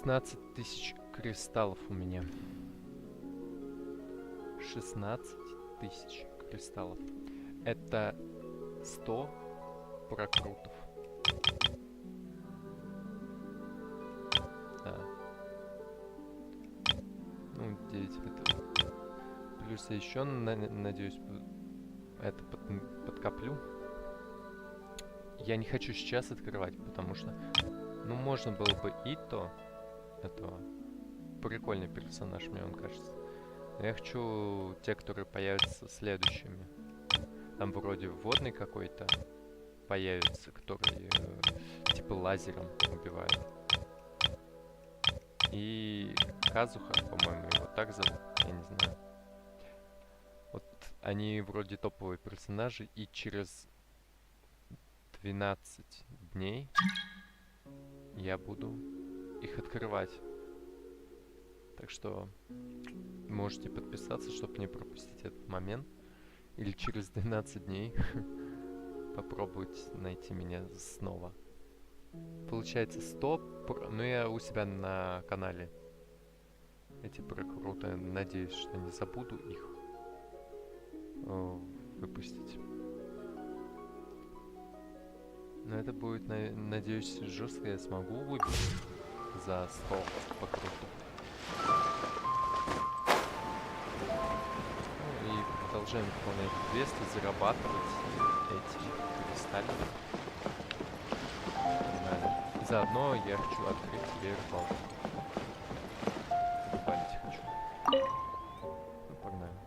16 тысяч кристаллов у меня. 16 тысяч кристаллов. Это 100 прокрутов. Да. Ну, 9 это. Плюс я еще, надеюсь, это подкоплю. Я не хочу сейчас открывать, потому что, ну, можно было бы и то этого. Прикольный персонаж, мне он кажется. Но я хочу те, которые появятся следующими. Там вроде водный какой-то появится, который типа лазером убивает. И Казуха, по-моему, его так зовут, я не знаю. Вот они вроде топовые персонажи, и через 12 дней я буду их открывать. Так что можете подписаться, чтобы не пропустить этот момент. Или через 12 дней попробовать найти меня снова. Получается 100, но я у себя на канале эти прокруты. Надеюсь, что не забуду их выпустить. Но это будет, надеюсь, жестко. Я смогу выбить за 100 покрутов. Ну и продолжаем выполнять квесты, зарабатывать эти кристаллы. И заодно я хочу открыть себе рыбалку. Рыбалить хочу. Ну, погнали.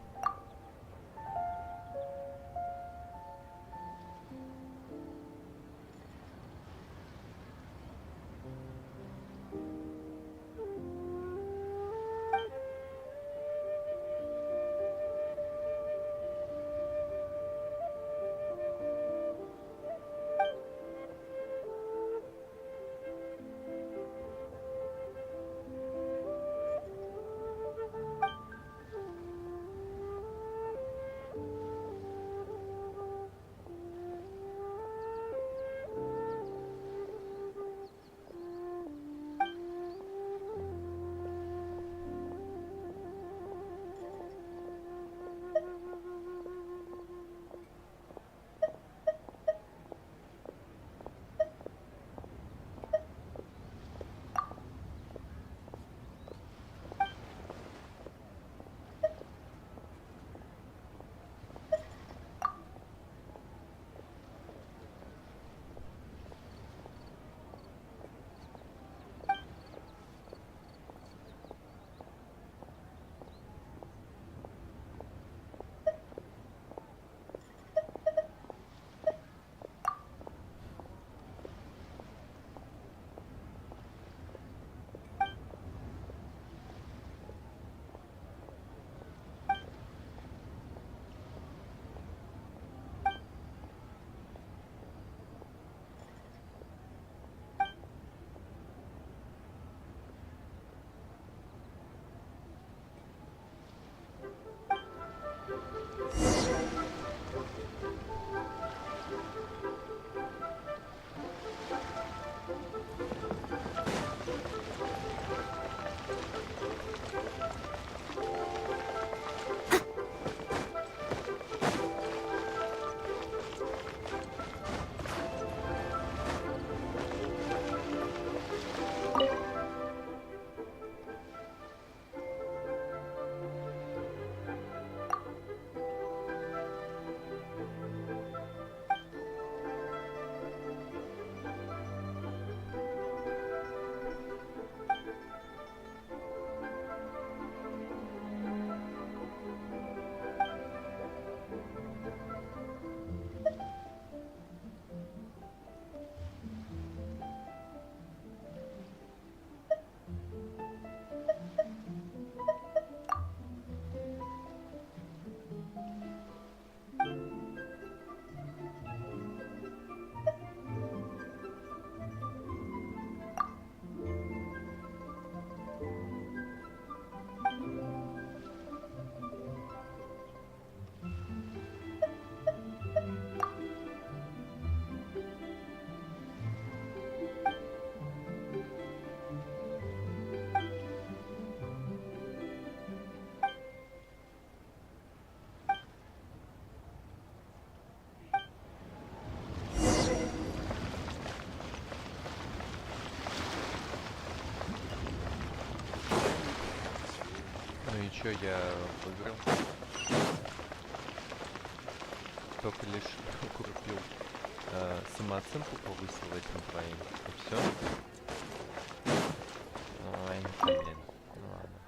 Ну и чё, я выиграл. Только лишь купил самооценку, повысил этим твоим. И все. Ой, блин. Ну ладно.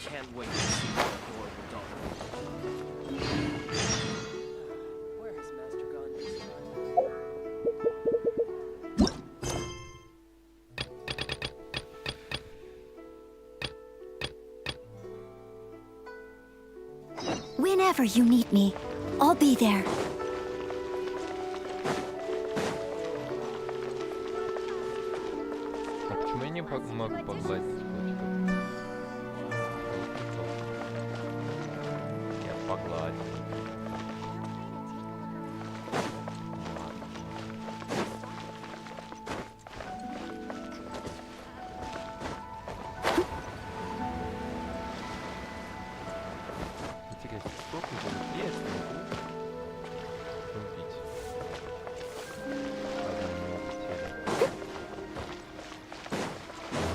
Can't wait to see what the board will do. Where has Master gone this time? Whenever you need me, I'll be there. А почему я не могу погладить котиков? Я погладил. Интересно, сколько будет, если убить? Ладно, не улетели.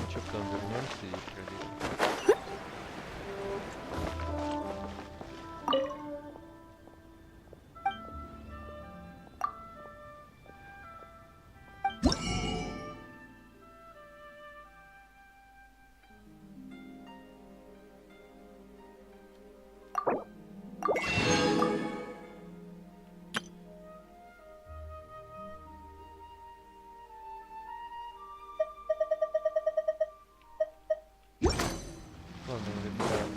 Ничего, потом вернемся и проверим. Ладно, я выбираю.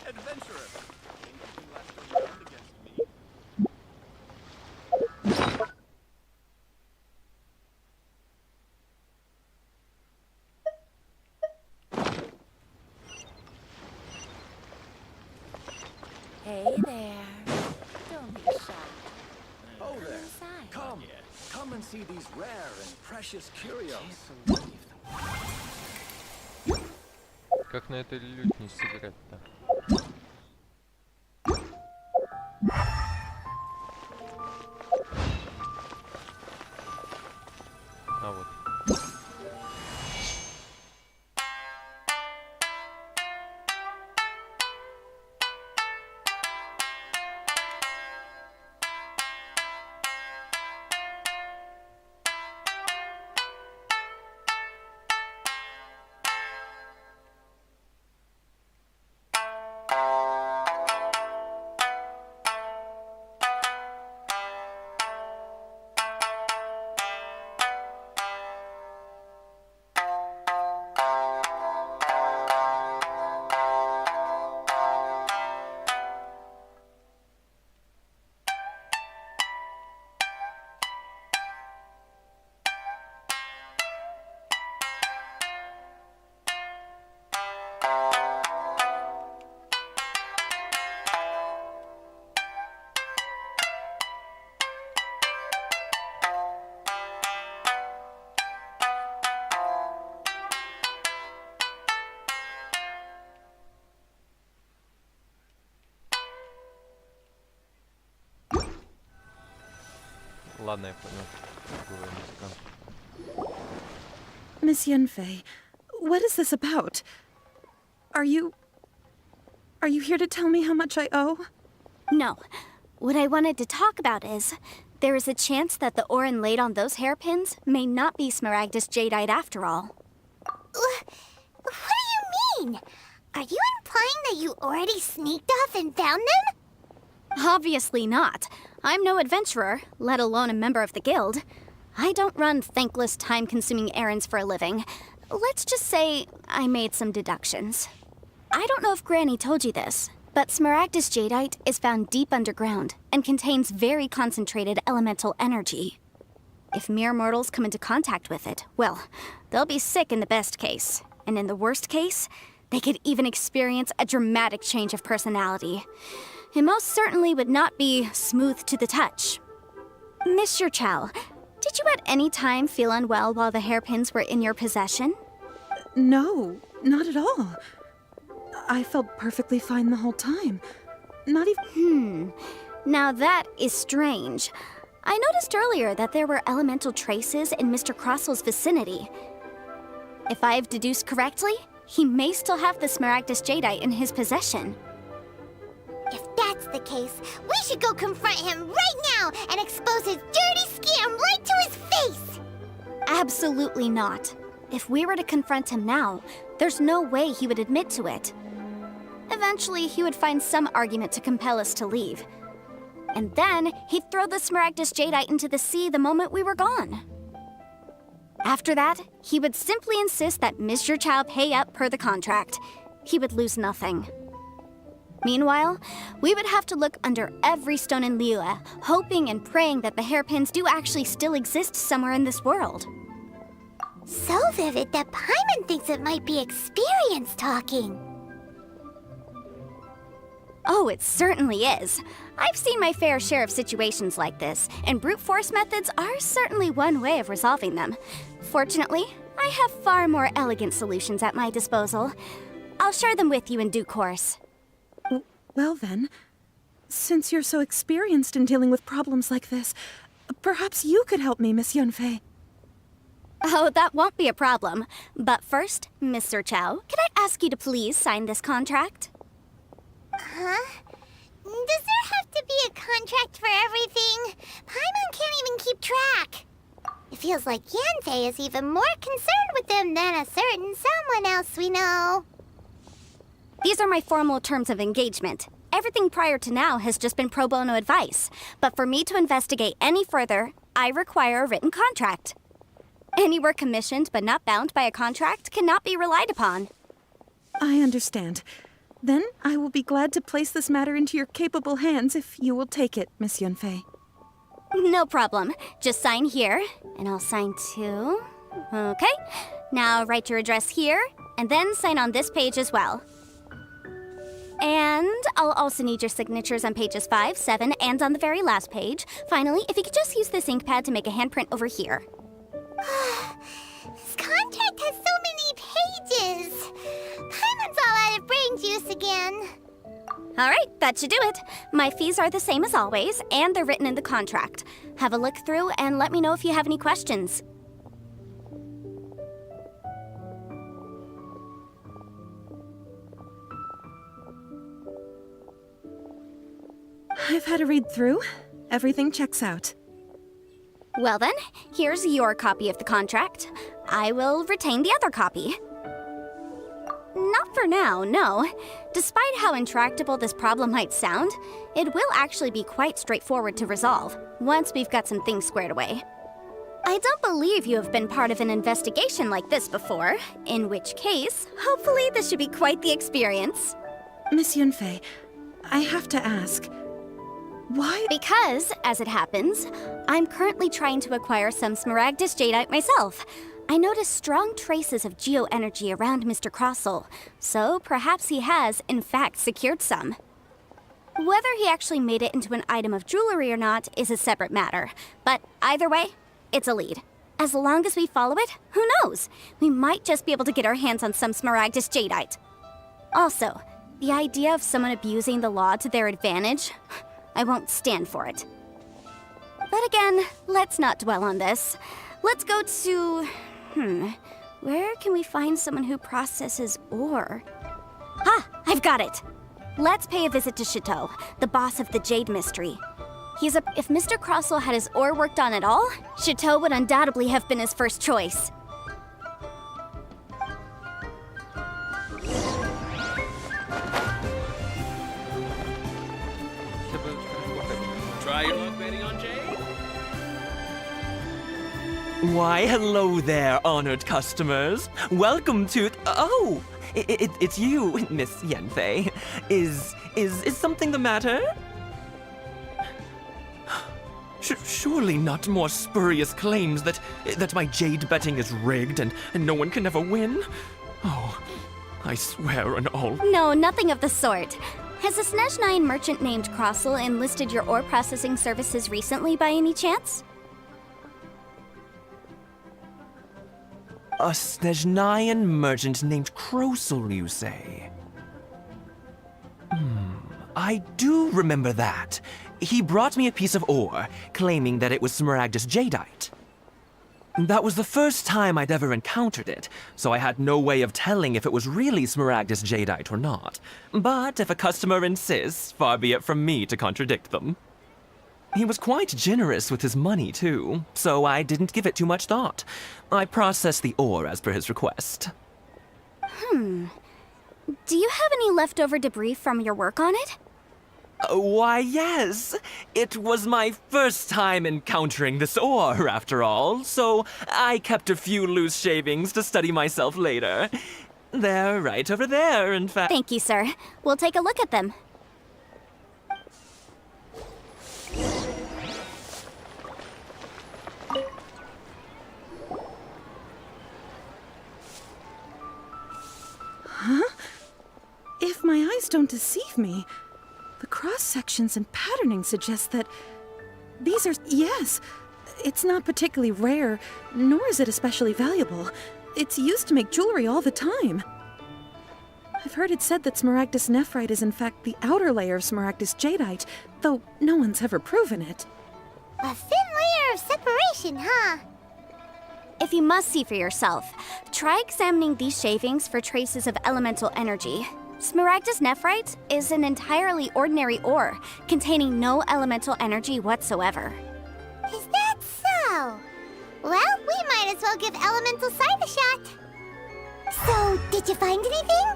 Adventurer! Think you can last around against me? Hey there. Don't be shy. Oh there! Inside. Come and see these rare and precious curios. Как на этой лютне сыграть-то? А вот. Ладно, я понял. Другой музыкант. Miss Yunfei, what is this about? Are you here to tell me how much I owe? No. What I wanted to talk about is, there is a chance that the Orin laid on those hairpins may not be Smaragdus Jadeite after all. What do you mean? Are you implying that you already sneaked off and found them? Obviously not. I'm no adventurer, let alone a member of the guild. I don't run thankless, time-consuming errands for a living. Let's just say I made some deductions. I don't know if Granny told you this, but Smaragdus jadeite is found deep underground and contains very concentrated elemental energy. If mere mortals come into contact with it, well, they'll be sick in the best case. And in the worst case, they could even experience a dramatic change of personality. It most certainly would not be smooth to the touch. Mr. Chow, did you at any time feel unwell while the hairpins were in your possession? No, not at all. I felt perfectly fine the whole time. Not even... Now that is strange. I noticed earlier that there were elemental traces in Mr. Crossel's vicinity. If I've deduced correctly, he may still have the Smaragdus jadeite in his possession. If that's the case, we should go confront him right now and expose his dirty scam right to his face! Absolutely not. If we were to confront him now, there's no way he would admit to it. Eventually, he would find some argument to compel us to leave. And then, he'd throw the Smaragdus jadeite into the sea the moment we were gone. After that, he would simply insist that Mr. Chow pay up per the contract. He would lose nothing. Meanwhile, we would have to look under every stone in Liyue, hoping and praying that the hairpins do actually still exist somewhere in this world. So vivid that Paimon thinks it might be experience talking. Oh, it certainly is. I've seen my fair share of situations like this, and brute force methods are certainly one way of resolving them. Fortunately, I have far more elegant solutions at my disposal. I'll share them with you in due course. Well then, since you're so experienced in dealing with problems like this, perhaps you could help me, Miss Yunfei. Oh, that won't be a problem. But first, Mr. Chow, could I ask you to please sign this contract? Huh? Does there have to be a contract for everything? Paimon can't even keep track. It feels like Yanfei is even more concerned with them than a certain someone else we know. These are my formal terms of engagement. Everything prior to now has just been pro bono advice. But for me to investigate any further, I require a written contract. Any work commissioned but not bound by a contract cannot be relied upon. I understand. Then I will be glad to place this matter into your capable hands if you will take it, Miss Yunfei. No problem. Just sign here, and I'll sign too. Okay. Now write your address here, and then sign on this page as well. And I'll also need your signatures on pages 5, 7, and on the very last page. Finally, if you could just use this ink pad to make a handprint over here. This contract has so many pages. Paimon's all out of brain juice again. All right, that should do it. My fees are the same as always, and they're written in the contract. Have a look through and let me know if you have any questions. I've had a read through. Everything checks out. Well then, here's your copy of the contract. I will retain the other copy. Not for now, no. Despite how intractable this problem might sound, it will actually be quite straightforward to resolve, once we've got some things squared away. I don't believe you have been part of an investigation like this before, in which case, hopefully this should be quite the experience. Miss Yunfei, I have to ask, why? Because, as it happens, I'm currently trying to acquire some Smaragdus jadeite myself. I noticed strong traces of geoenergy around Mr. Crossel, so perhaps he has, in fact, secured some. Whether he actually made it into an item of jewelry or not is a separate matter, but either way, it's a lead. As long as we follow it, who knows? We might just be able to get our hands on some Smaragdus jadeite. Also, the idea of someone abusing the law to their advantage, I won't stand for it. But again, let's not dwell on this. Let's go to... where can we find someone who processes ore? Ah, I've got it! Let's pay a visit to Chateau, the boss of the Jade Mystery. If Mr. Crossel had his ore worked on at all, Chateau would undoubtedly have been his first choice. Try your luck betting on Jade? Why, hello there, honored customers. Welcome to... Oh, it's you, Miss Yanfei. Is something the matter? Surely not more spurious claims that my jade betting is rigged and no one can ever win? Oh, I swear on all... No, nothing of the sort. Has a Snezhnine merchant named Crossel enlisted your ore processing services recently by any chance? A Snezhnine merchant named Crossel, you say? I do remember that. He brought me a piece of ore, claiming that it was Smaragdus jadeite. That was the first time I'd ever encountered it, so I had no way of telling if it was really Smaragdus jadeite or not. But if a customer insists, far be it from me to contradict them. He was quite generous with his money, too, so I didn't give it too much thought. I processed the ore as per his request. Do you have any leftover debris from your work on it? Why, yes. It was my first time encountering this ore, after all, so I kept a few loose shavings to study myself later. They're right over there, in fact. Thank you, sir. We'll take a look at them. If my eyes don't deceive me, the cross-sections and patterning suggest that these are... Yes, it's not particularly rare, nor is it especially valuable. It's used to make jewelry all the time. I've heard it said that Smaragdus nephrite is in fact the outer layer of Smaragdus jadeite, though no one's ever proven it. A thin layer of separation, huh? If you must see for yourself, try examining these shavings for traces of elemental energy. Smaragdus nephrite is an entirely ordinary ore, containing no elemental energy whatsoever. Is that so? Well, we might as well give elemental sight a shot. So, did you find anything?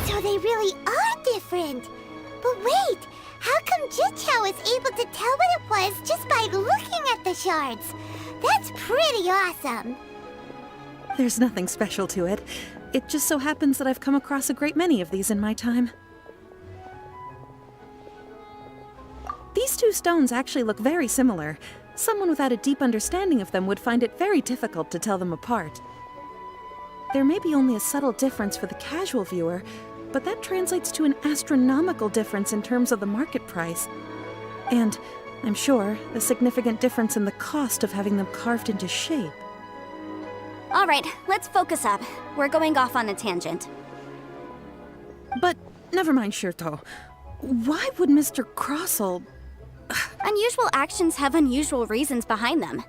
So they really are different. But wait, how come Jichao is able to tell what it was just by looking at the shards? That's pretty awesome. There's nothing special to it. It just so happens that I've come across a great many of these in my time. These two stones actually look very similar. Someone without a deep understanding of them would find it very difficult to tell them apart. There may be only a subtle difference for the casual viewer, but that translates to an astronomical difference in terms of the market price. And, I'm sure, a significant difference in the cost of having them carved into shape. All right, let's focus up. We're going off on a tangent. But, never mind, Shirto. Why would Mr. Crossel... Unusual actions have unusual reasons behind them.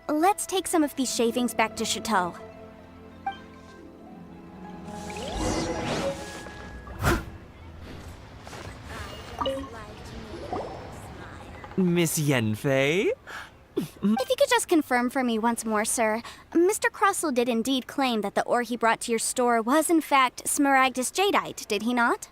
Let's take some of these shavings back to Chateau. Miss Yanfei? If you could just confirm for me once more, sir. Mr. Crossel did indeed claim that the ore he brought to your store was in fact Smaragdus jadeite, did he not?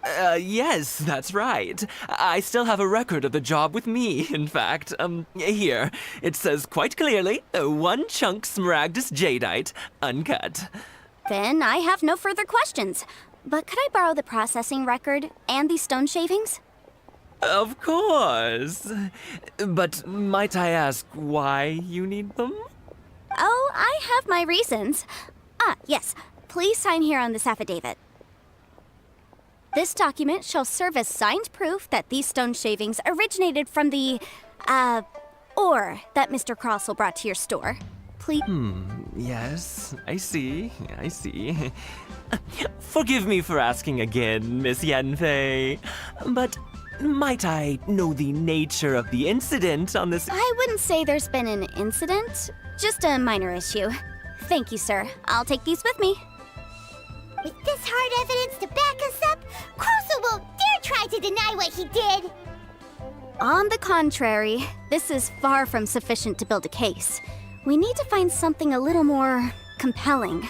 Yes, that's right. I still have a record of the job with me, in fact. Here. It says quite clearly, 1 chunk Smaragdus jadeite, uncut. Then I have no further questions. But could I borrow the processing record and these stone shavings? Of course. But might I ask why you need them? Oh, I have my reasons. Ah, yes. Please sign here on this affidavit. This document shall serve as signed proof that these stone shavings originated from the, ore that Mr. Crossel brought to your store. Please. Yes, I see. Forgive me for asking again, Miss Yanfei, but might I know the nature of the incident on this? I wouldn't say there's been an incident, just a minor issue. Thank you, sir. I'll take these with me. With this hard evidence to back us up, Crossel won't dare try to deny what he did. On the contrary, this is far from sufficient to build a case. We need to find something a little more compelling.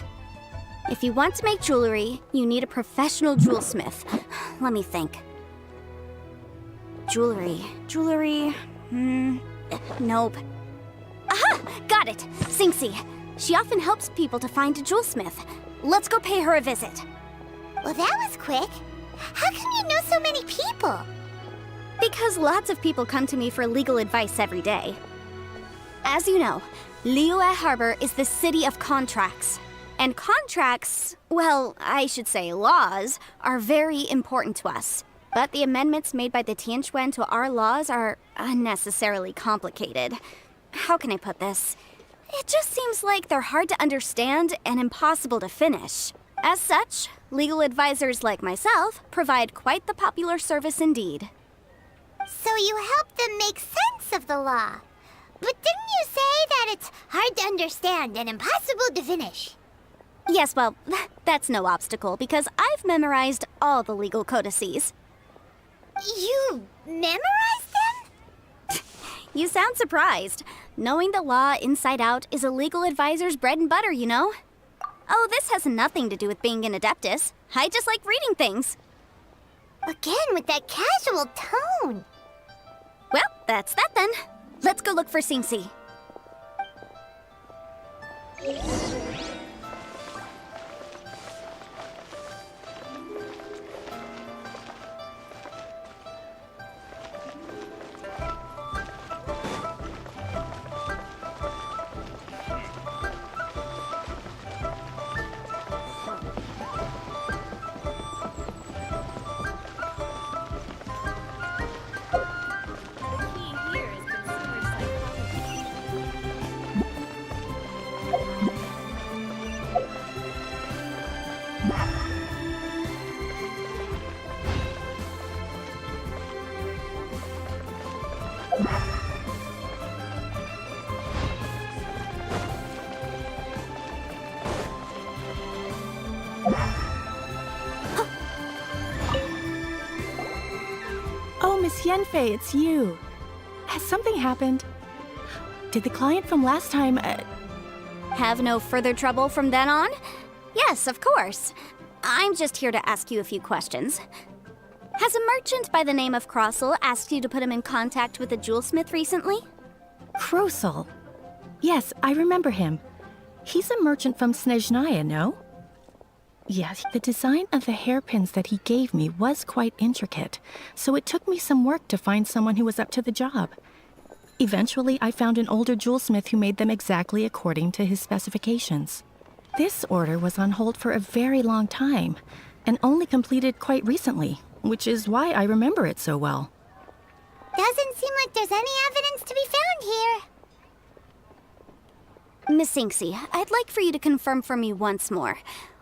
If you want to make jewelry, you need a professional jewelsmith. Let me think. Jewelry. Nope. Aha! Got it! Sinxie. She often helps people to find a jewelsmith. Let's go pay her a visit. Well, that was quick. How come you know so many people? Because lots of people come to me for legal advice every day. As you know, Liyue Harbor is the city of contracts. And contracts, well, I should say laws, are very important to us. But the amendments made by the Tianquan to our laws are unnecessarily complicated. How can I put this? It just seems like they're hard to understand and impossible to finish. As such, legal advisors like myself provide quite the popular service indeed. So you help them make sense of the law. But didn't you say that it's hard to understand and impossible to finish? Yes, well, that's no obstacle because I've memorized all the legal codices. You memorized them? You sound surprised. Knowing the law inside out is a legal advisor's bread and butter, you know? Oh, this has nothing to do with being an adeptus. I just like reading things. Again, with that casual tone. Well, that's that then. Let's go look for Sinxie. Oh, Miss Yanfei, it's you. Has something happened? Did the client from last time, Have no further trouble from then on? Yes, of course. I'm just here to ask you a few questions. Has a merchant by the name of Crossel asked you to put him in contact with a jewelsmith recently? Krosel? Yes, I remember him. He's a merchant from Snezhnaya, no? Yes, the design of the hairpins that he gave me was quite intricate, so it took me some work to find someone who was up to the job. Eventually, I found an older jewelsmith who made them exactly according to his specifications. This order was on hold for a very long time, and only completed quite recently, which is why I remember it so well. Doesn't seem like there's any evidence to be found here. Miss Sinxie, I'd like for you to confirm for me once more.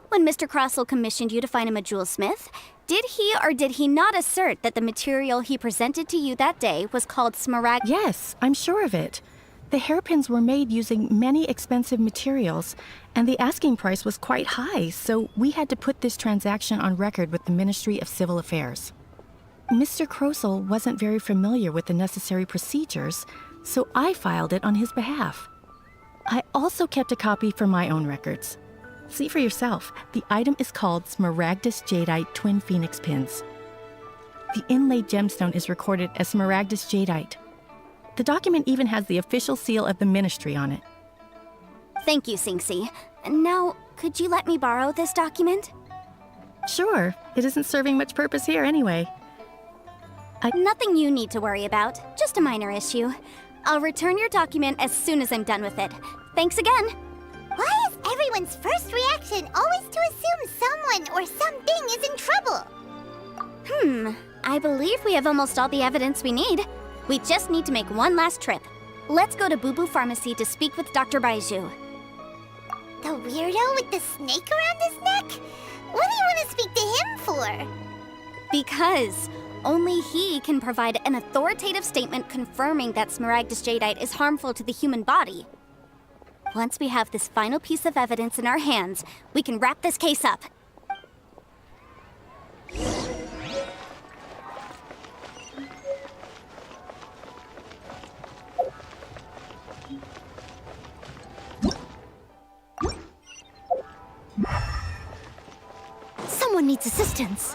When Mr. Crossel commissioned you to find him a jewelsmith, did he or did he not assert that the material he presented to you that day was called smaragd? Yes, I'm sure of it. The hairpins were made using many expensive materials, and the asking price was quite high, so we had to put this transaction on record with the Ministry of Civil Affairs. Mr. Crossel wasn't very familiar with the necessary procedures, so I filed it on his behalf. I also kept a copy for my own records. See for yourself, the item is called Smaragdus Jadeite Twin Phoenix Pins. The inlaid gemstone is recorded as Smaragdus Jadeite. The document even has the official seal of the ministry on it. Thank you, Sinxie. Now, could you let me borrow this document? Sure, it isn't serving much purpose here anyway. Nothing you need to worry about, just a minor issue. I'll return your document as soon as I'm done with it. Thanks again. Why is everyone's first reaction always to assume someone or something is in trouble? I believe we have almost all the evidence we need. We just need to make one last trip. Let's go to Bubu Pharmacy to speak with Dr. Baiju. The weirdo with the snake around his neck? What do you want to speak to him for? Because only he can provide an authoritative statement confirming that Smaragdus Jadeite is harmful to the human body. Once we have this final piece of evidence in our hands, we can wrap this case up. Someone needs assistance.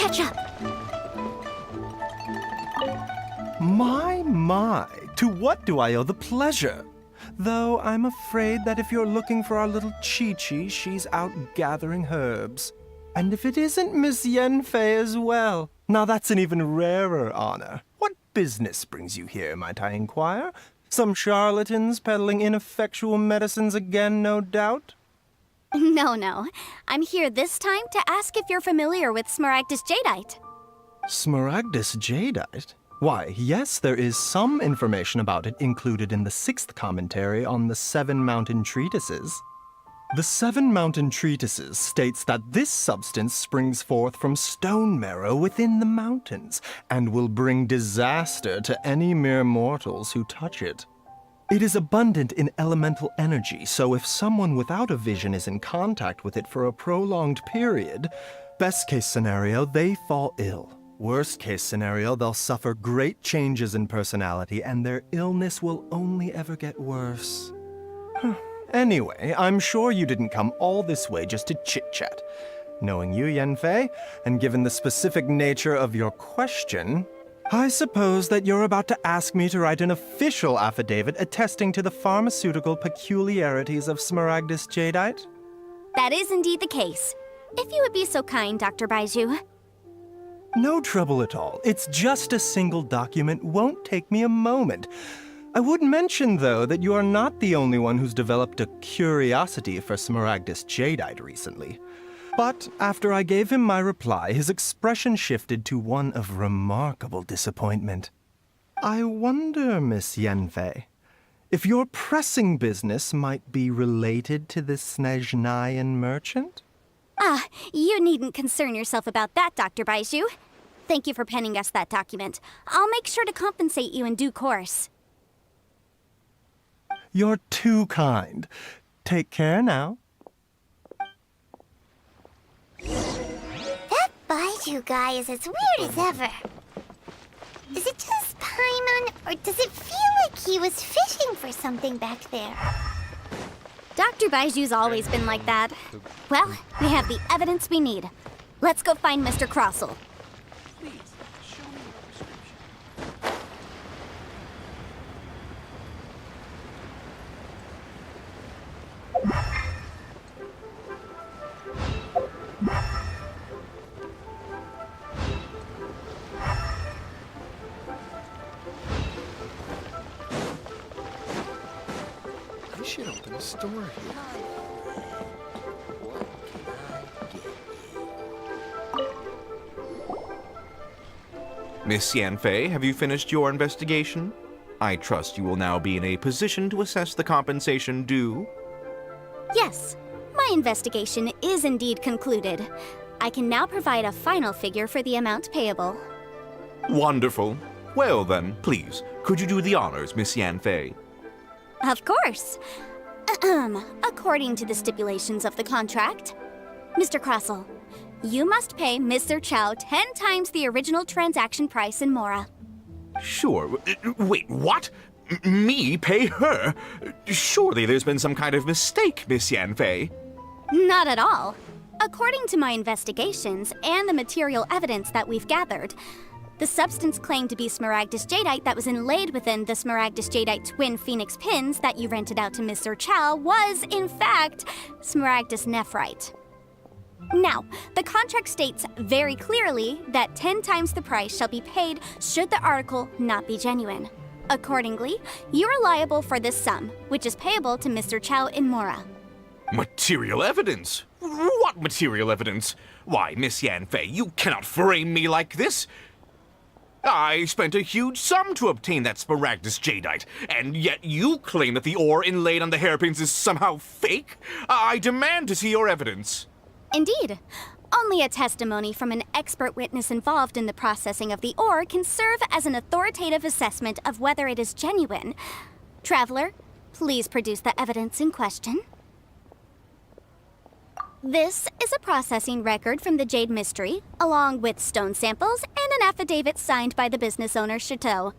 catch up. My, to what do I owe the pleasure? Though I'm afraid that if you're looking for our little Chi-Chi, she's out gathering herbs. And if it isn't Miss Yanfei as well, now that's an even rarer honor. What business brings you here, might I inquire? Some charlatans peddling ineffectual medicines again, no doubt? No. I'm here this time to ask if you're familiar with Smaragdus Jadeite. Smaragdus Jadeite? Why, yes, there is some information about it included in the 6th commentary on the 7 Mountain Treatises. The 7 Mountain Treatises states that this substance springs forth from stone marrow within the mountains, and will bring disaster to any mere mortals who touch it. It is abundant in elemental energy, so if someone without a vision is in contact with it for a prolonged period, best case scenario, they fall ill. Worst case scenario, they'll suffer great changes in personality, and their illness will only ever get worse. Anyway, I'm sure you didn't come all this way just to chit-chat. Knowing you, Yanfei, and given the specific nature of your question, I suppose that you're about to ask me to write an official affidavit attesting to the pharmaceutical peculiarities of Smaragdus Jadeite? That is indeed the case. If you would be so kind, Dr. Baiju. No trouble at all. It's just a single document. Won't take me a moment. I would mention, though, that you are not the only one who's developed a curiosity for Smaragdus Jadeite recently. But after I gave him my reply, his expression shifted to one of remarkable disappointment. I wonder, Miss Yanfei, if your pressing business might be related to this Snezhnayan merchant? You needn't concern yourself about that, Dr. Baiju. Thank you for penning us that document. I'll make sure to compensate you in due course. You're too kind. Take care now. That Baiju guy is as weird as ever. Is it just Paimon, or does it feel like he was fishing for something back there? Dr. Baiju's always been like that. Well, we have the evidence we need. Let's go find Mr. Crossell. Please, show me your prescription. I should open a store here. What can I get? Miss Yanfei, have you finished your investigation? I trust you will now be in a position to assess the compensation due. Yes, my investigation is indeed concluded. I can now provide a final figure for the amount payable. Wonderful. Well then, please, could you do the honors, Miss Yanfei? Of course. According to the stipulations of the contract, Mr. Crossell, you must pay Mr. Chow 10 times the original transaction price in Mora. Sure. Wait, what? Me pay her? Surely there's been some kind of mistake, Miss Yanfei. Not at all. According to my investigations and the material evidence that we've gathered, the substance claimed to be Smaragdus Jadeite that was inlaid within the Smaragdus Jadeite twin phoenix pins that you rented out to Mr. Chow was, in fact, Smaragdus Nephrite. Now, the contract states very clearly that 10 times the price shall be paid should the article not be genuine. Accordingly, you are liable for this sum, which is payable to Mr. Chow in Mora. Material evidence? What material evidence? Why, Miss Yanfei, you cannot frame me like this. I spent a huge sum to obtain that Smaragdus Jadeite, and yet you claim that the ore inlaid on the hairpins is somehow fake? I demand to see your evidence. Indeed. Only a testimony from an expert witness involved in the processing of the ore can serve as an authoritative assessment of whether it is genuine. Traveler, please produce the evidence in question. This is a processing record from the Jade Mystery, along with stone samples and an affidavit signed by the business owner, Chateau.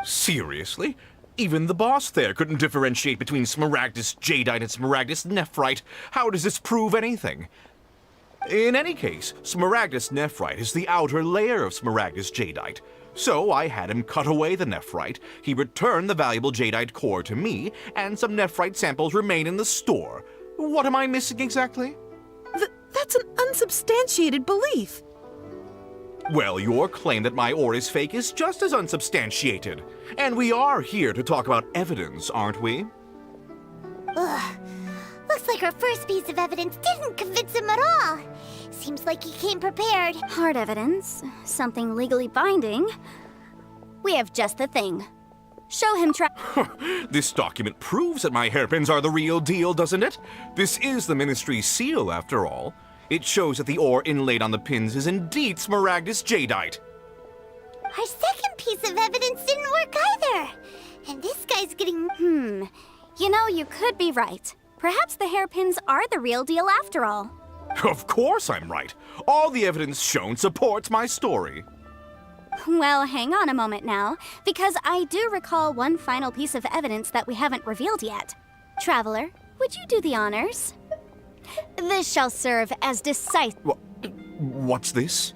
Seriously? Even the boss there couldn't differentiate between Smaragdus Jadeite and Smaragdus Nephrite. How does this prove anything? In any case, Smaragdus nephrite is the outer layer of Smaragdus jadeite. So I had him cut away the nephrite, he returned the valuable jadeite core to me, and some nephrite samples remain in the store. What am I missing exactly? That's an unsubstantiated belief. Well, your claim that my ore is fake is just as unsubstantiated. And we are here to talk about evidence, aren't we? Ugh. Looks like our first piece of evidence didn't convince him at all. Seems like he came prepared. Hard evidence, something legally binding. We have just the thing. Show him This document proves that my hairpins are the real deal, doesn't it? This is the Ministry's seal, after all. It shows that the ore inlaid on the pins is indeed Smaragdus jadeite. Our second piece of evidence didn't work either. And this guy's getting... You know, you could be right. Perhaps the hairpins are the real deal after all. Of course I'm right. All the evidence shown supports my story. Well, hang on a moment now, because I do recall one final piece of evidence that we haven't revealed yet. Traveler, would you do the honors? This shall serve as decisive. What's this?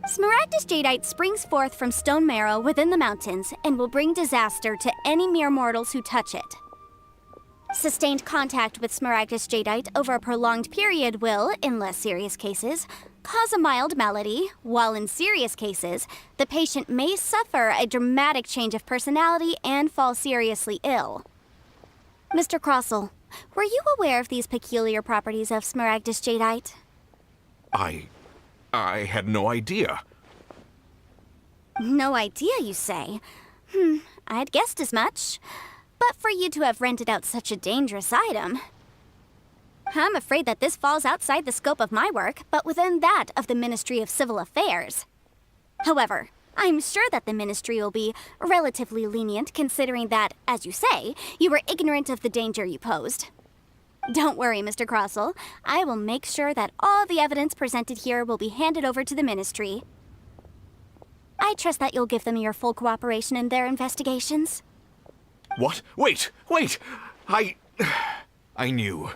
Smaragdus jadeite springs forth from stone marrow within the mountains and will bring disaster to any mere mortals who touch it. Sustained contact with Smaragdus jadeite over a prolonged period will, in less serious cases, cause a mild malady, while in serious cases, the patient may suffer a dramatic change of personality and fall seriously ill. Mr. Crossell, were you aware of these peculiar properties of Smaragdus jadeite? I had no idea. No idea, you say? I'd guessed as much. But for you to have rented out such a dangerous item... I'm afraid that this falls outside the scope of my work, but within that of the Ministry of Civil Affairs. However, I'm sure that the Ministry will be relatively lenient considering that, as you say, you were ignorant of the danger you posed. Don't worry, Mr. Crossell. I will make sure that all the evidence presented here will be handed over to the Ministry. I trust that you'll give them your full cooperation in their investigations. What? Wait! I knew.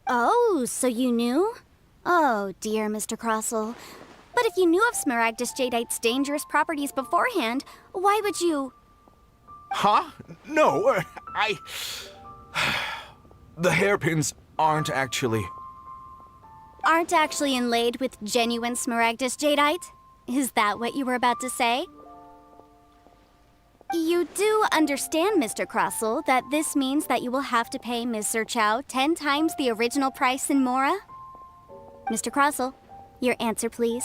Oh, so you knew? Oh, dear Mr. Crossell. But if you knew of Smaragdus jadeite's dangerous properties beforehand, why would you... Huh? No, The hairpins aren't actually... Aren't actually inlaid with genuine Smaragdus jadeite? Is that what you were about to say? You do understand, Mr. Crossell, that this means that you will have to pay Ms. Zerchow 10 times the original price in Mora? Mr. Crossell, your answer, please.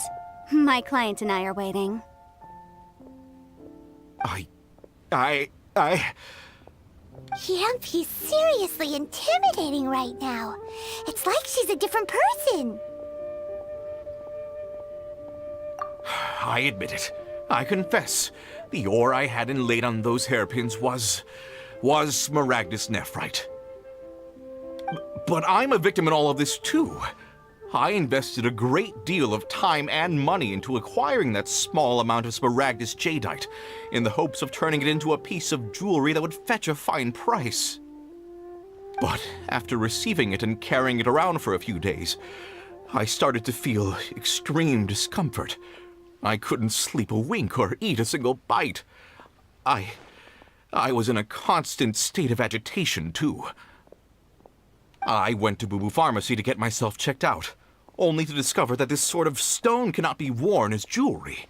My client and I are waiting. Yamp, he's seriously intimidating right now. It's like she's a different person. I admit it. I confess. The ore I had inlaid on those hairpins was Smaragdus nephrite. But I'm a victim in all of this too. I invested a great deal of time and money into acquiring that small amount of Smaragdus jadeite, in the hopes of turning it into a piece of jewelry that would fetch a fine price. But after receiving it and carrying it around for a few days, I started to feel extreme discomfort. I couldn't sleep a wink or eat a single bite. I was in a constant state of agitation, too. I went to Bubu Pharmacy to get myself checked out, only to discover that this sort of stone cannot be worn as jewelry.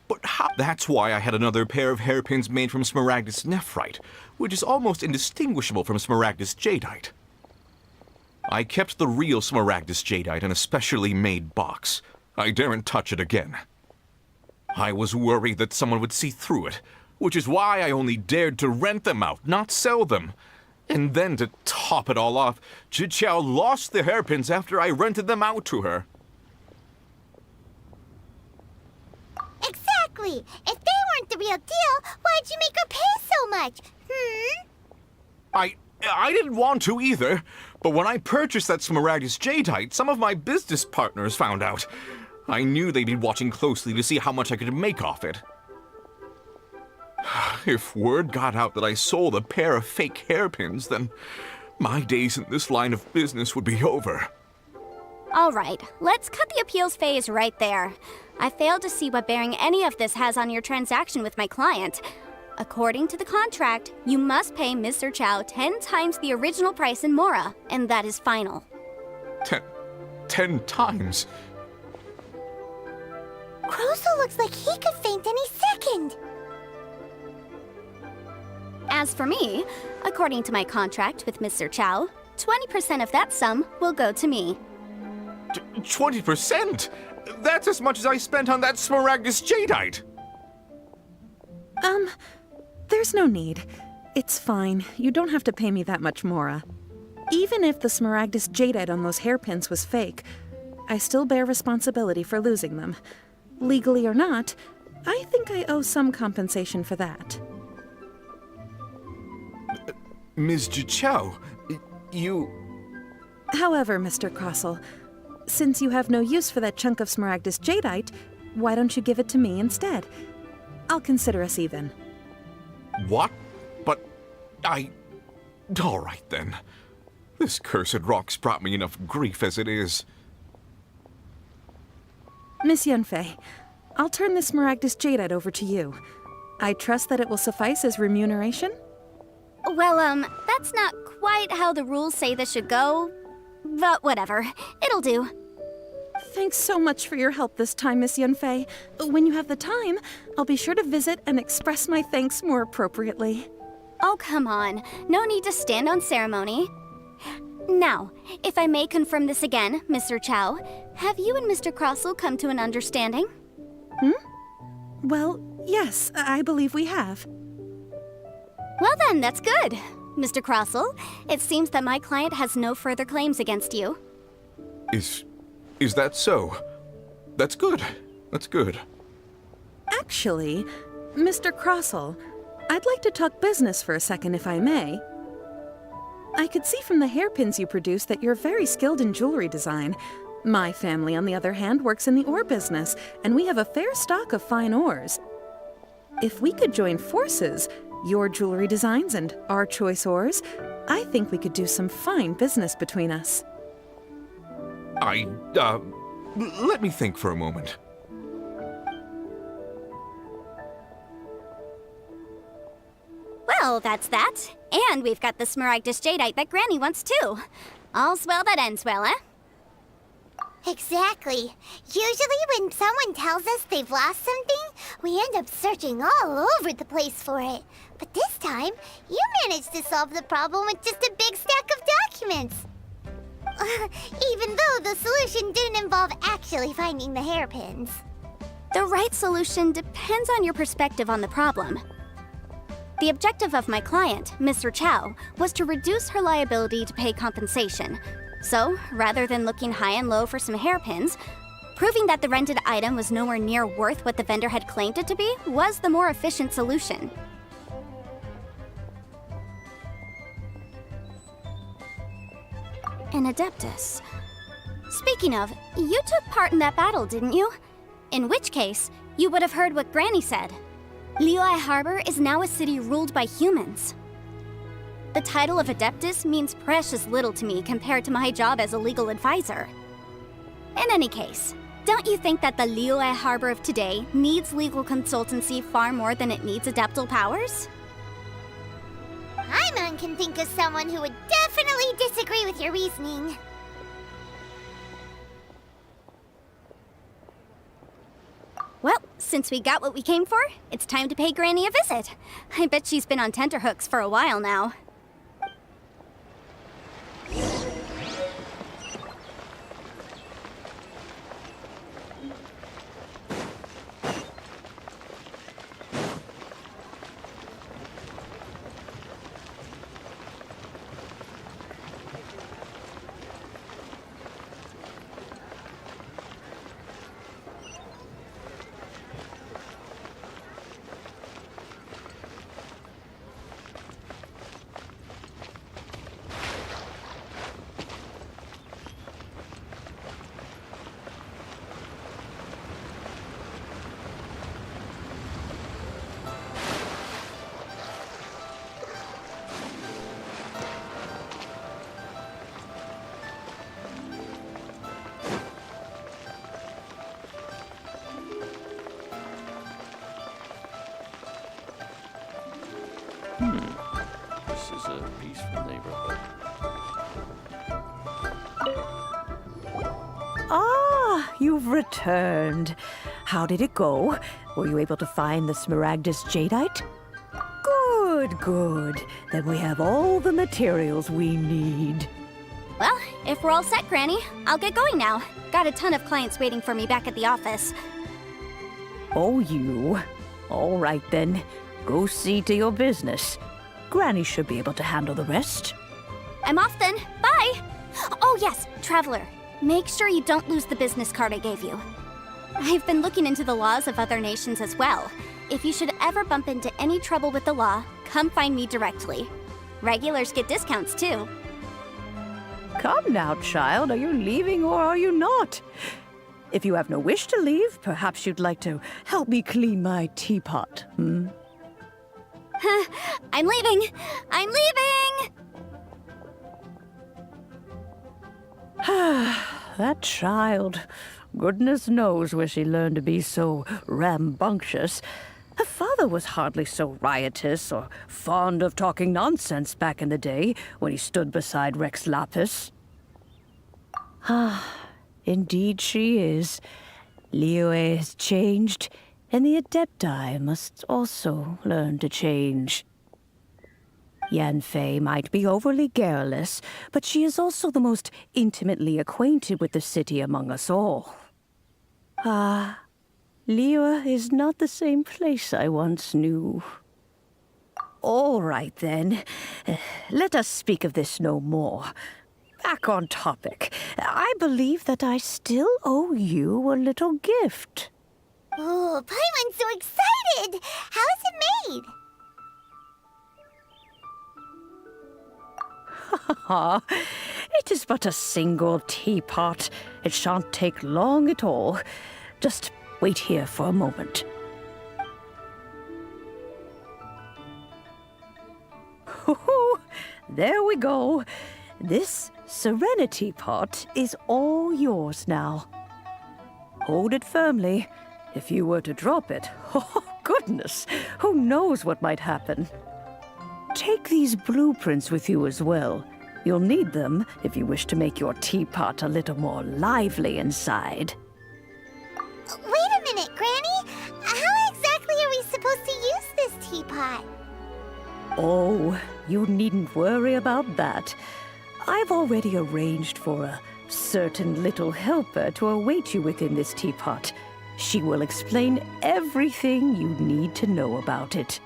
But how? That's why I had another pair of hairpins made from Smaragdus nephrite, which is almost indistinguishable from Smaragdus jadeite. I kept the real Smaragdus jadeite in a specially made box. I daren't touch it again. I was worried that someone would see through it, which is why I only dared to rent them out, not sell them. And then to top it all off, Zerchow lost the hairpins after I rented them out to her. Exactly! If they weren't the real deal, why'd you make her pay so much? I didn't want to either, but when I purchased that Smaragdus jadeite, some of my business partners found out. I knew they'd be watching closely to see how much I could make off it. If word got out that I sold a pair of fake hairpins, then my days in this line of business would be over. Alright, let's cut the appeals phase right there. I failed to see what bearing any of this has on your transaction with my client. According to the contract, you must pay Mr. Chow 10 times the original price in Mora, and that is final. 10 times? Croso looks like he could faint any second. As for me, according to my contract with Mr. Chow, 20% of that sum will go to me. 20%? That's as much as I spent on that Smaragdus Jadeite! There's no need. It's fine. You don't have to pay me that much, Mora. Even if the Smaragdus Jadeite on those hairpins was fake, I still bear responsibility for losing them. Legally or not, I think I owe some compensation for that. Ms. Chow, you... However, Mr. Crossell, since you have no use for that chunk of Smaragdus Jadeite, why don't you give it to me instead? I'll consider us even. What? But all right then. This cursed rock's brought me enough grief as it is. Miss Yunfei, I'll turn this Smaragdus Jadeite over to you. I trust that it will suffice as remuneration? Well, that's not quite how the rules say this should go. But whatever, it'll do. Thanks so much for your help this time, Miss Yunfei. When you have the time, I'll be sure to visit and express my thanks more appropriately. Oh, come on. No need to stand on ceremony. Now, if I may confirm this again, Mr. Chow, have you and Mr. Crossell come to an understanding? Well, yes, I believe we have. Well then, that's good. Mr. Crossell, it seems that my client has no further claims against you. Is that so? That's good. That's good. Actually, Mr. Crossell, I'd like to talk business for a second, if I may. I could see from the hairpins you produce that you're very skilled in jewelry design. My family, on the other hand, works in the ore business, and we have a fair stock of fine ores. If we could join forces, your jewelry designs and our choice ores, I think we could do some fine business between us. Let me think for a moment. Well, that's that. And we've got the Smaragdus Jadeite that Granny wants too. All's well that ends well, eh? Exactly. Usually when someone tells us they've lost something, we end up searching all over the place for it. But this time, you managed to solve the problem with just a big stack of documents. Even though the solution didn't involve actually finding the hairpins. The right solution depends on your perspective on the problem. The objective of my client, Mr. Chow, was to reduce her liability to pay compensation. So, rather than looking high and low for some hairpins, proving that the rented item was nowhere near worth what the vendor had claimed it to be was the more efficient solution. An Adeptus. Speaking of, you took part in that battle, didn't you? In which case, you would have heard what Granny said. Liyue Harbor is now a city ruled by humans. The title of Adeptus means precious little to me compared to my job as a legal advisor. In any case, don't you think that the Liyue Harbor of today needs legal consultancy far more than it needs adeptal powers? Paimon can think of someone who would definitely disagree with your reasoning. Well, since we got what we came for, it's time to pay Granny a visit. I bet she's been on tenterhooks for a while now. a peaceful neighborhood. Ah, you've returned. How did it go? Were you able to find the Smaragdus Jadeite? Good, good. Then we have all the materials we need. Well, if we're all set, Granny, I'll get going now. Got a ton of clients waiting for me back at the office. Oh, you. All right, then. Go see to your business. Granny should be able to handle the rest. I'm off then. Bye! Oh, yes, Traveler. Make sure you don't lose the business card I gave you. I've been looking into the laws of other nations as well. If you should ever bump into any trouble with the law, come find me directly. Regulars get discounts, too. Come now, child. Are you leaving or are you not? If you have no wish to leave, perhaps you'd like to help me clean my teapot, hmm? I'm leaving! I'm leaving! That child. Goodness knows where she learned to be so rambunctious. Her father was hardly so riotous or fond of talking nonsense back in the day when he stood beside Rex Lapis. Ah, indeed she is. Liyue has changed, and the Adepti must also learn to change. Yanfei might be overly garrulous, but she is also the most intimately acquainted with the city among us all. Ah, Liyue is not the same place I once knew. All right, then. Let us speak of this no more. Back on topic. I believe that I still owe you a little gift. Oh, Paimon's so excited! How is it made? It is but a single teapot. It shan't take long at all. Just wait here for a moment. There we go. This Serenity pot is all yours now. Hold it firmly. If you were to drop it, oh goodness, who knows what might happen. Take these blueprints with you as well. You'll need them if you wish to make your teapot a little more lively inside. Wait a minute, Granny! How exactly are we supposed to use this teapot? Oh, you needn't worry about that. I've already arranged for a certain little helper to await you within this teapot. She will explain everything you need to know about it.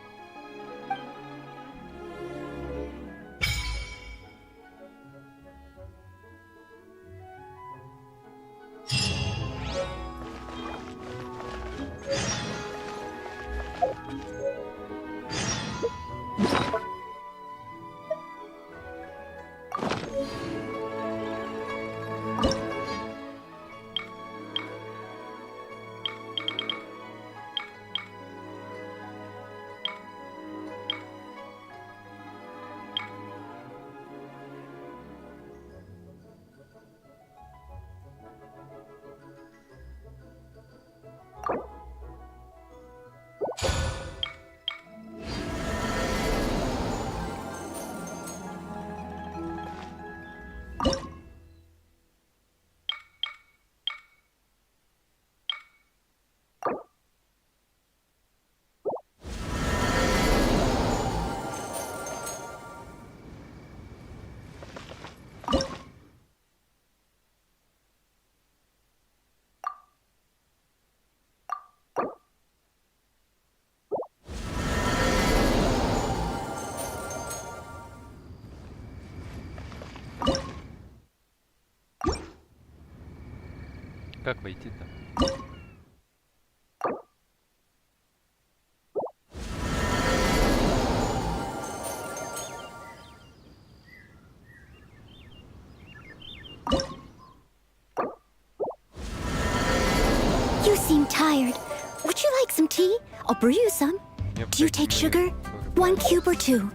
Как войти-то? You seem tired. Would you like some tea? I'll brew you some. Do you take sugar? 1 cube or 2?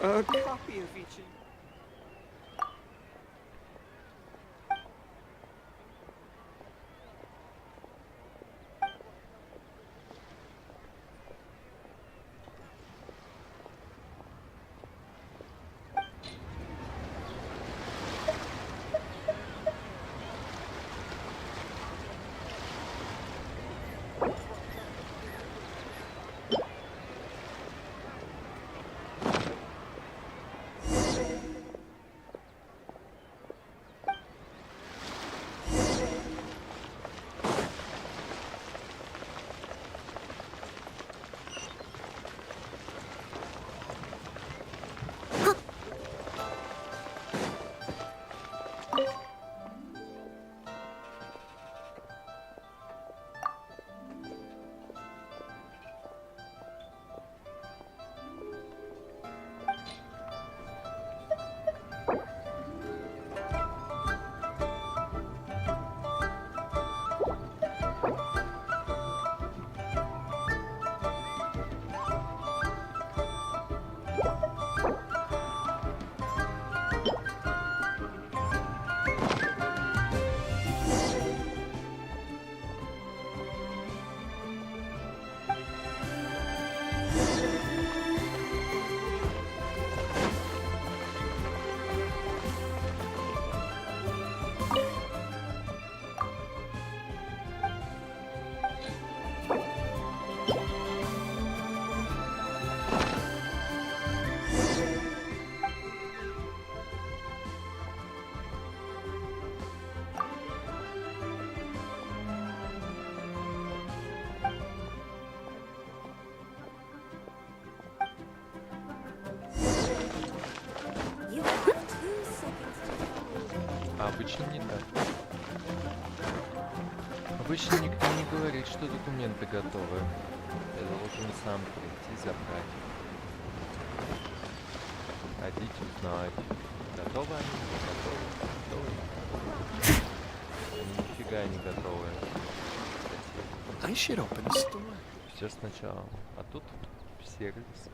A copy of each. Обычно не так. Обычно никто не говорит, что документы готовы. Я должен сам прийти забрать. Ходить, узнать. Готовы они? Готовы? Они нифига не готовы. I should open a store. Все сначала. А тут сервис.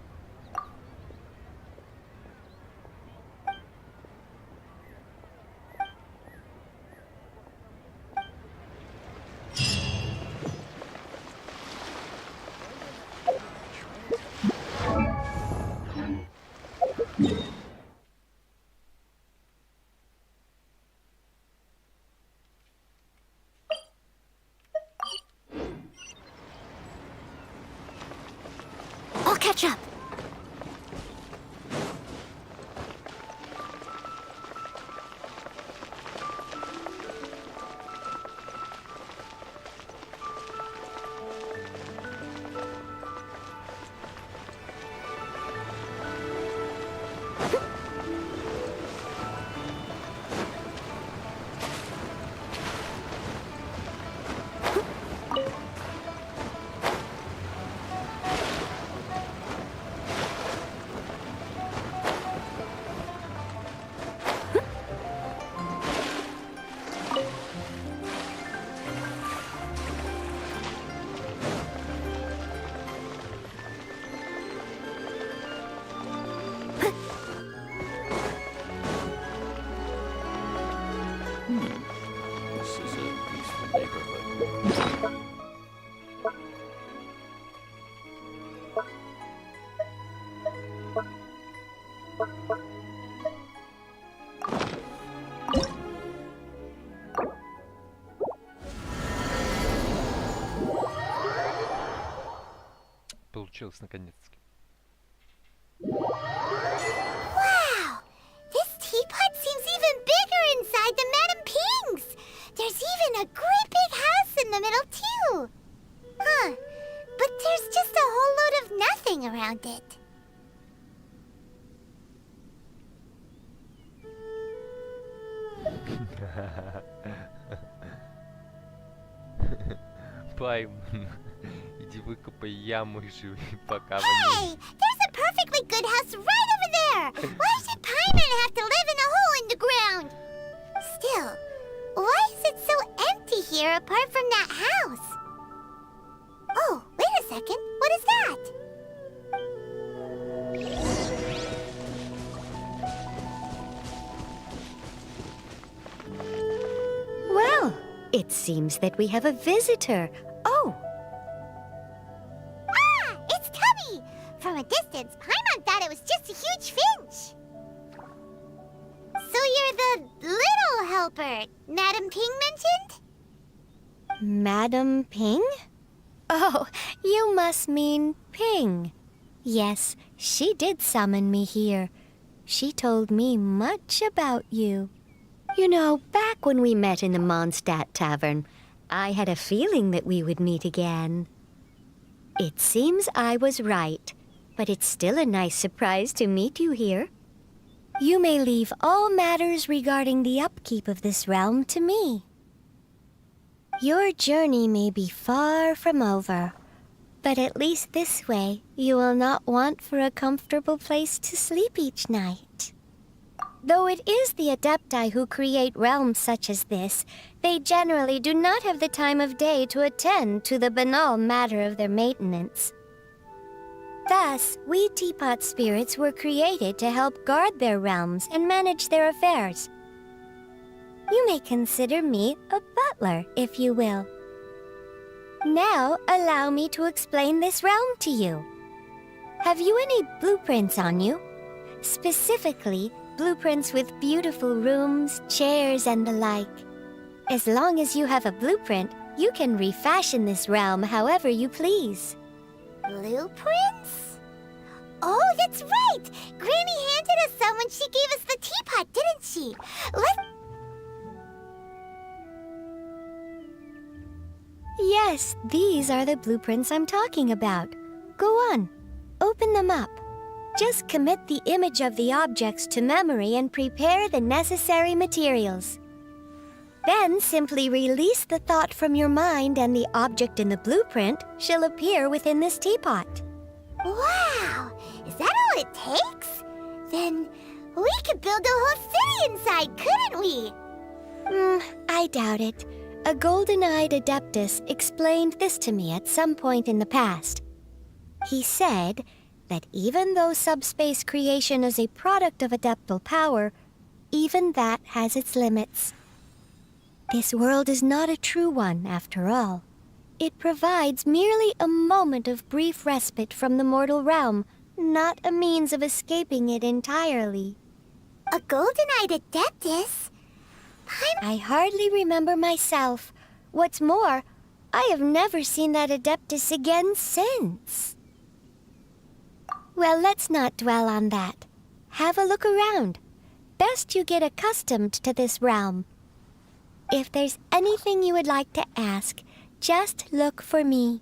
I'll catch up. This is a peaceful neighborhood. Получилось наконец-таки. Wow! This teapot seems even bigger inside than Madame Ping's. There's even a great big house in the middle, too. Huh. But there's just a whole load of nothing around it. Пайм, иди выкопай яму и живи пока в Hey! ней. There's a perfectly good house right over there! Why should Paimon have to live in a hole in the ground? Still, why is it so empty here apart from that house? Oh, wait a second. What is that? It seems that we have a visitor. Oh, Ah, it's Tubby! From a distance, Paimon thought it was just a huge finch. So you're the little helper Madam Ping mentioned? Madam Ping? Oh, you must mean Ping. Yes, she did summon me here. She told me much about you. You know, back when we met in the Mondstadt Tavern, I had a feeling that we would meet again. It seems I was right, but it's still a nice surprise to meet you here. You may leave all matters regarding the upkeep of this realm to me. Your journey may be far from over, but at least this way you will not want for a comfortable place to sleep each night. Though it is the Adepti who create realms such as this, they generally do not have the time of day to attend to the banal matter of their maintenance. Thus, we teapot spirits were created to help guard their realms and manage their affairs. You may consider me a butler, if you will. Now, allow me to explain this realm to you. Have you any blueprints on you? Specifically, blueprints with beautiful rooms, chairs, and the like. As long as you have a blueprint, you can refashion this realm however you please. Blueprints? Oh, that's right! Granny handed us some when she gave us the teapot, didn't she? Yes, these are the blueprints I'm talking about. Go on, open them up. Just commit the image of the objects to memory and prepare the necessary materials. Then simply release the thought from your mind and the object in the blueprint shall appear within this teapot. Wow! Is that all it takes? Then we could build a whole city inside, couldn't we? I doubt it. A golden-eyed adeptus explained this to me at some point in the past. He said that even though subspace creation is a product of adeptal power, even that has its limits. This world is not a true one, after all. It provides merely a moment of brief respite from the mortal realm, not a means of escaping it entirely. A golden-eyed adeptus? I hardly remember myself. What's more, I have never seen that adeptus again since. Well, let's not dwell on that. Have a look around. Best you get accustomed to this realm. If there's anything you would like to ask, just look for me.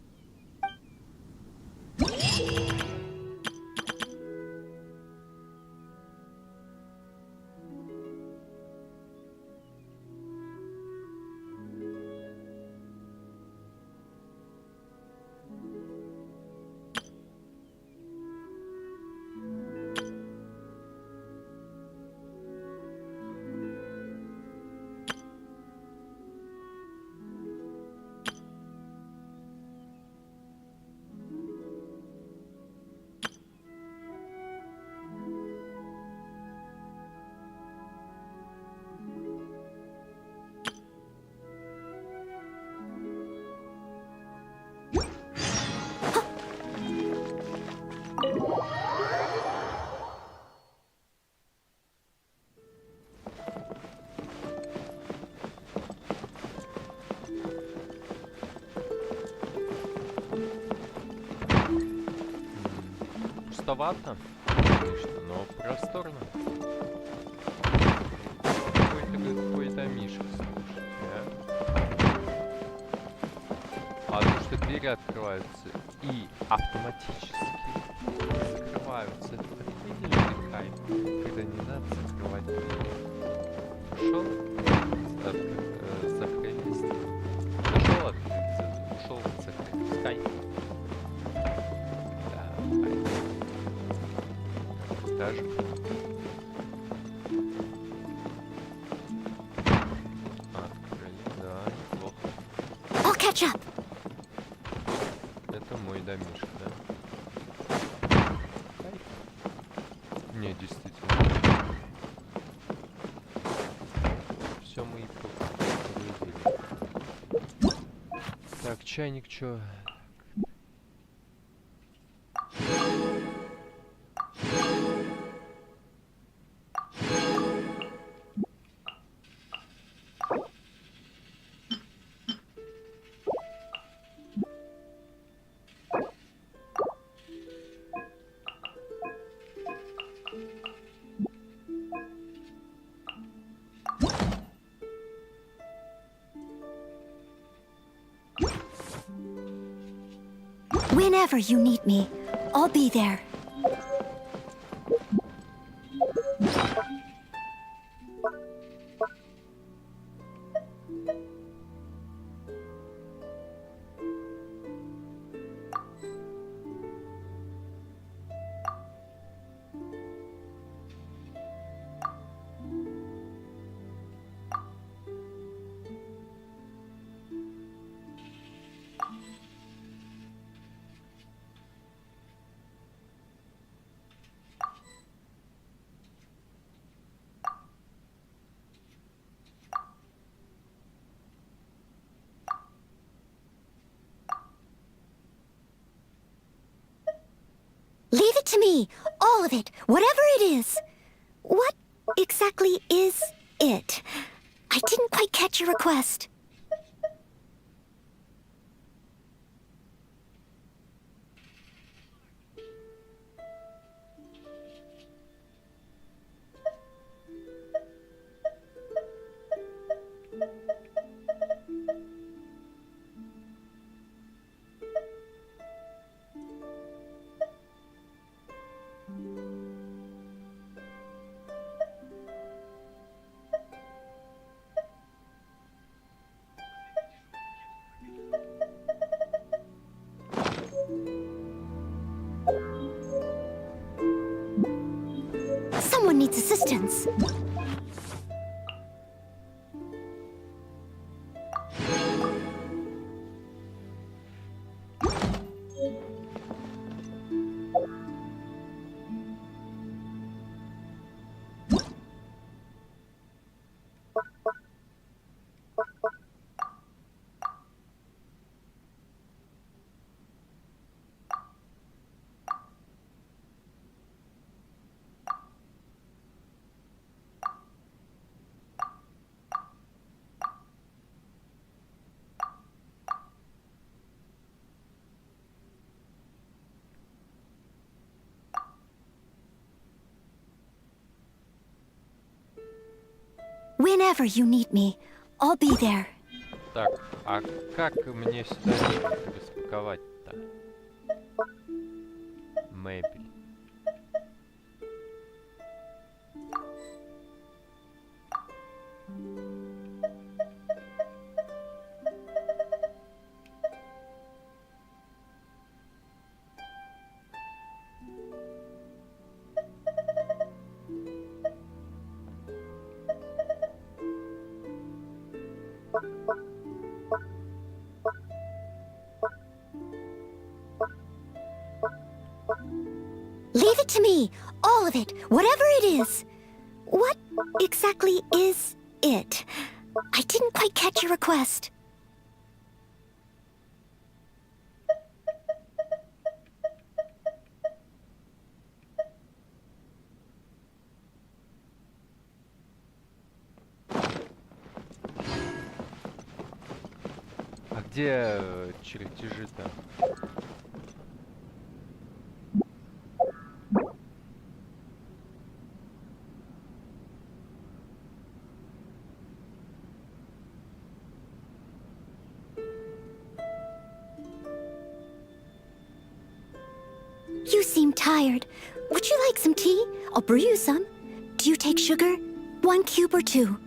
Пустовато, конечно, но просторно. Какой-то мишка, слушайте, а то, что двери открываются и автоматически закрываются, это такой кайф, когда не надо закрывать двери. Ушел, закрылись, зашел, открылись, ушел, закрылись, кайф. Даже. Открыли, да, неплохо. I'll catch up. Это мой домишко, да? Кайф. Не, действительно. Все мы и повредили. чайник чё? Whenever you need me, I'll be there. Leave it to me, all of it, whatever it is. What exactly is it? I didn't quite catch your request. Someone needs assistance. Whenever you need me, I'll be there. Так, а как мне сюда распаковать-то? Мебель. Leave it to me, all of it, whatever it is. What exactly is it? I didn't quite catch your request. А где чертежи-то? You seem tired. Would you like some tea? I'll brew you some. Do you take sugar? 1 cube or 2?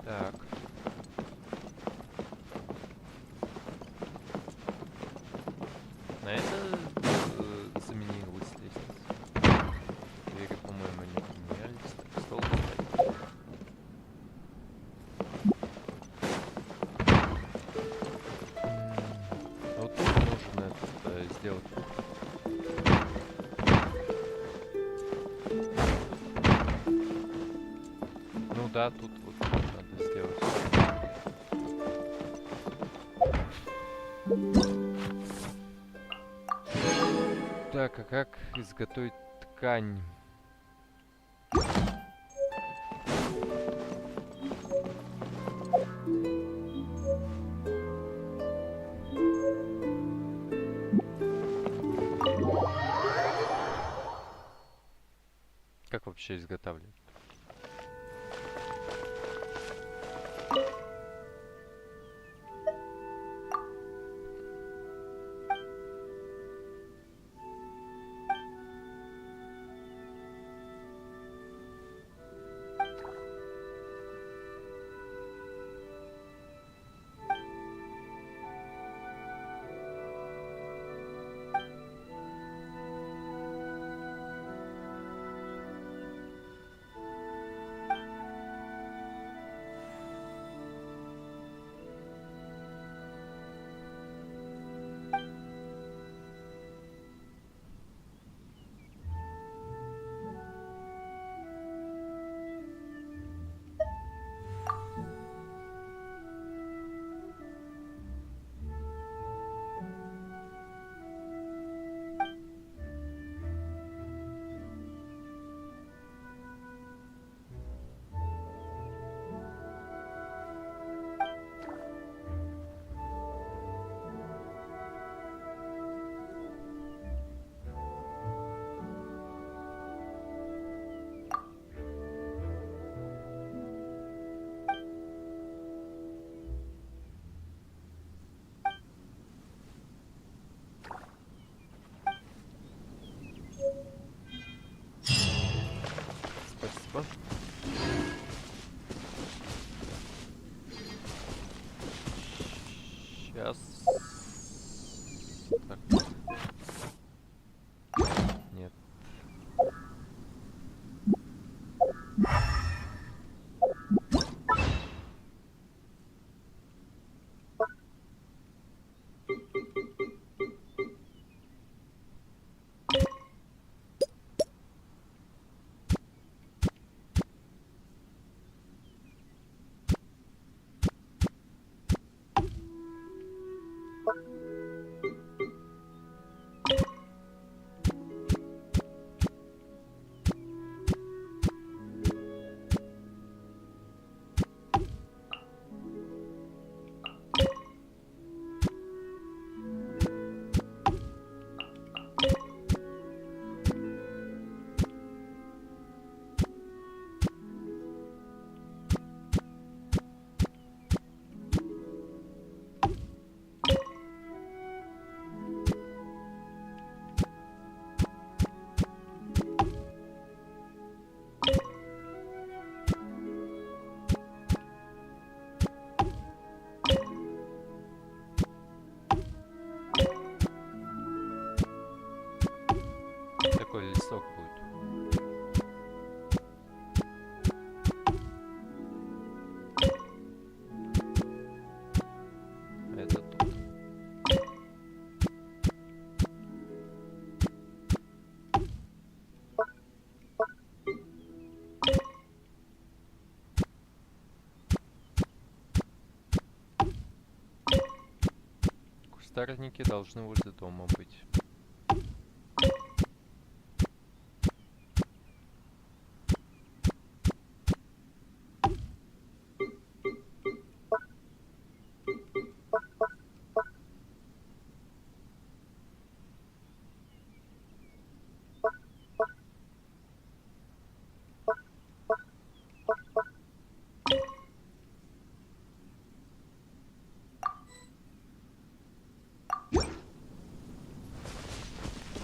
Так. На это заменилась лестница. Двери, по-моему, не поменялись. Так, стол поставить. Вот тут нужно это сделать. Ну да, тут вот надо сделать. Так, а как изготовить ткань? Как вообще изготавливать? Спасибо. Сейчас. Так. Нет. Кустарники должны возле дома быть.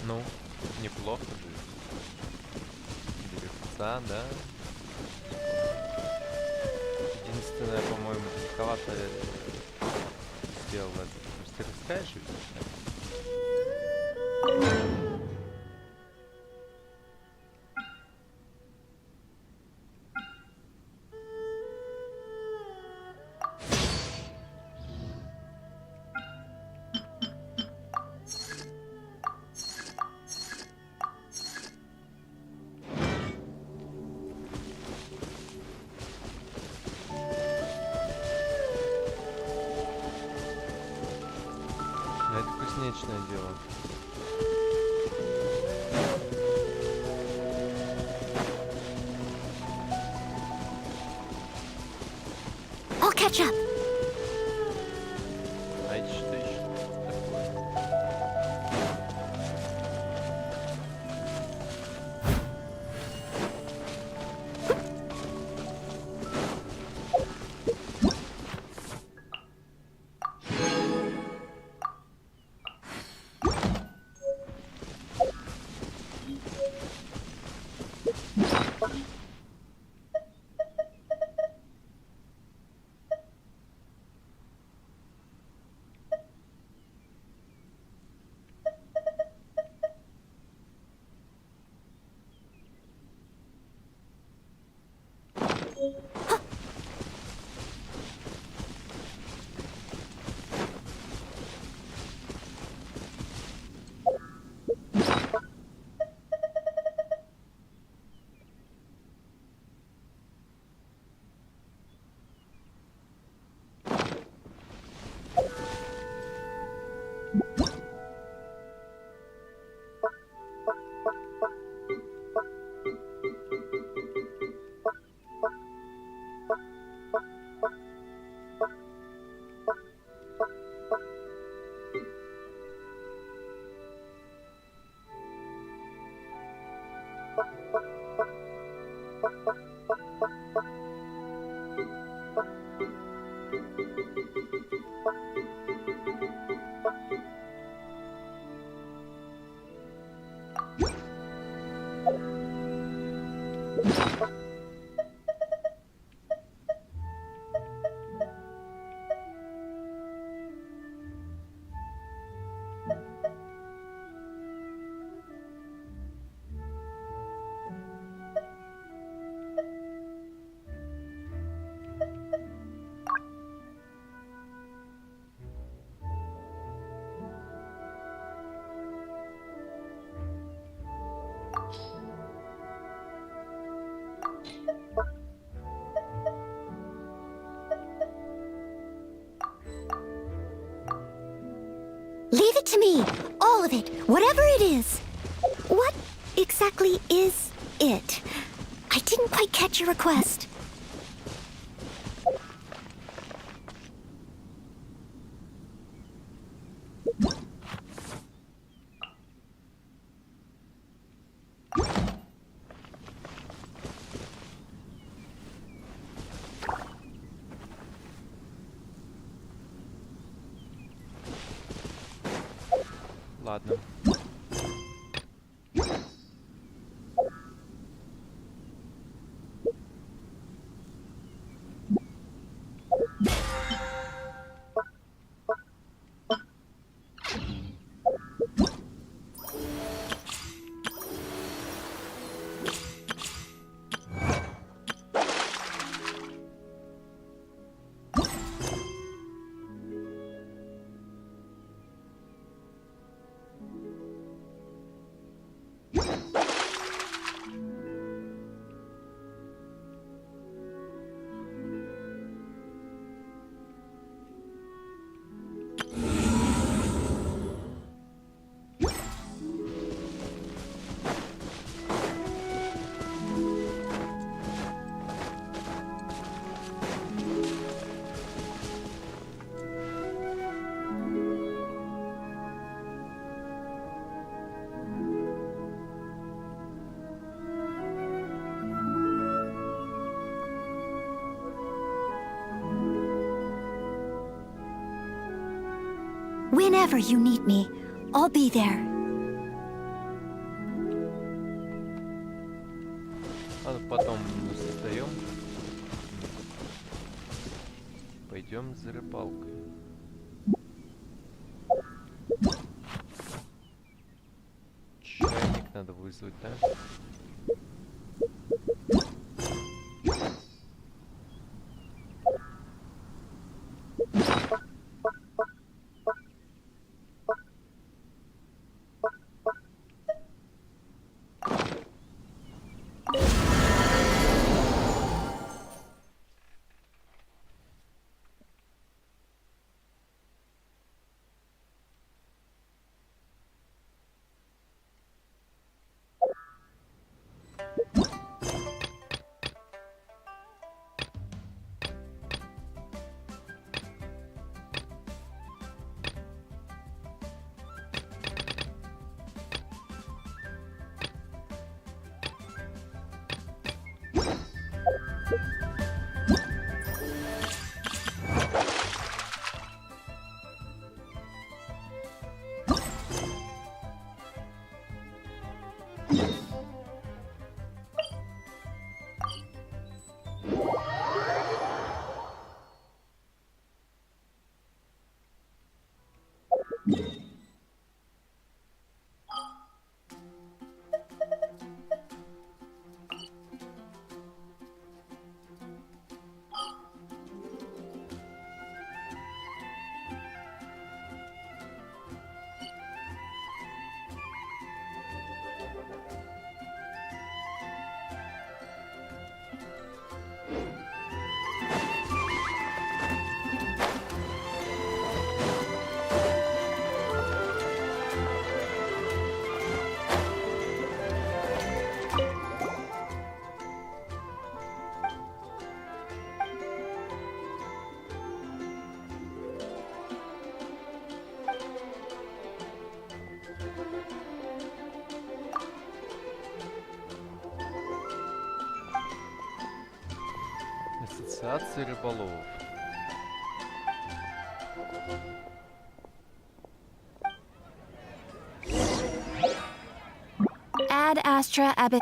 Ну, неплохо же. Деревца, да? Единственное, по-моему, далековато сделал это. Мастерская же? Это кузнечное дело. I'll catch up. А это что еще такое? Leave it to me. All of it. Whatever it is. What exactly is it? I didn't quite catch your request. Ладно. Whenever you need me, I'll be there. А потом мы создаем. Пойдем за рыбалкой. Чайник надо вызвать, да? Ассоциация рыболовов. Ad Astra Abbot.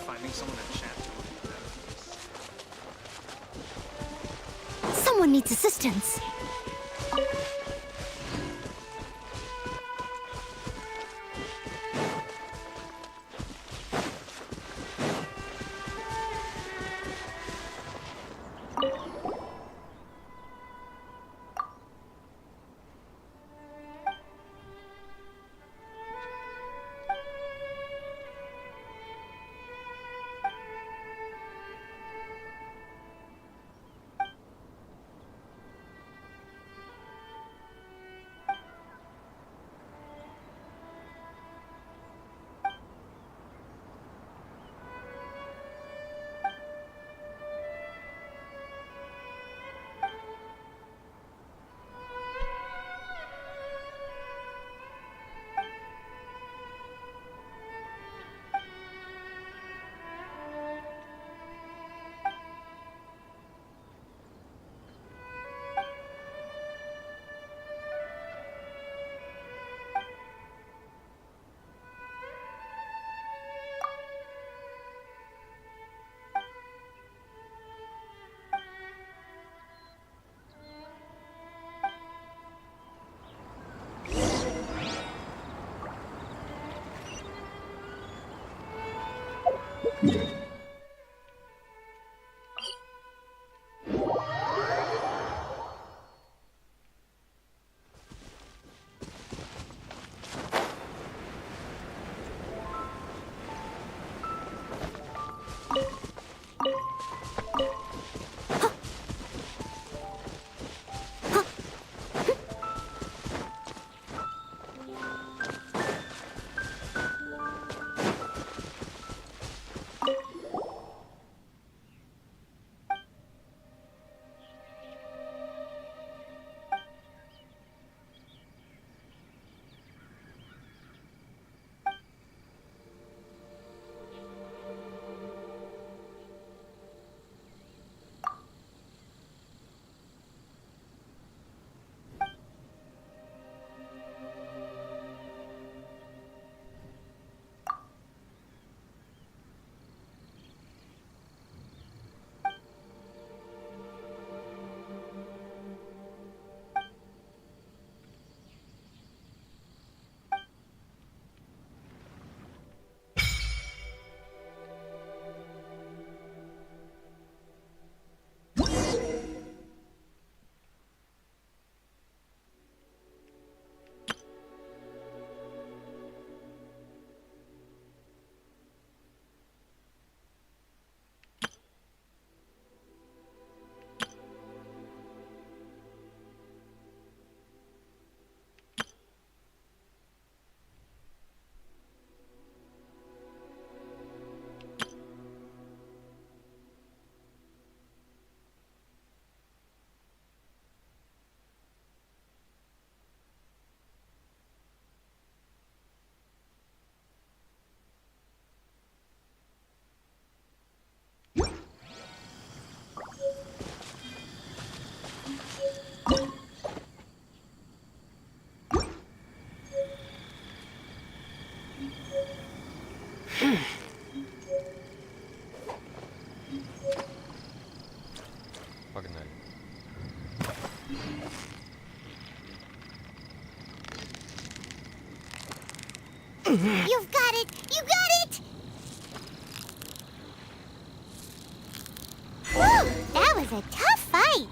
Finding someone to chat to. Someone needs assistance. Погнали. You've got it! You got it! Whew, that was a tough fight.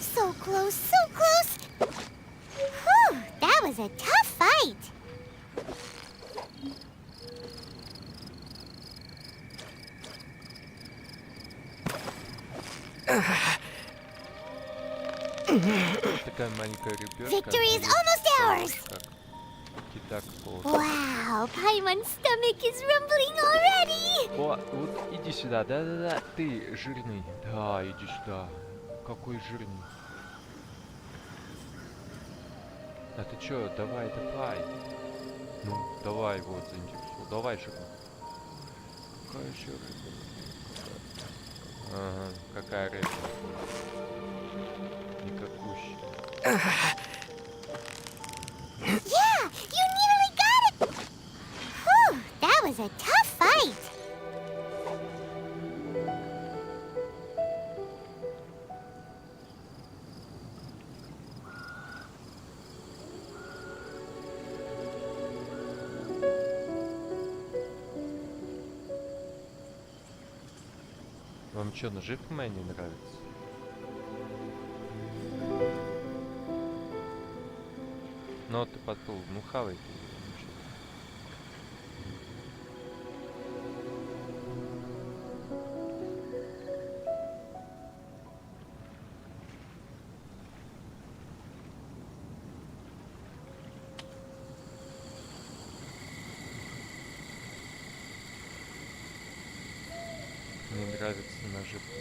So close, so close. Whew, that was a tough fight. Такая маленькая рыбешка. Victory is almost ours. Кита какого-то. Wow, Paimon's stomach is rumbling already. О, вот иди сюда, да-да-да, ты жирный. Да, иди сюда. Какой жирный. А ты чё, давай, давай. Ну, давай, вот, заинтересовал. Давай, жирный. Какая еще рыба? Ага, какая рыба? Никакущая. Yeah, you nearly got it. Whew, that was a tough fight. Вам чё, наживка моя не нравится? Ну, ты подплыл, ну хавай ты. Мне нравится наживка.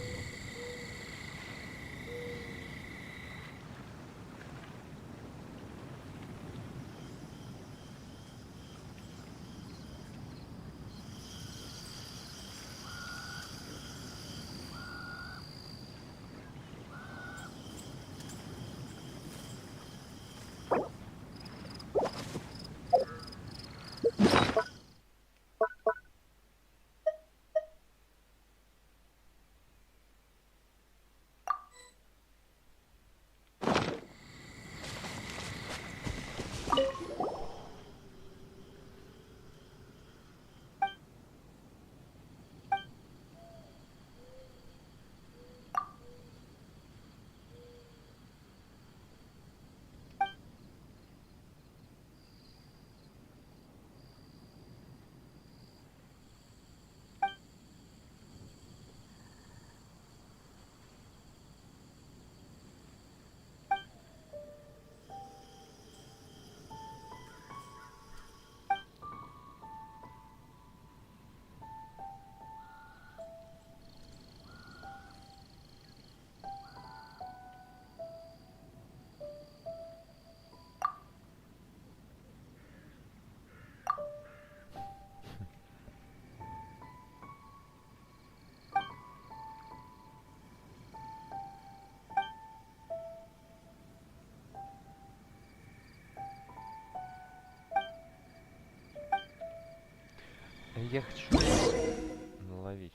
Я хочу наловить.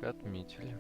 Так, отметили.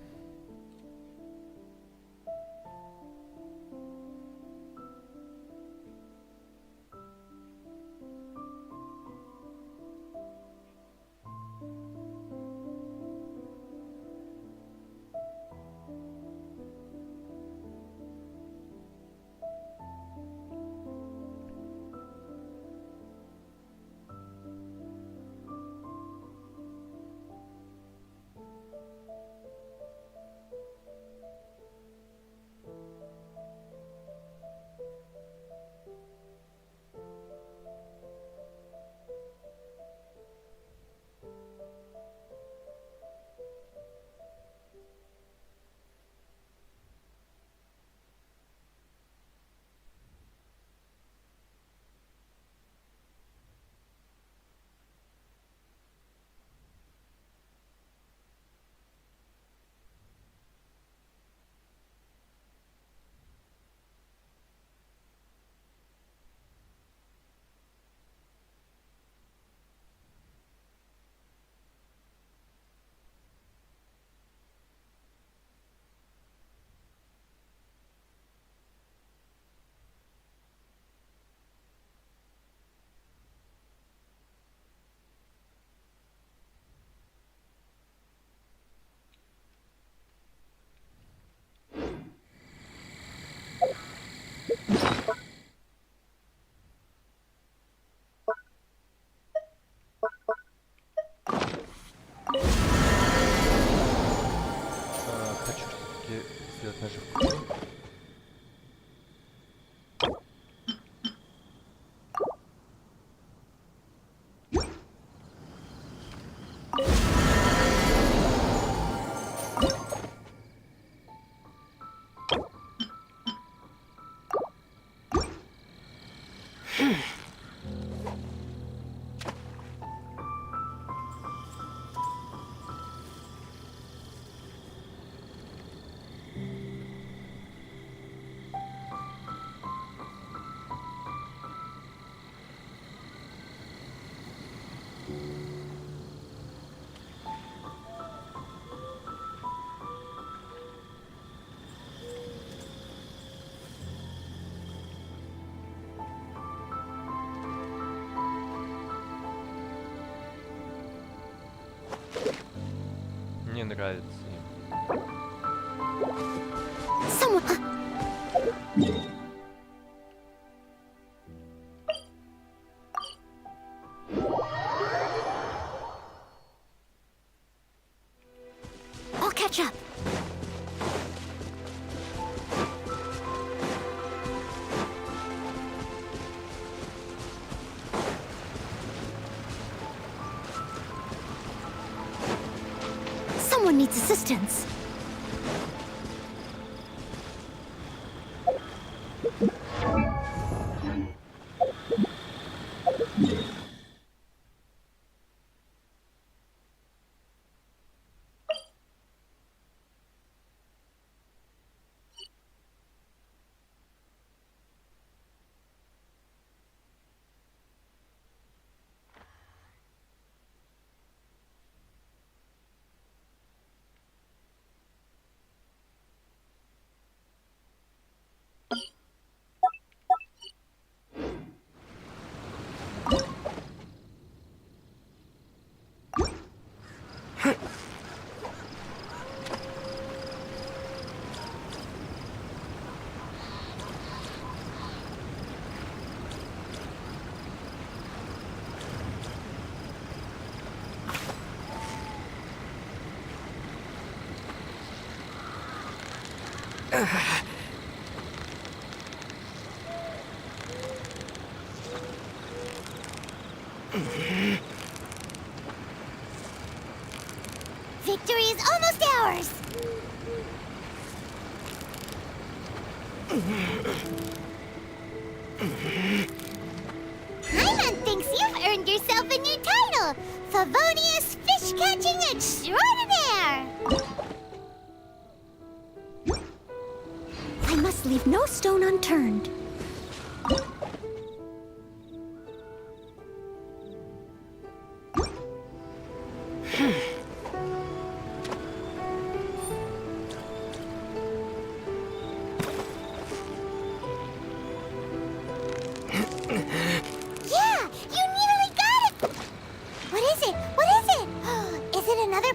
Хочу все-таки сделать наживку. Мне нравится им. I'll catch up. Someone needs assistance. Victory is almost ours! Paimon thinks you've earned yourself a new title, Favonius Fish-Catching Extraordinaire! I must leave no stone unturned.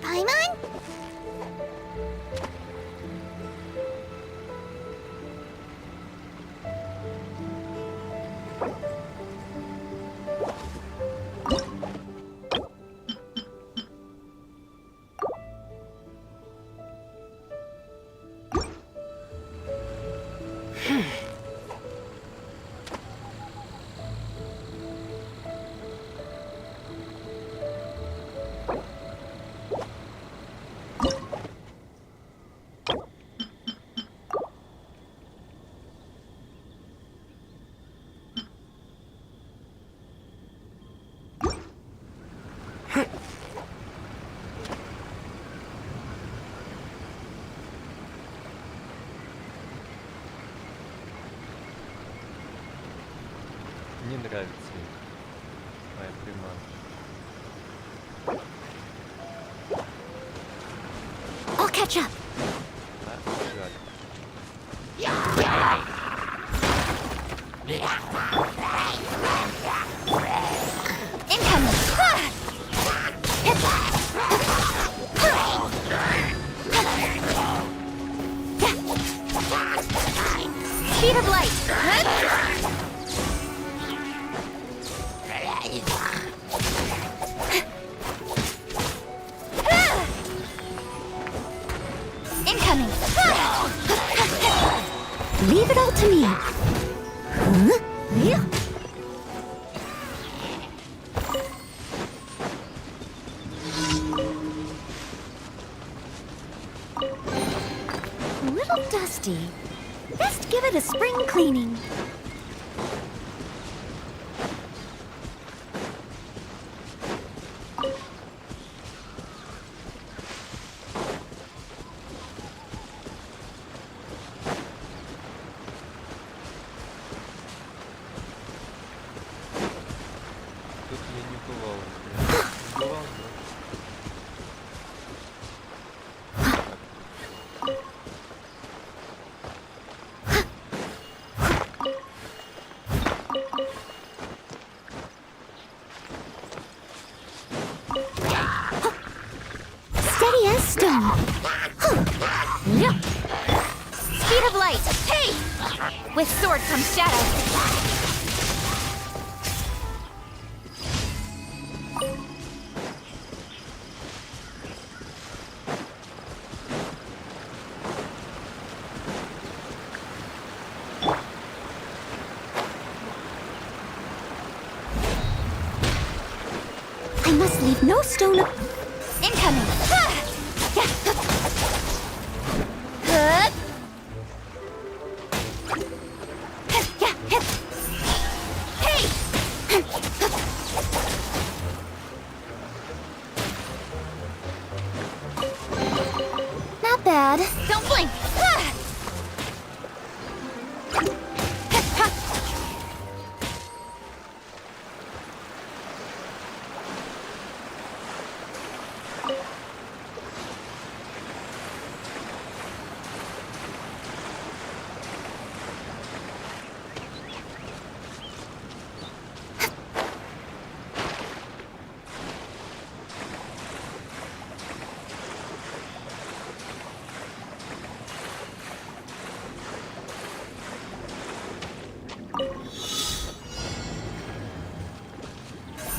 Paimon? Не нравится ей моя приманка. I'll catch up. Жаль. Incoming. Speed of light. Incoming. Leave it all to me. Huh? Yeah. A little dusty. Best give it a spring cleaning. Тут я не бывал. Не бывал, но... Steady as stone. Yeah. Speed of light. Hey! With sword comes shadow. I must leave no stone up. Incoming. Hey! Not bad. Don't blink.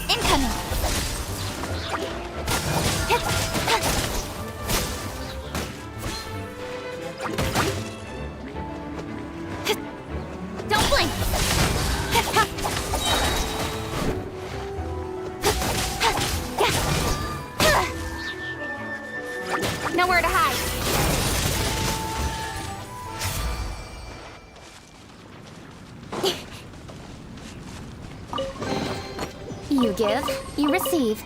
Incoming. Don't blink. Nowhere to hide. You give, you receive.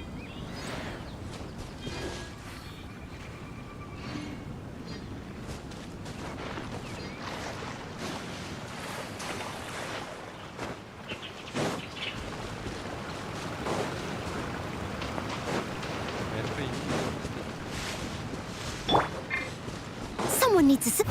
Это и Someone needs a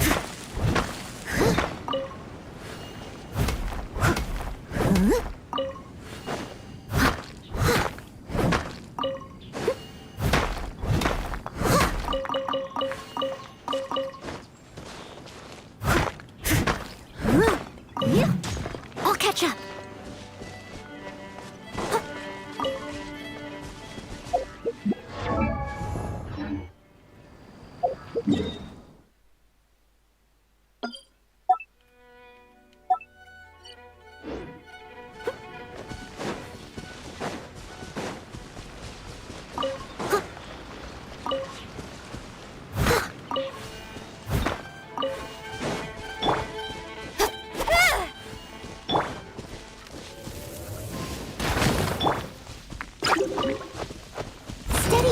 Steady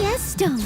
as stone.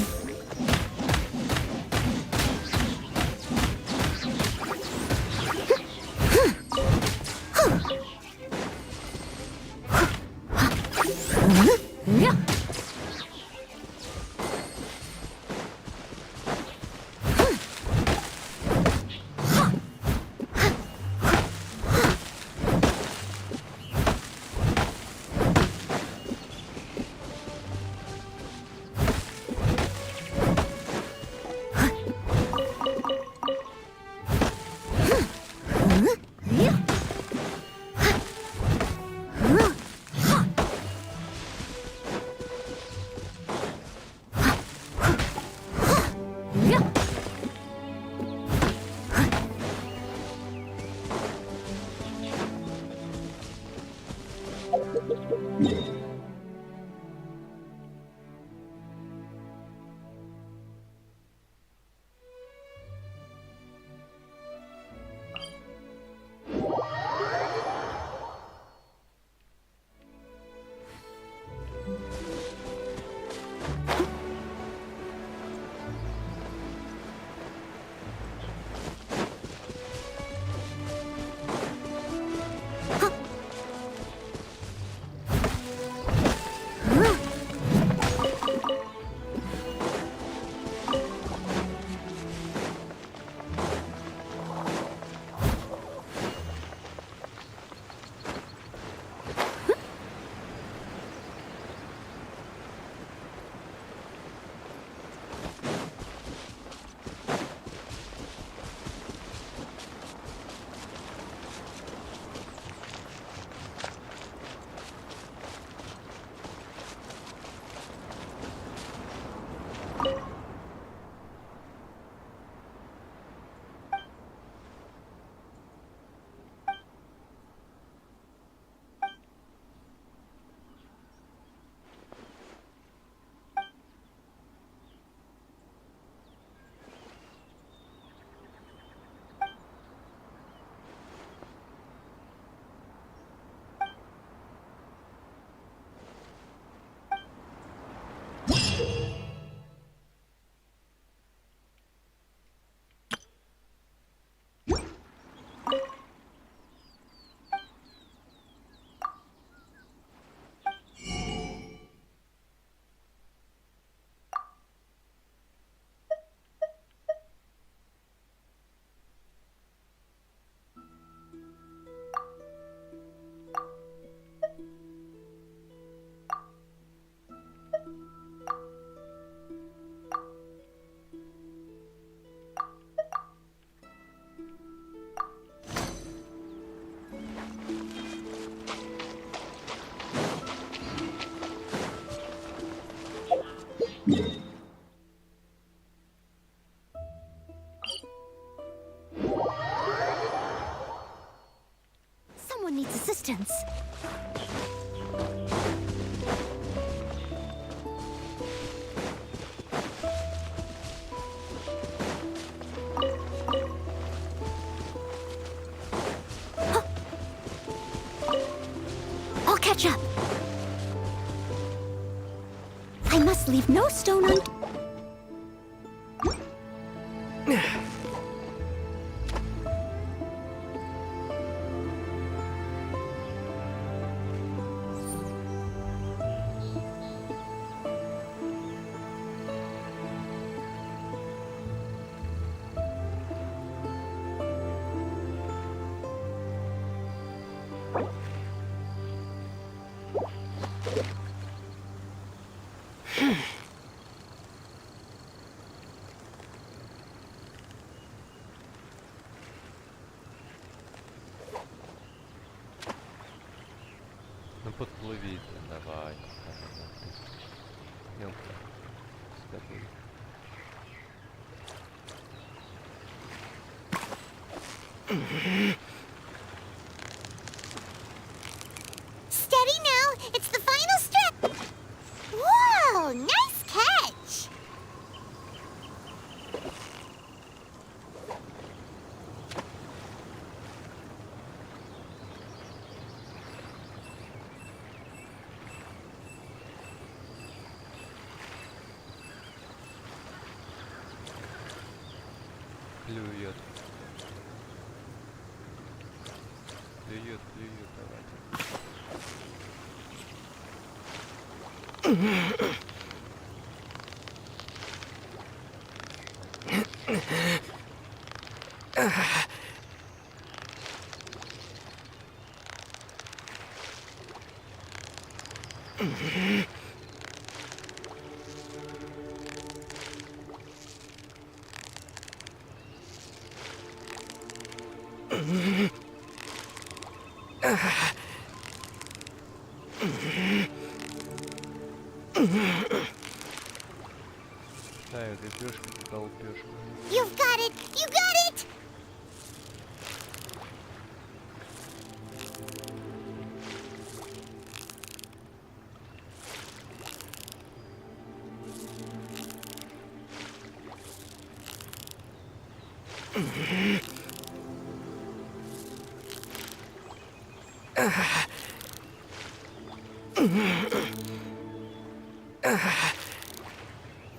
Someone needs assistance. I'll catch up. I must leave no stone unturned. Ну подплывите, давай. Мелко. Стопы. Steady now. It's the final stretch. Whoa, nice catch. Плюет. Плюет, плюет, давайте. Да, этой пешкой толпешку. You've got it. You got it.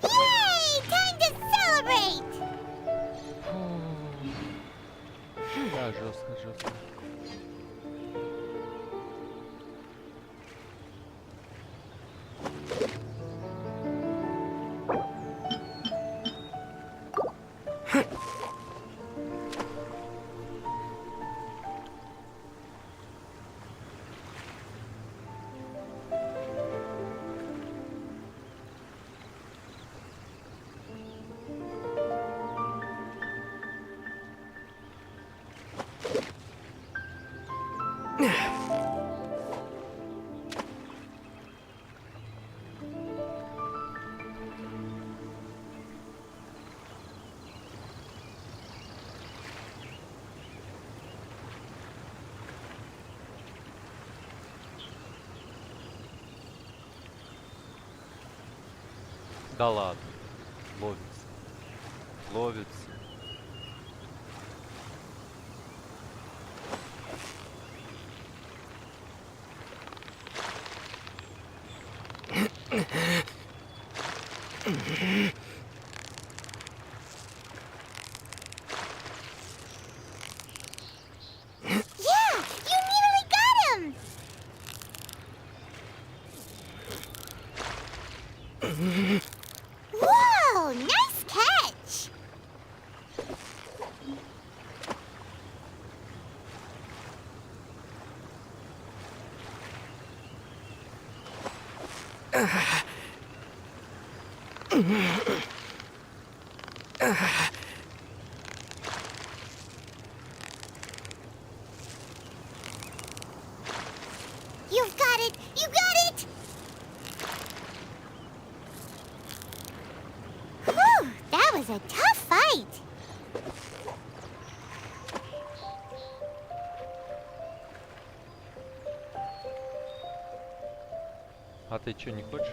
Yay! Time to celebrate. Да, жестко, жестко. Да ладно. Ловится. Ловится. Yeah, you nearly got him. Whoa, nice catch. You've got it. You got it. Whew, that was a tough fight. А ты чё, не хочешь?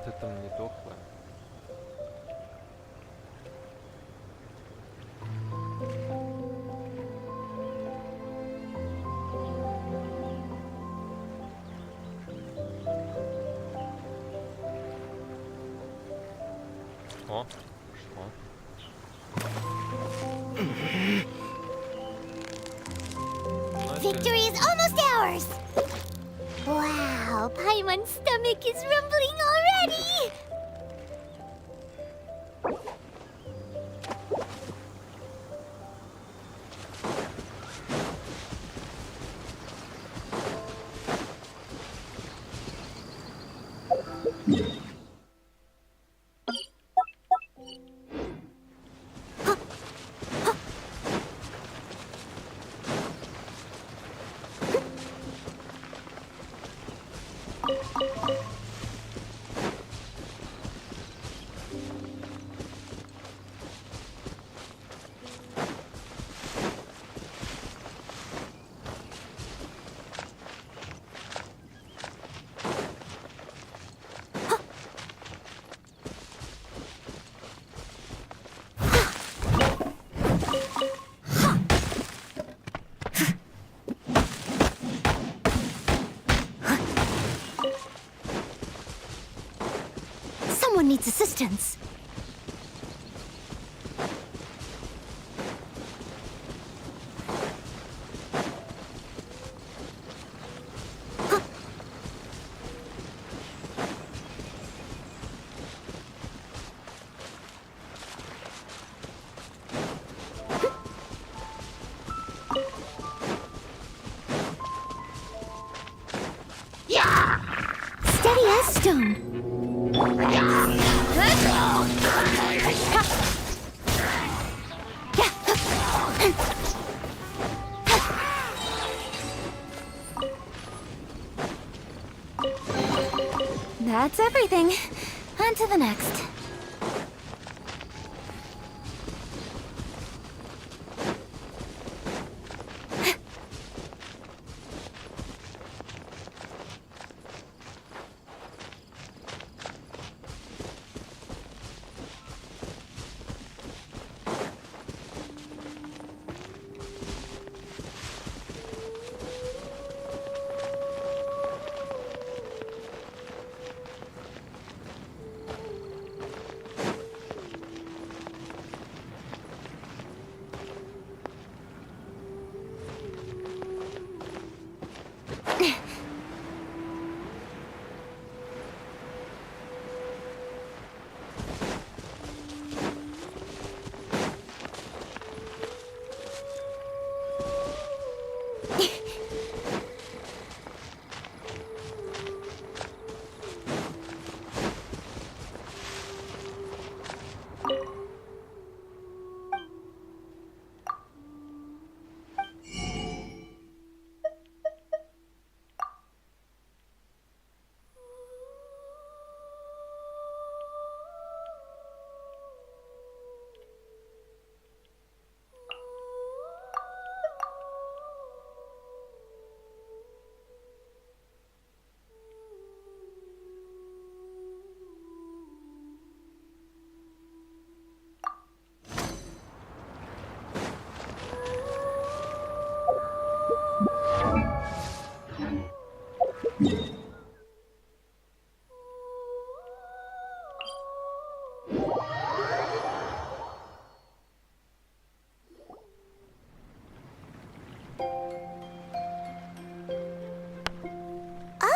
Ты там не дохла. О, пошло. Victory is almost ours. Wow, Paimon's stomach is rumbling already. needs assistance. Steady as stone. That's everything. On to the next.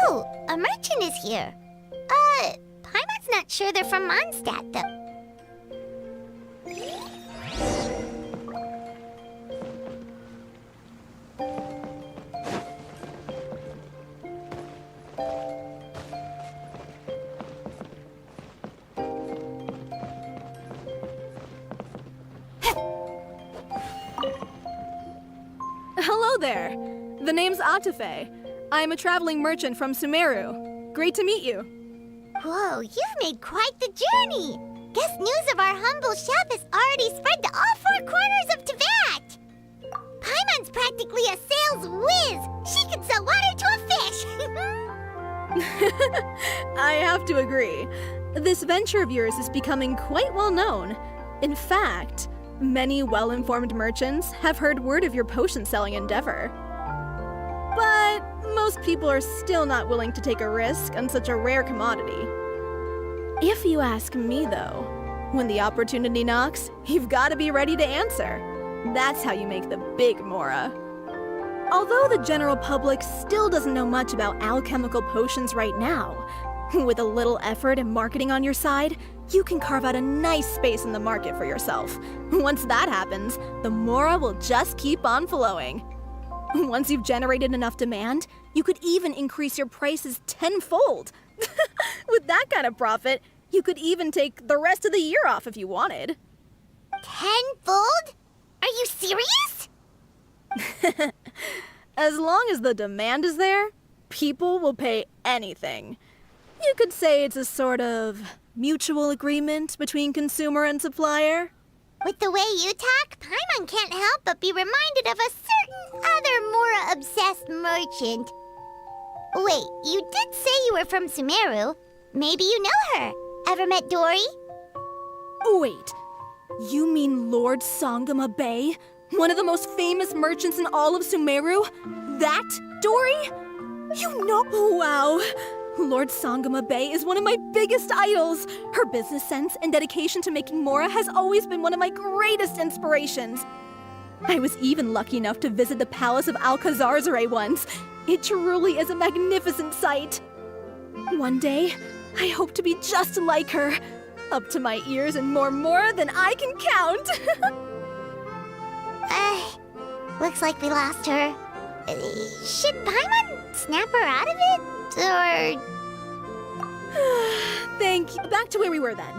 Oh, a merchant is here. Paimon's not sure they're from Mondstadt, though. Hello there. The name's Atafe. I'm a traveling merchant from Sumeru. Great to meet you. Whoa, you've made quite the journey. Guess news of our humble shop has already spread to all four corners of Teyvat. Paimon's practically a sales whiz. She can sell water to a fish. I have to agree. This venture of yours is becoming quite well known. In fact, many well-informed merchants have heard word of your potion-selling endeavor. But most people are still not willing to take a risk on such a rare commodity. If you ask me, though, when the opportunity knocks, you've got to be ready to answer. That's how you make the big Mora. Although the general public still doesn't know much about alchemical potions right now, with a little effort and marketing on your side, you can carve out a nice space in the market for yourself. Once that happens, the Mora will just keep on flowing. Once you've generated enough demand, you could even increase your prices tenfold. With that kind of profit, you could even take the rest of the year off if you wanted. Tenfold? Are you serious? As long as the demand is there, people will pay anything. You could say it's a sort of mutual agreement between consumer and supplier. With the way you talk, Paimon can't help but be reminded of a certain other Mora-obsessed merchant. Wait, you did say you were from Sumeru. Maybe you know her. Ever met Dory? Wait, you mean Lord Sangama Bay? One of the most famous merchants in all of Sumeru? That Dory? You know— Wow. Lord Sangama Bay is one of my biggest idols. Her business sense and dedication to making Mora has always been one of my greatest inspirations. I was even lucky enough to visit the palace of Alcazarzare once. It truly is a magnificent sight. One day, I hope to be just like her. Up to my ears and more Mora than I can count. Looks like we lost her. Should Paimon snap her out of it? Or... Thank you. Back to where we were then.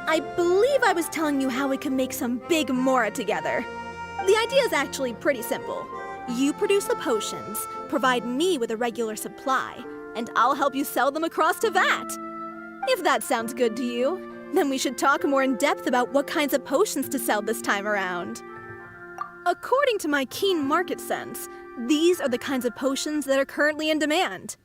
I believe I was telling you how we can make some big Mora together. The idea is actually pretty simple. You produce the potions, provide me with a regular supply, and I'll help you sell them across to Vat. If that sounds good to you, then we should talk more in depth about what kinds of potions to sell this time around. According to my keen market sense, these are the kinds of potions that are currently in demand.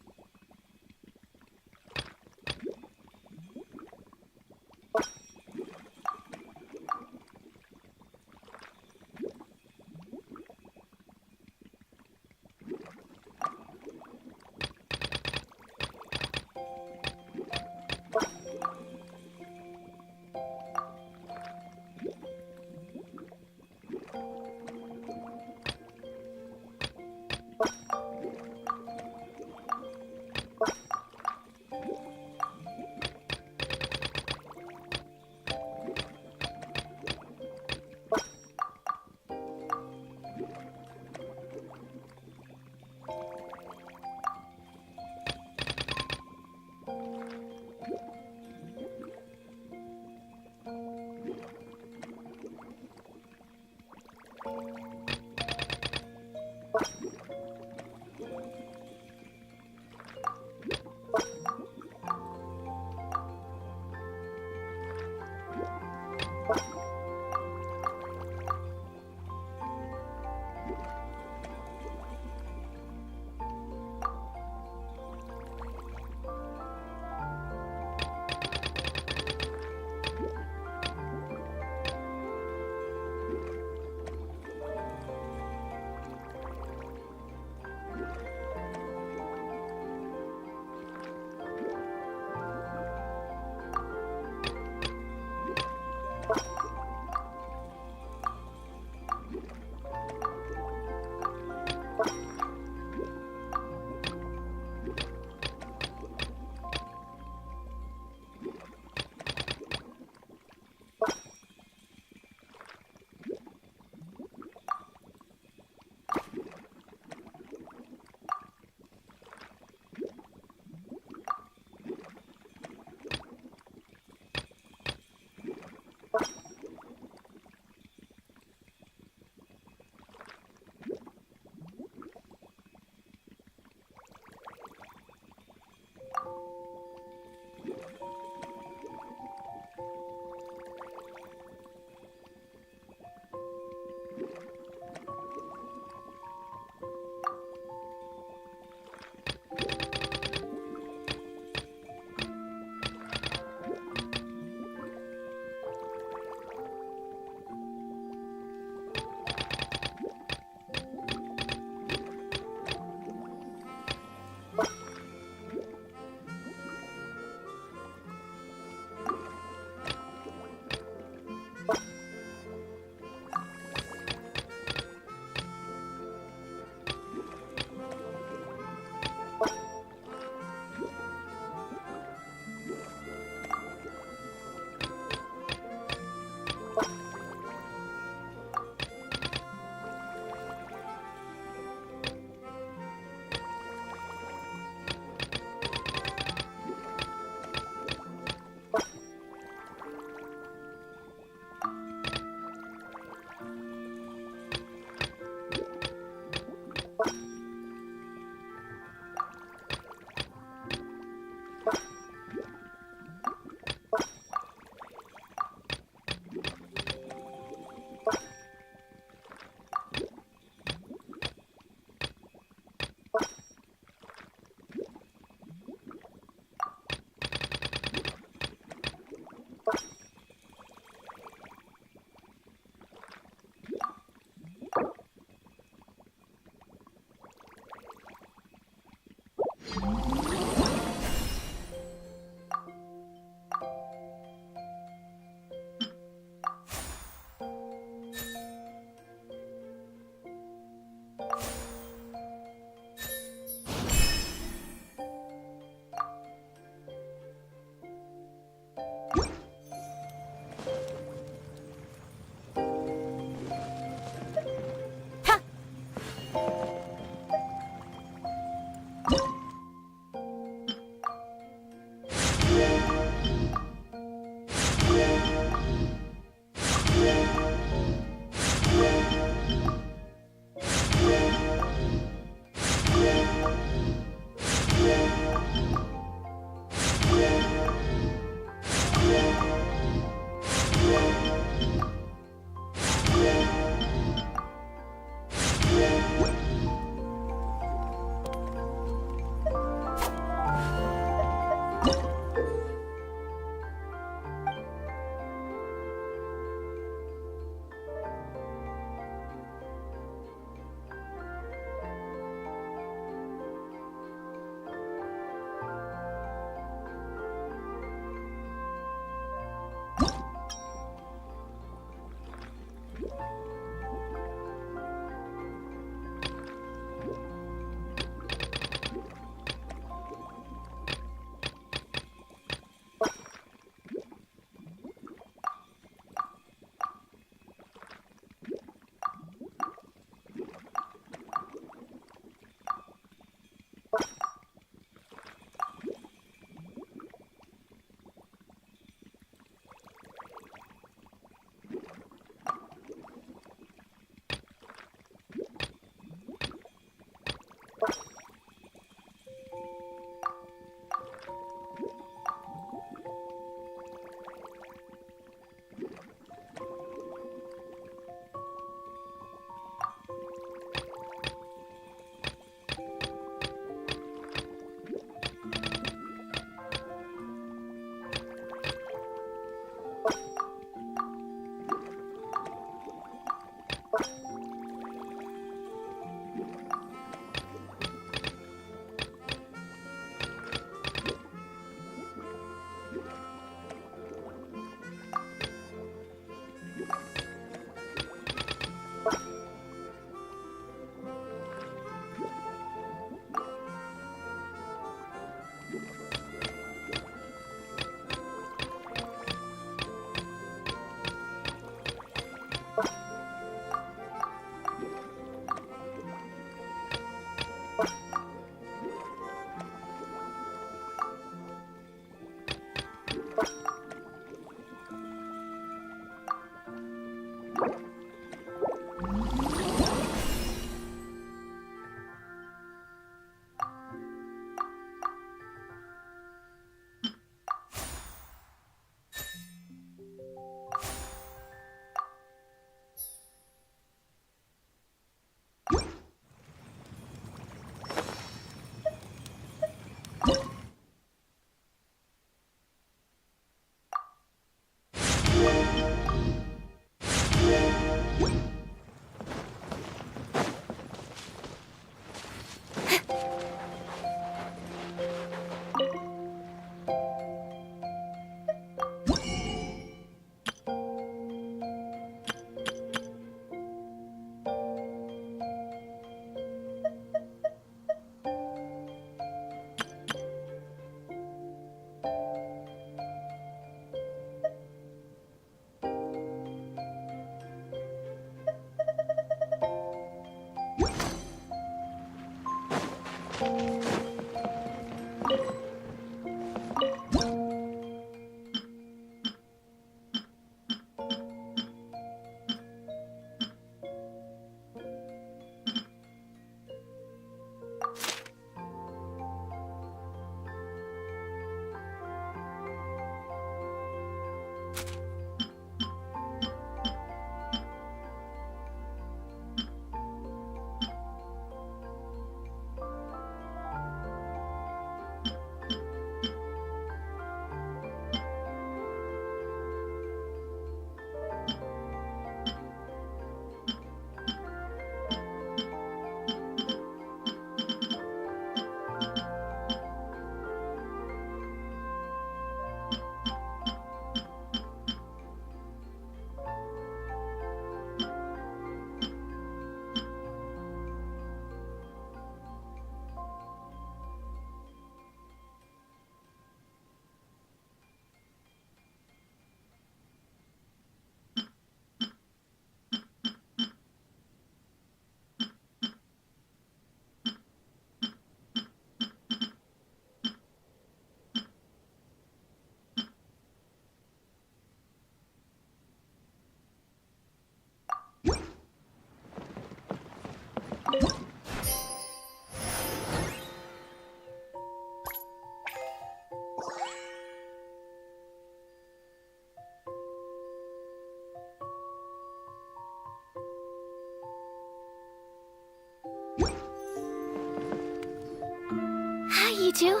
You two?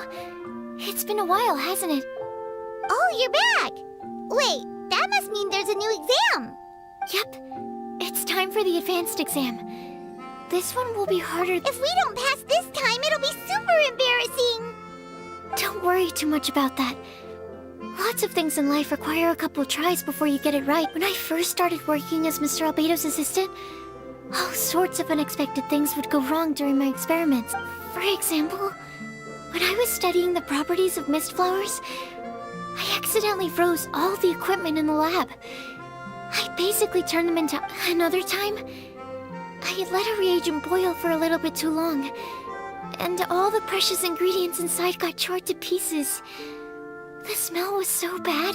It's been a while, hasn't it? Oh, you're back! Wait, that must mean there's a new exam! Yep. It's time for the advanced exam. This one will be harder. If we don't pass this time, it'll be super embarrassing! Don't worry too much about that. Lots of things in life require a couple tries before you get it right. When I first started working as Mr. Albedo's assistant, all sorts of unexpected things would go wrong during my experiments. For example, when I was studying the properties of mist flowers, I accidentally froze all the equipment in the lab. I basically turned them into... Another time, I had let a reagent boil for a little bit too long, and all the precious ingredients inside got charred to pieces. The smell was so bad,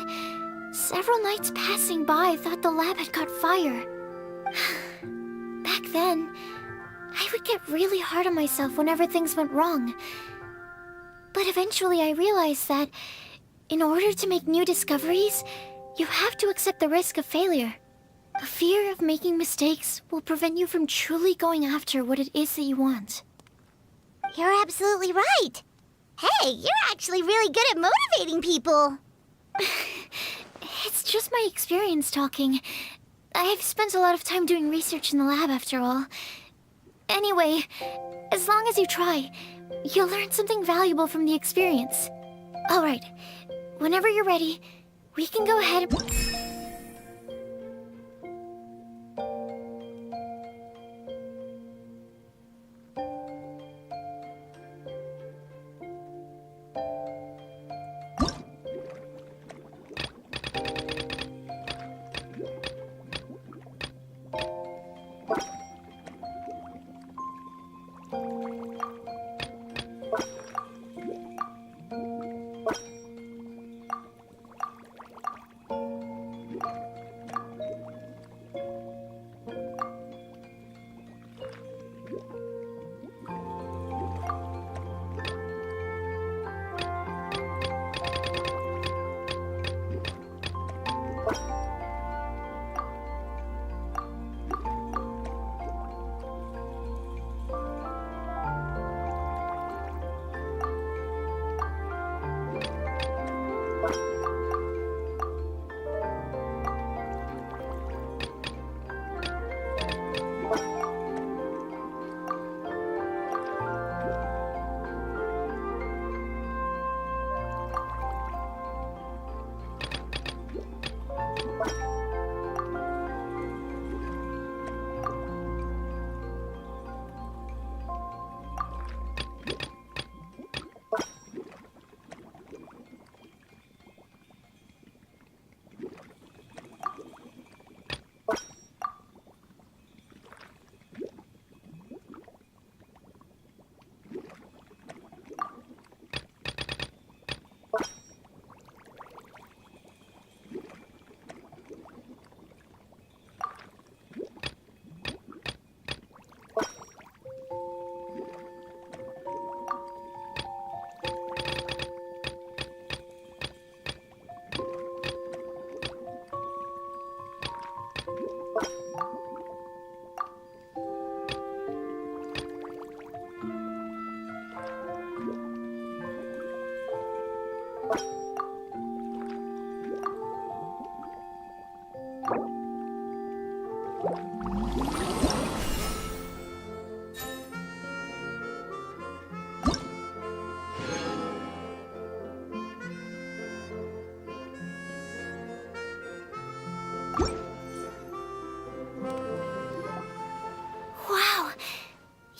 several nights passing by thought the lab had caught fire. Back then, I would get really hard on myself whenever things went wrong. But eventually I realized that in order to make new discoveries, you have to accept the risk of failure. A fear of making mistakes will prevent you from truly going after what it is that you want. You're absolutely right. Hey, you're actually really good at motivating people. It's just my experience talking. I've spent a lot of time doing research in the lab after all. Anyway, as long as you try, you'll learn something valuable from the experience. Alright, whenever you're ready, we can go ahead and...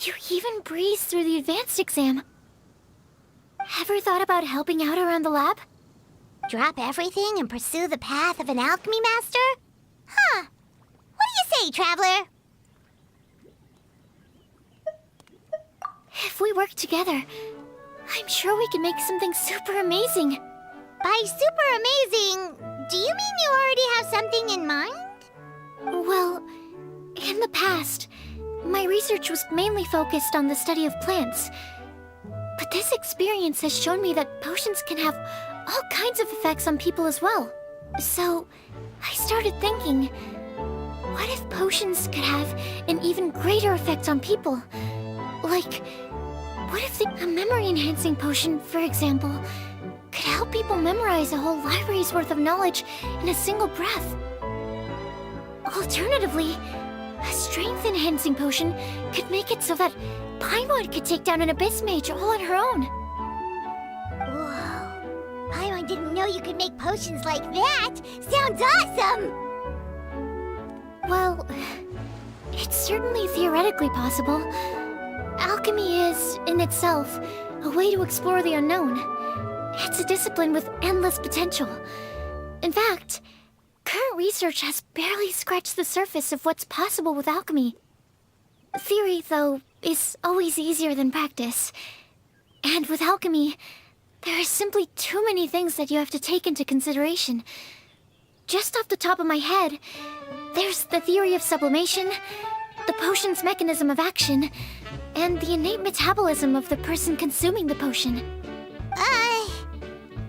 You even breezed through the advanced exam. Ever thought about helping out around the lab? Drop everything and pursue the path of an alchemy master? Huh. What do you say, traveler? If we work together, I'm sure we can make something super amazing. By super amazing, do you mean you already have something in mind? Well, in the past, my research was mainly focused on the study of plants. But this experience has shown me that potions can have all kinds of effects on people as well. So, I started thinking, what if potions could have an even greater effect on people? Like, what if a memory-enhancing potion, for example, could help people memorize a whole library's worth of knowledge in a single breath? Alternatively, a strength-enhancing potion could make it so that Paimon could take down an Abyss Mage all on her own. Whoa. Paimon I didn't know you could make potions like that. Sounds awesome! Well, it's certainly theoretically possible. Alchemy is, in itself, a way to explore the unknown. It's a discipline with endless potential. In fact, current research has barely scratched the surface of what's possible with alchemy. Theory, though, is always easier than practice. And with alchemy, there are simply too many things that you have to take into consideration. Just off the top of my head, there's the theory of sublimation, the potion's mechanism of action, and the innate metabolism of the person consuming the potion.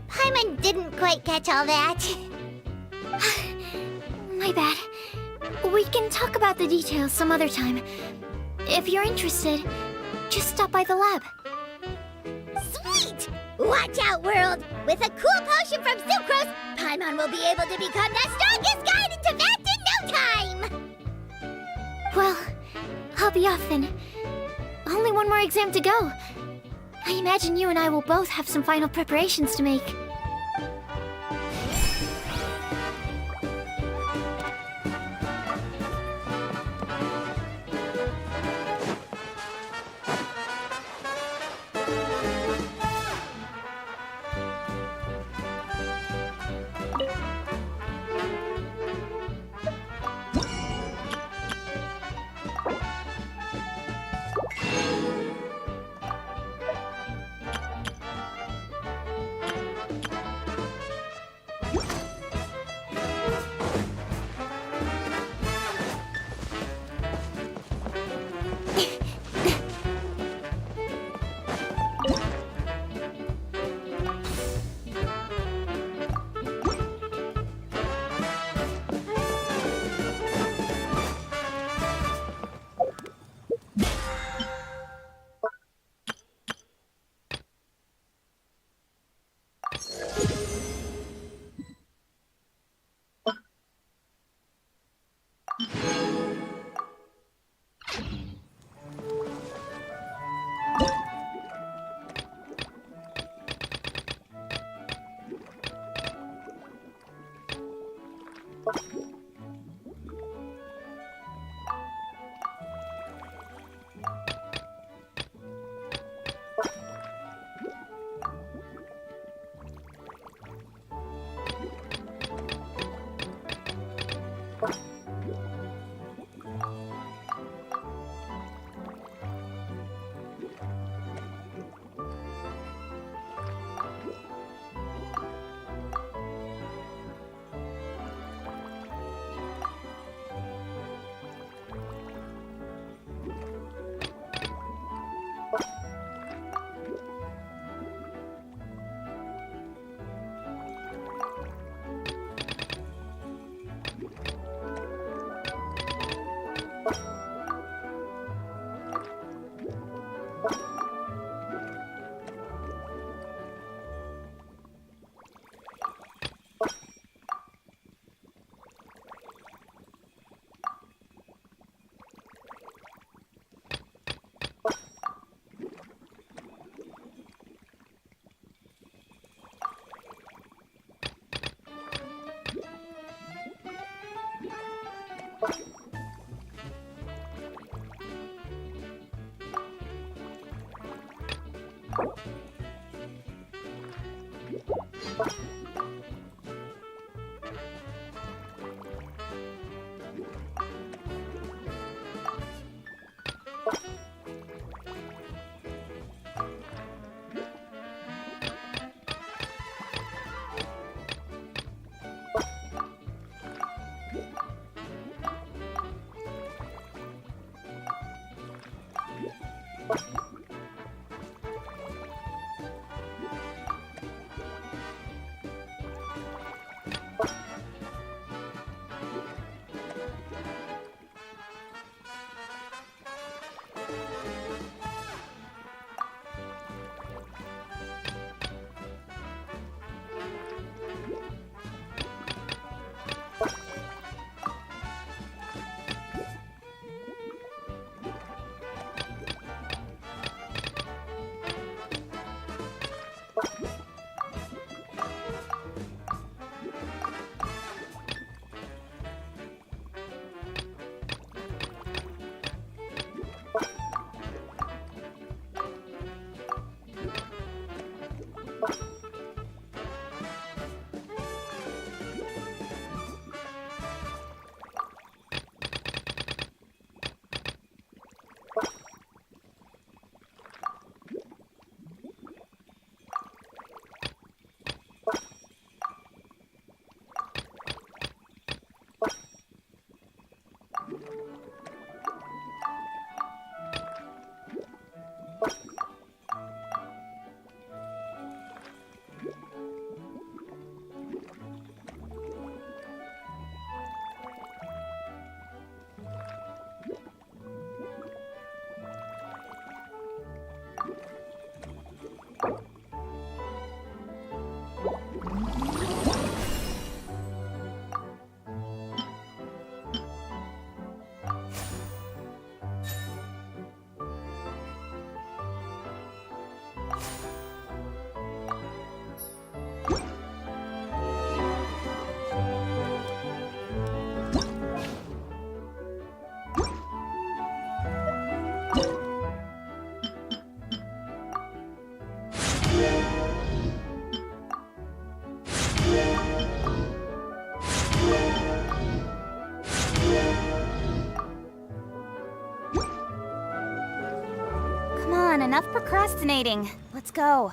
Paimon didn't quite catch all that. My bad. We can talk about the details some other time. If you're interested, just stop by the lab. Sweet! Watch out, world! With a cool potion from Sucrose, Paimon will be able to become the strongest guide into Vast in no time! Well, I'll be off then. Only one more exam to go. I imagine you and I will both have some final preparations to make. enough procrastinating. Let's go.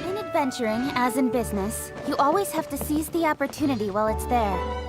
In adventuring, as in business, you always have to seize the opportunity while it's there.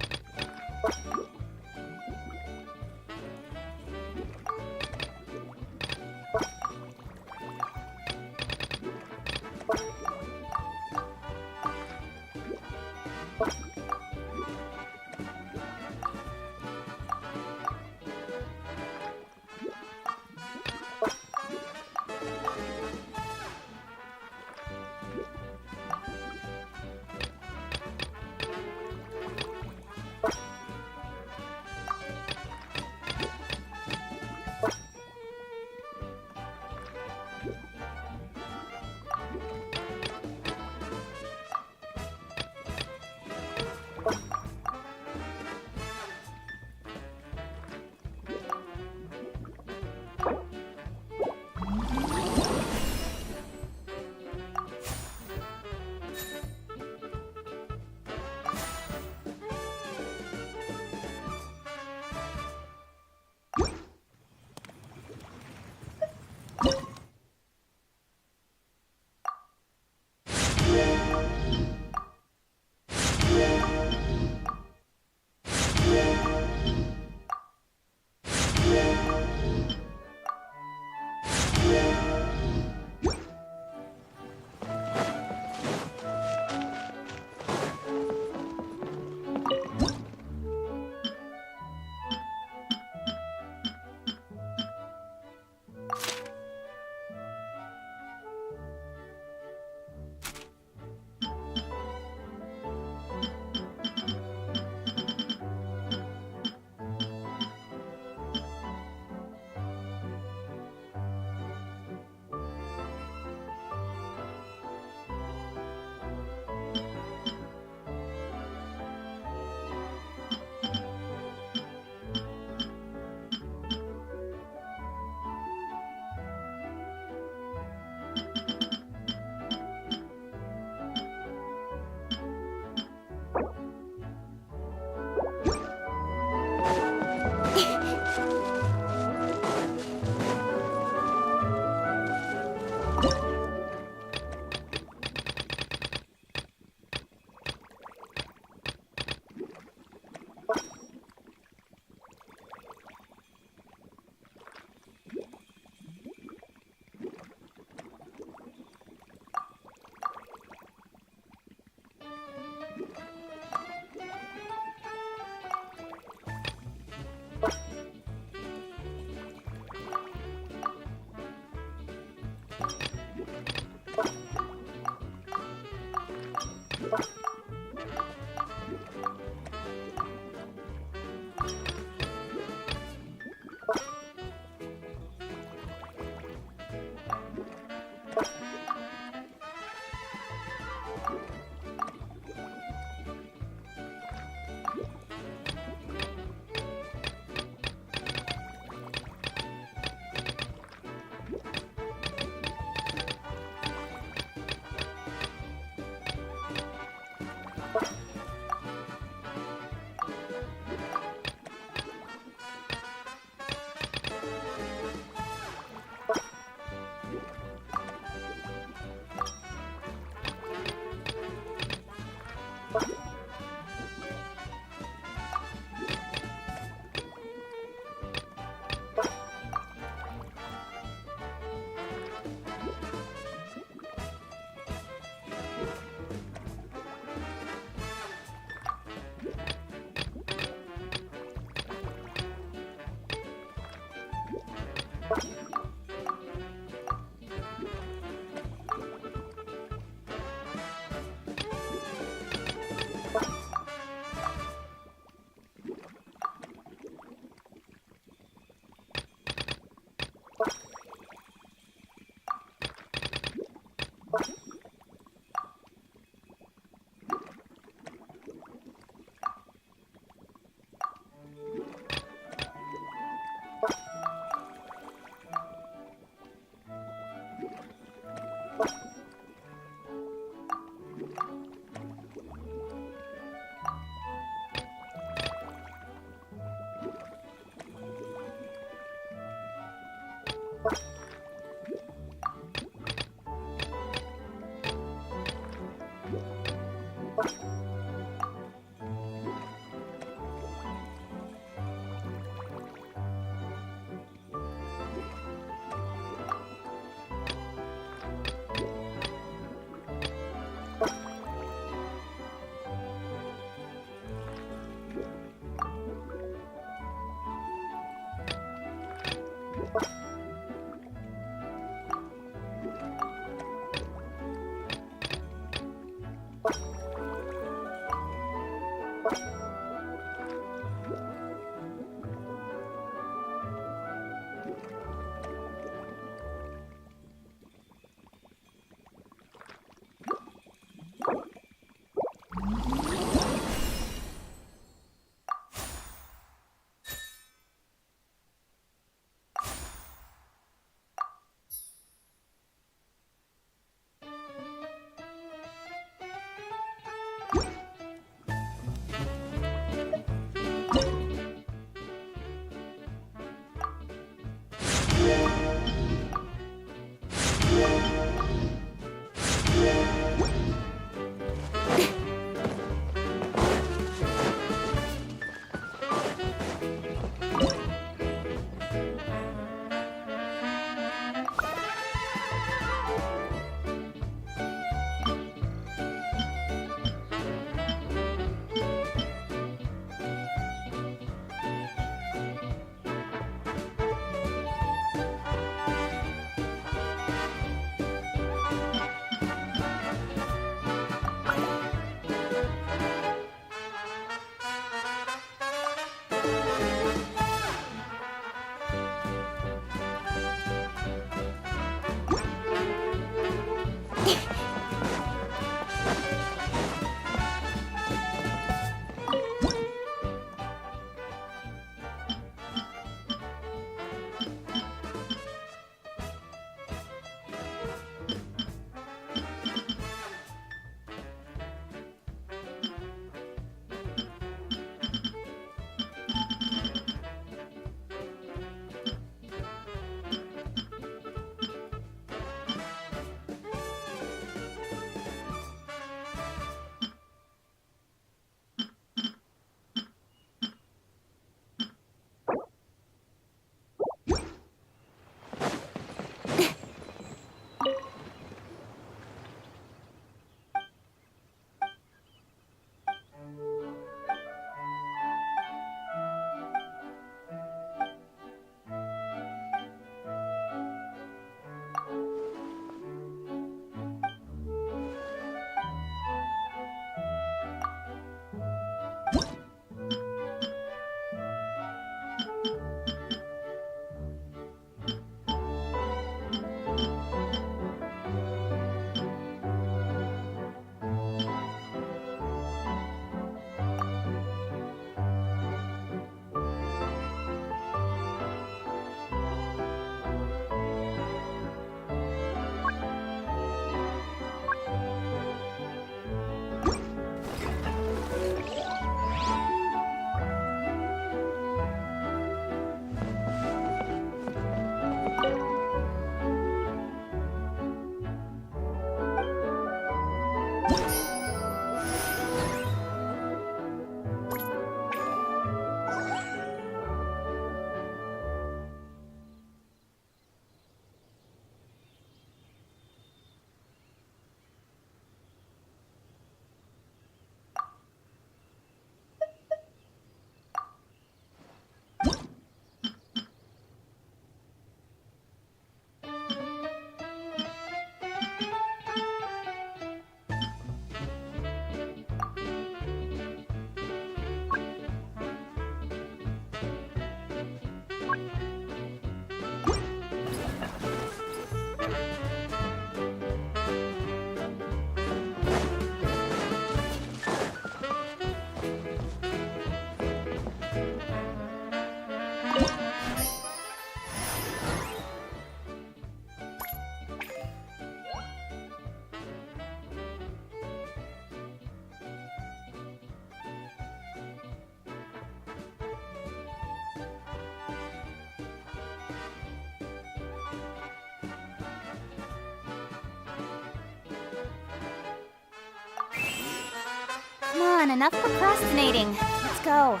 on, enough procrastinating. Let's go.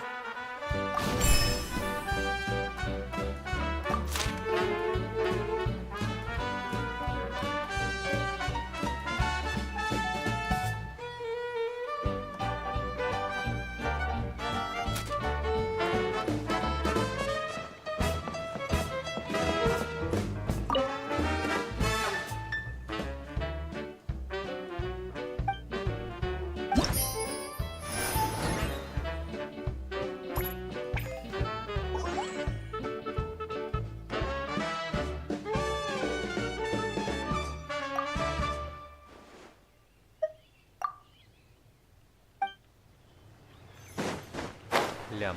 Лям.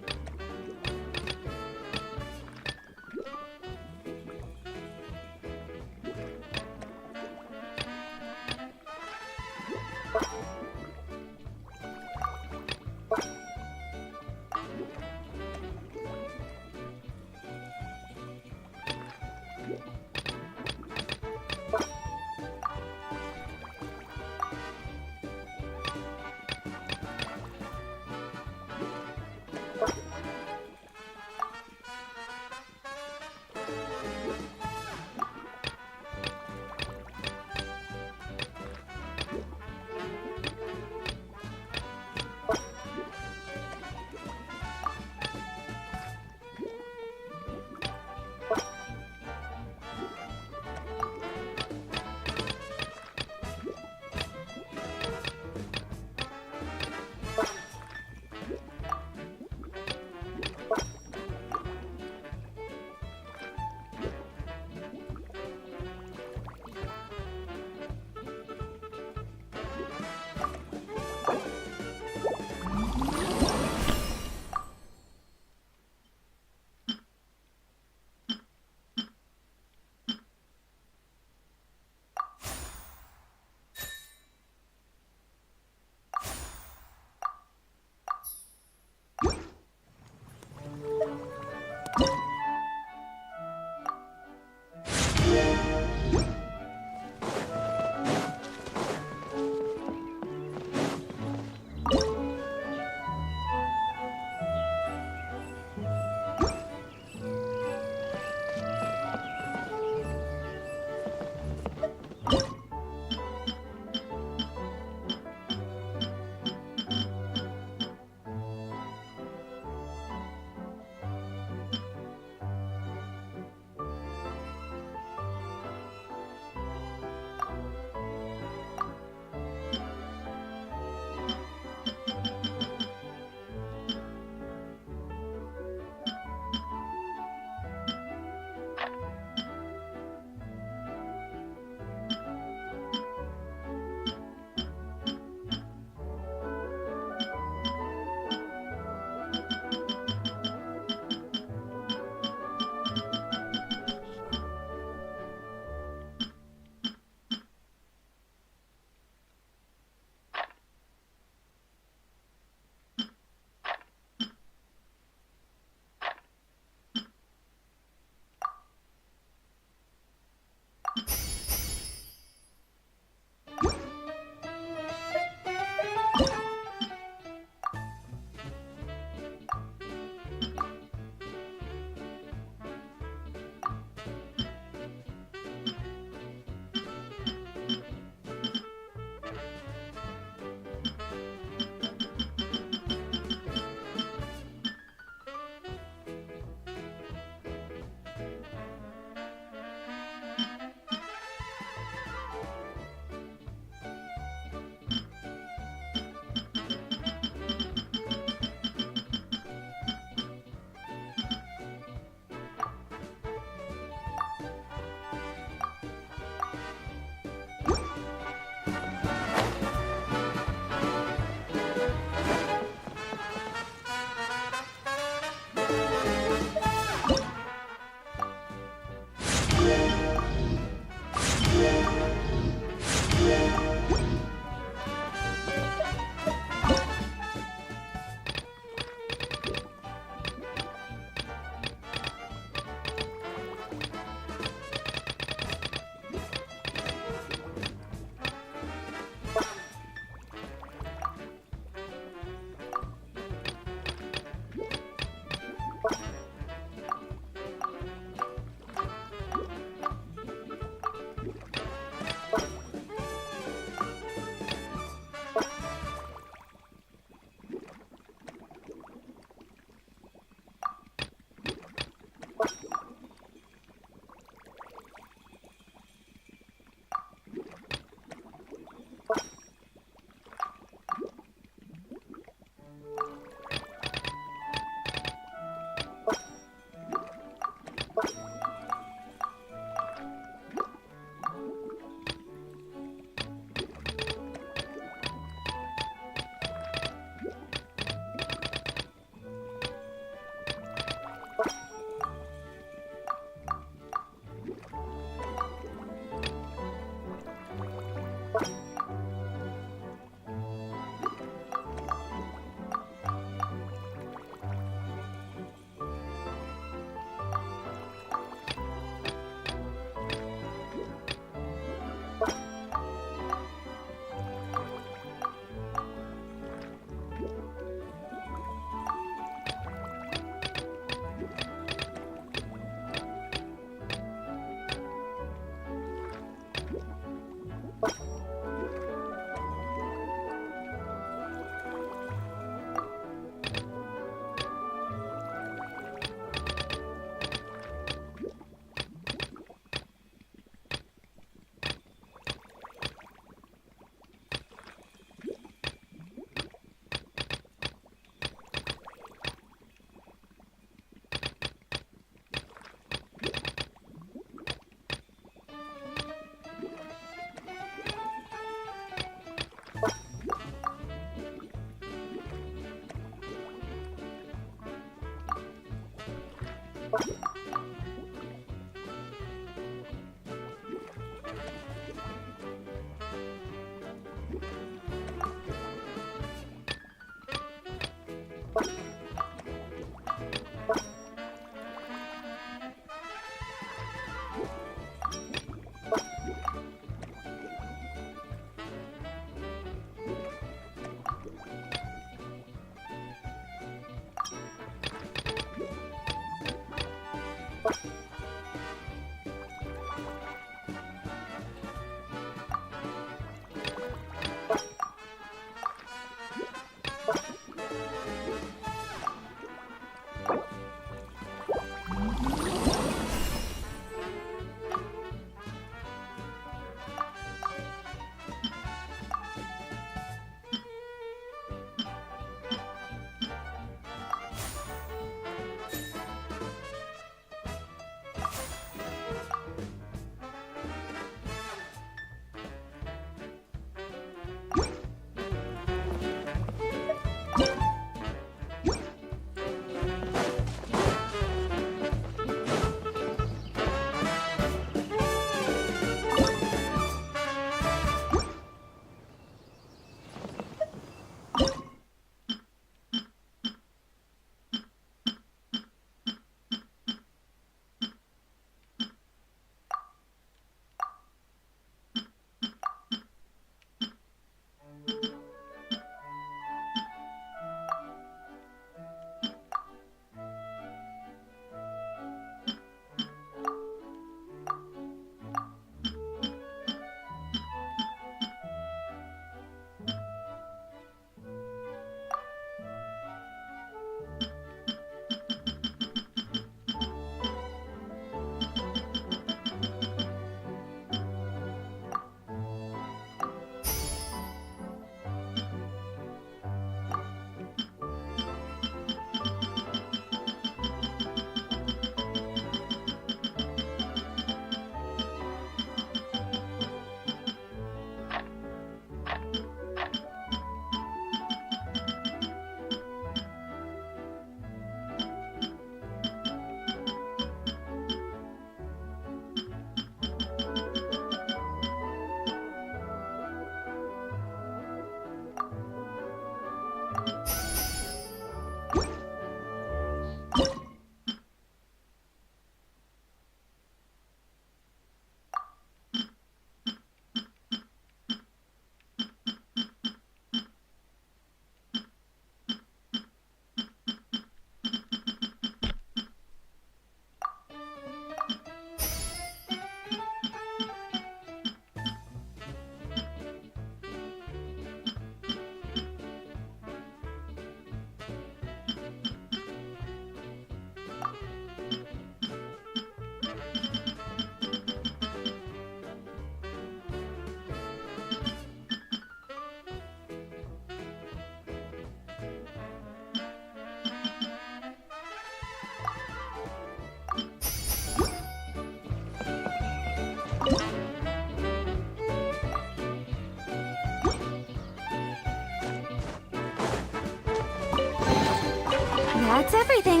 That's everything.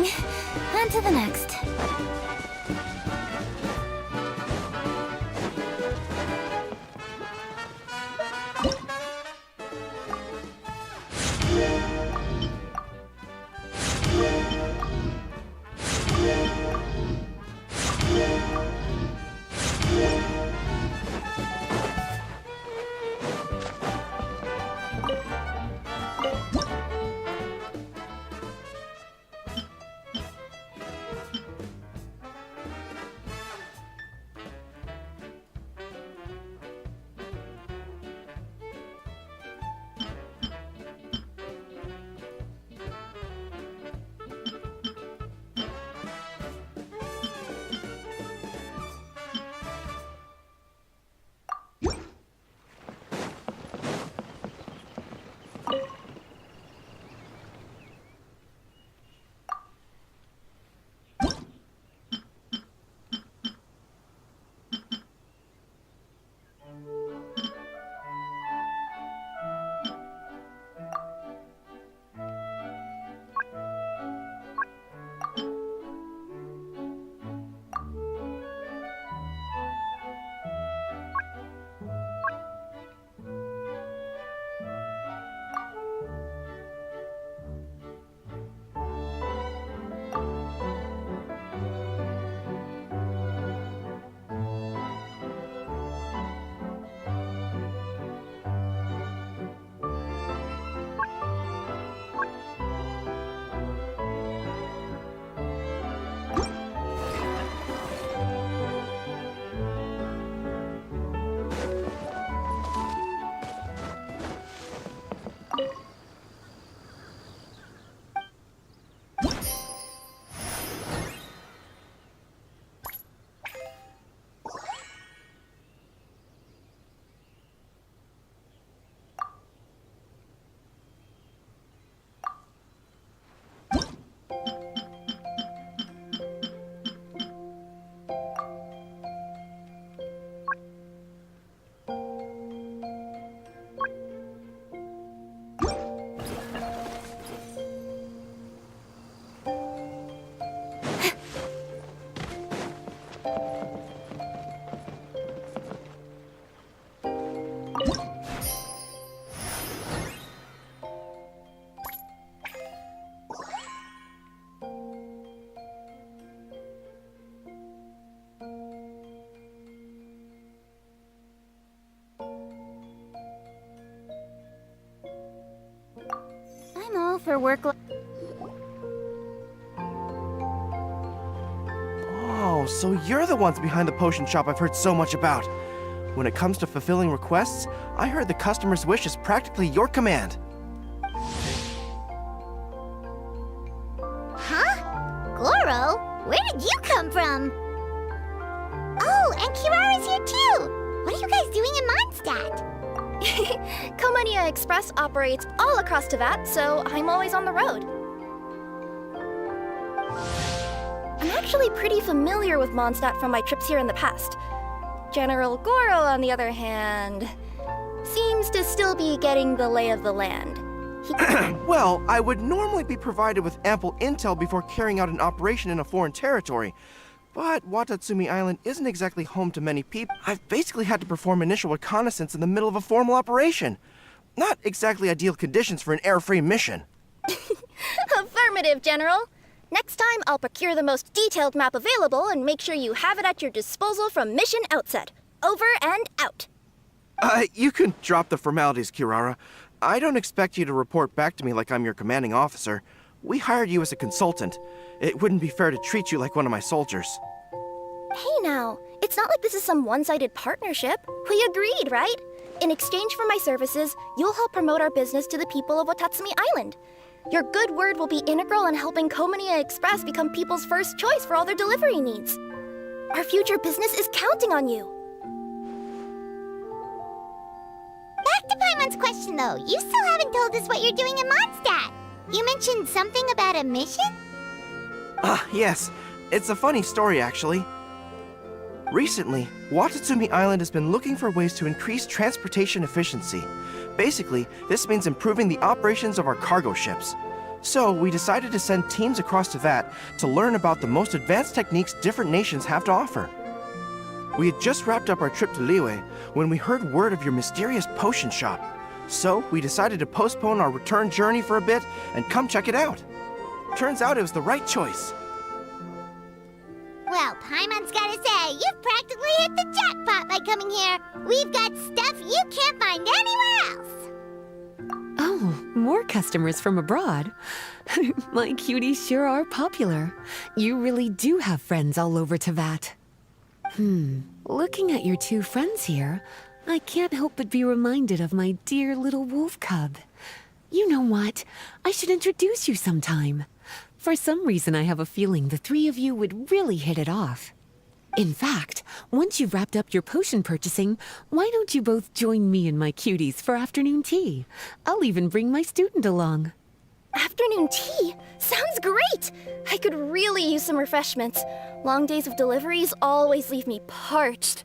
On to the next. I'm all for work. Oh, so you're the ones behind the potion shop I've heard so much about. When it comes to fulfilling requests, I heard the customer's wish is practically your command. Huh? Goro? Where did you come from? Oh, and Kirara's here too! What are you guys doing in Mondstadt? Komania Express operates all across Teyvat, so I'm always on the road. I'm actually pretty familiar with Mondstadt from my trips here in the past. General Goro, on the other hand, seems to still be getting the lay of the land. Well, I would normally be provided with ample intel before carrying out an operation in a foreign territory. But Watatsumi Island isn't exactly home to many people. I've basically had to perform initial reconnaissance in the middle of a formal operation. Not exactly ideal conditions for an air-free mission. Affirmative, General. Next time, I'll procure the most detailed map available and make sure you have it at your disposal from mission outset. Over and out. You can drop the formalities, Kirara. I don't expect you to report back to me like I'm your commanding officer. We hired you as a consultant. It wouldn't be fair to treat you like one of my soldiers. Hey now, it's not like this is some one-sided partnership. We agreed, right? In exchange for my services, you'll help promote our business to the people of Watatsumi Island. Your good word will be integral in helping Komania Express become people's first choice for all their delivery needs. Our future business is counting on you. Back to Paimon's question though, you still haven't told us what you're doing in Mondstadt. You mentioned something about a mission? Yes. It's a funny story, actually. Recently, Watatsumi Island has been looking for ways to increase transportation efficiency. Basically, this means improving the operations of our cargo ships. So, we decided to send teams across Teyvat to learn about the most advanced techniques different nations have to offer. We had just wrapped up our trip to Liyue when we heard word of your mysterious potion shop. So, we decided to postpone our return journey for a bit and come check it out. Turns out it was the right choice. Well, Paimon's gotta say, you've practically hit the jackpot by coming here. We've got stuff you can't find anywhere else. Oh, more customers from abroad. My cuties sure are popular. You really do have friends all over Teyvat. Looking at your two friends here, I can't help but be reminded of my dear little wolf cub. You know what? I should introduce you sometime. For some reason, I have a feeling the three of you would really hit it off. In fact, once you've wrapped up your potion purchasing, why don't you both join me and my cuties for afternoon tea? I'll even bring my student along. Afternoon tea? Sounds great! I could really use some refreshments. Long days of deliveries always leave me parched.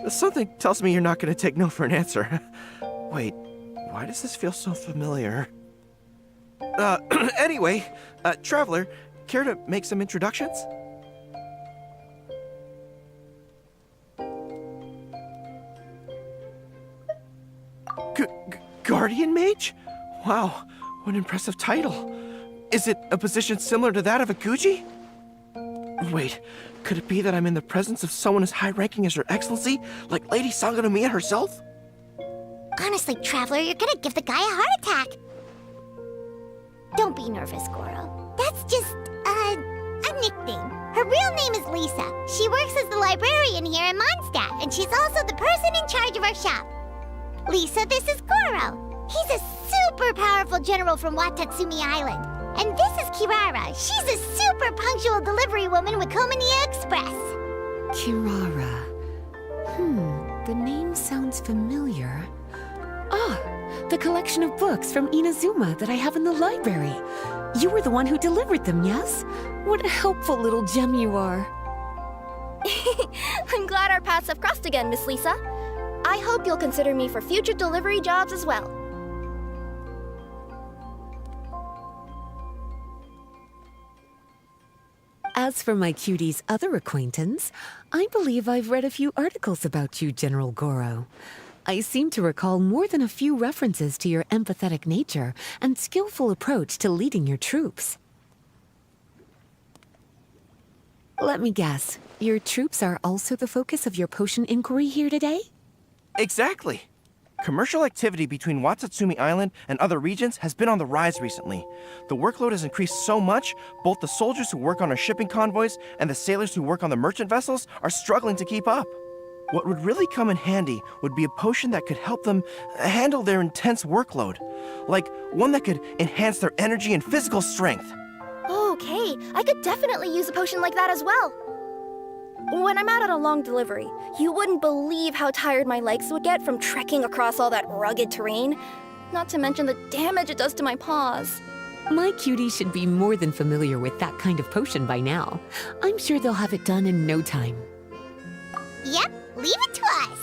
Something tells me you're not going to take no for an answer. Wait, why does this feel so familiar? Anyway, Traveler, care to make some introductions? Guardian Mage? Wow, what an impressive title. Is it a position similar to that of a Guji? Wait, could it be that I'm in the presence of someone as high-ranking as Her Excellency, like Lady Sangonomiya herself? Honestly, Traveler, you're gonna give the guy a heart attack. Don't be nervous, Goro. That's just, a nickname. Her real name is Lisa. She works as the librarian here in Mondstadt, and she's also the person in charge of our shop. Lisa, this is Goro. He's a super powerful general from Watatsumi Island. And this is Kirara. She's a super punctual delivery woman with Komania Express. Kirara. The name sounds familiar. Ah, the collection of books from Inazuma that I have in the library. You were the one who delivered them, yes? What a helpful little gem you are. I'm glad our paths have crossed again, Miss Lisa. I hope you'll consider me for future delivery jobs as well. As for my cutie's other acquaintance, I believe I've read a few articles about you, General Goro. I seem to recall more than a few references to your empathetic nature and skillful approach to leading your troops. Let me guess, your troops are also the focus of your potion inquiry here today? Exactly. Commercial activity between Watatsumi Island and other regions has been on the rise recently. The workload has increased so much, both the soldiers who work on our shipping convoys and the sailors who work on the merchant vessels are struggling to keep up. What would really come in handy would be a potion that could help them handle their intense workload. Like one that could enhance their energy and physical strength. Okay, I could definitely use a potion like that as well. When I'm out on a long delivery, you wouldn't believe how tired my legs would get from trekking across all that rugged terrain. Not to mention the damage it does to my paws. My cutie should be more than familiar with that kind of potion by now. I'm sure they'll have it done in no time. Yep, leave it to us.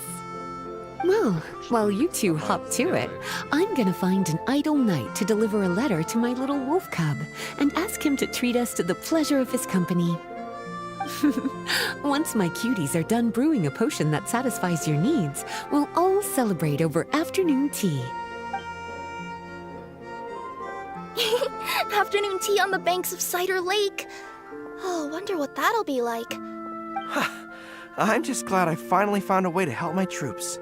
Well, while you two hop to it, I'm gonna find an idle knight to deliver a letter to my little wolf cub and ask him to treat us to the pleasure of his company. Once my cuties are done brewing a potion that satisfies your needs, we'll all celebrate over afternoon tea. Afternoon tea on the banks of Cider Lake. Oh, wonder what that'll be like. I'm just glad I finally found a way to help my troops.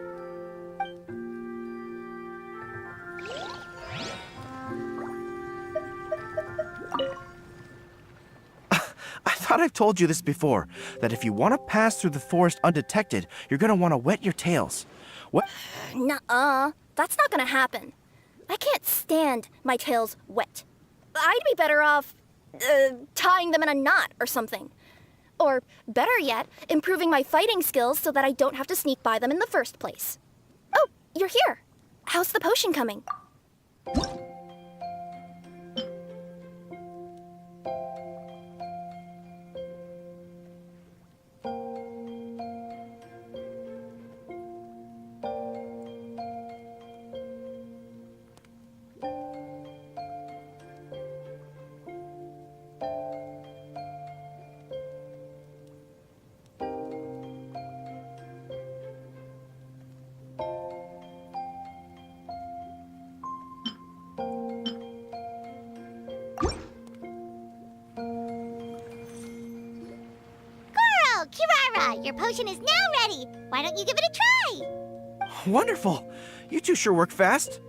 I thought I've told you this before, that if you want to pass through the forest undetected, you're going to want to wet your tails. What? Nuh-uh, that's not gonna happen. I can't stand my tails wet. I'd be better off, tying them in a knot or something. Or, better yet, improving my fighting skills so that I don't have to sneak by them in the first place. Oh, you're here. How's the potion coming? Kirara, your potion is now ready. Why don't you give it a try? Wonderful! You two sure work fast.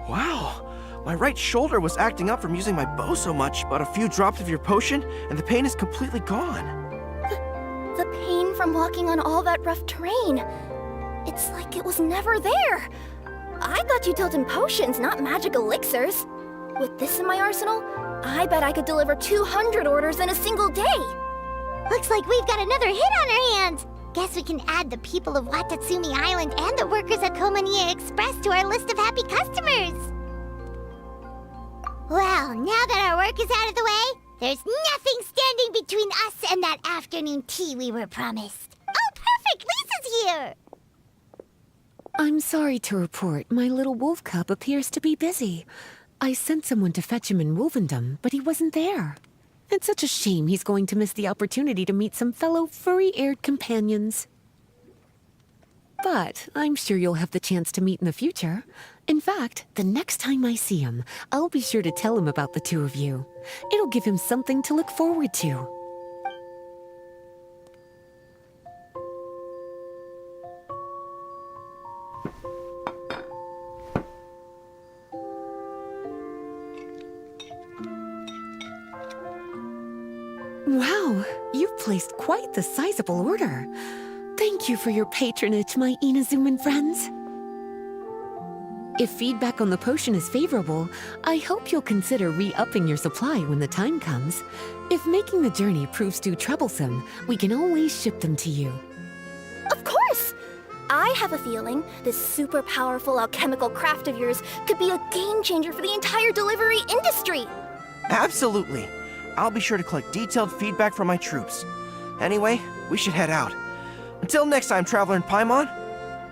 Wow! My right shoulder was acting up from using my bow so much, but a few drops of your potion, and the pain is completely gone. The pain from walking on all that rough terrain. It's like it was never there. I thought you dealt in potions, not magic elixirs. With this in my arsenal, I bet I could deliver 200 orders in a single day. Looks like we've got another hit on our hands. Guess we can add the people of Watatsumi Island and the workers at Komaniya Express to our list of happy customers. Well, now that our work is out of the way, there's nothing standing between us and that afternoon tea we were promised. Oh, perfect! Lisa's here! I'm sorry to report my little wolf cub appears to be busy. I sent someone to fetch him in Wolvendom, but he wasn't there. It's such a shame he's going to miss the opportunity to meet some fellow furry-eared companions. But I'm sure you'll have the chance to meet in the future. In fact, the next time I see him, I'll be sure to tell him about the two of you. It'll give him something to look forward to. Wow, you've placed quite the sizable order. Thank you for your patronage, my Inazuman friends. If feedback on the potion is favorable, I hope you'll consider re-upping your supply when the time comes. If making the journey proves too troublesome, we can always ship them to you. Of course! I have a feeling this super powerful alchemical craft of yours could be a game changer for the entire delivery industry. Absolutely. I'll be sure to collect detailed feedback from my troops. Anyway, we should head out. Until next time, Traveler in Paimon.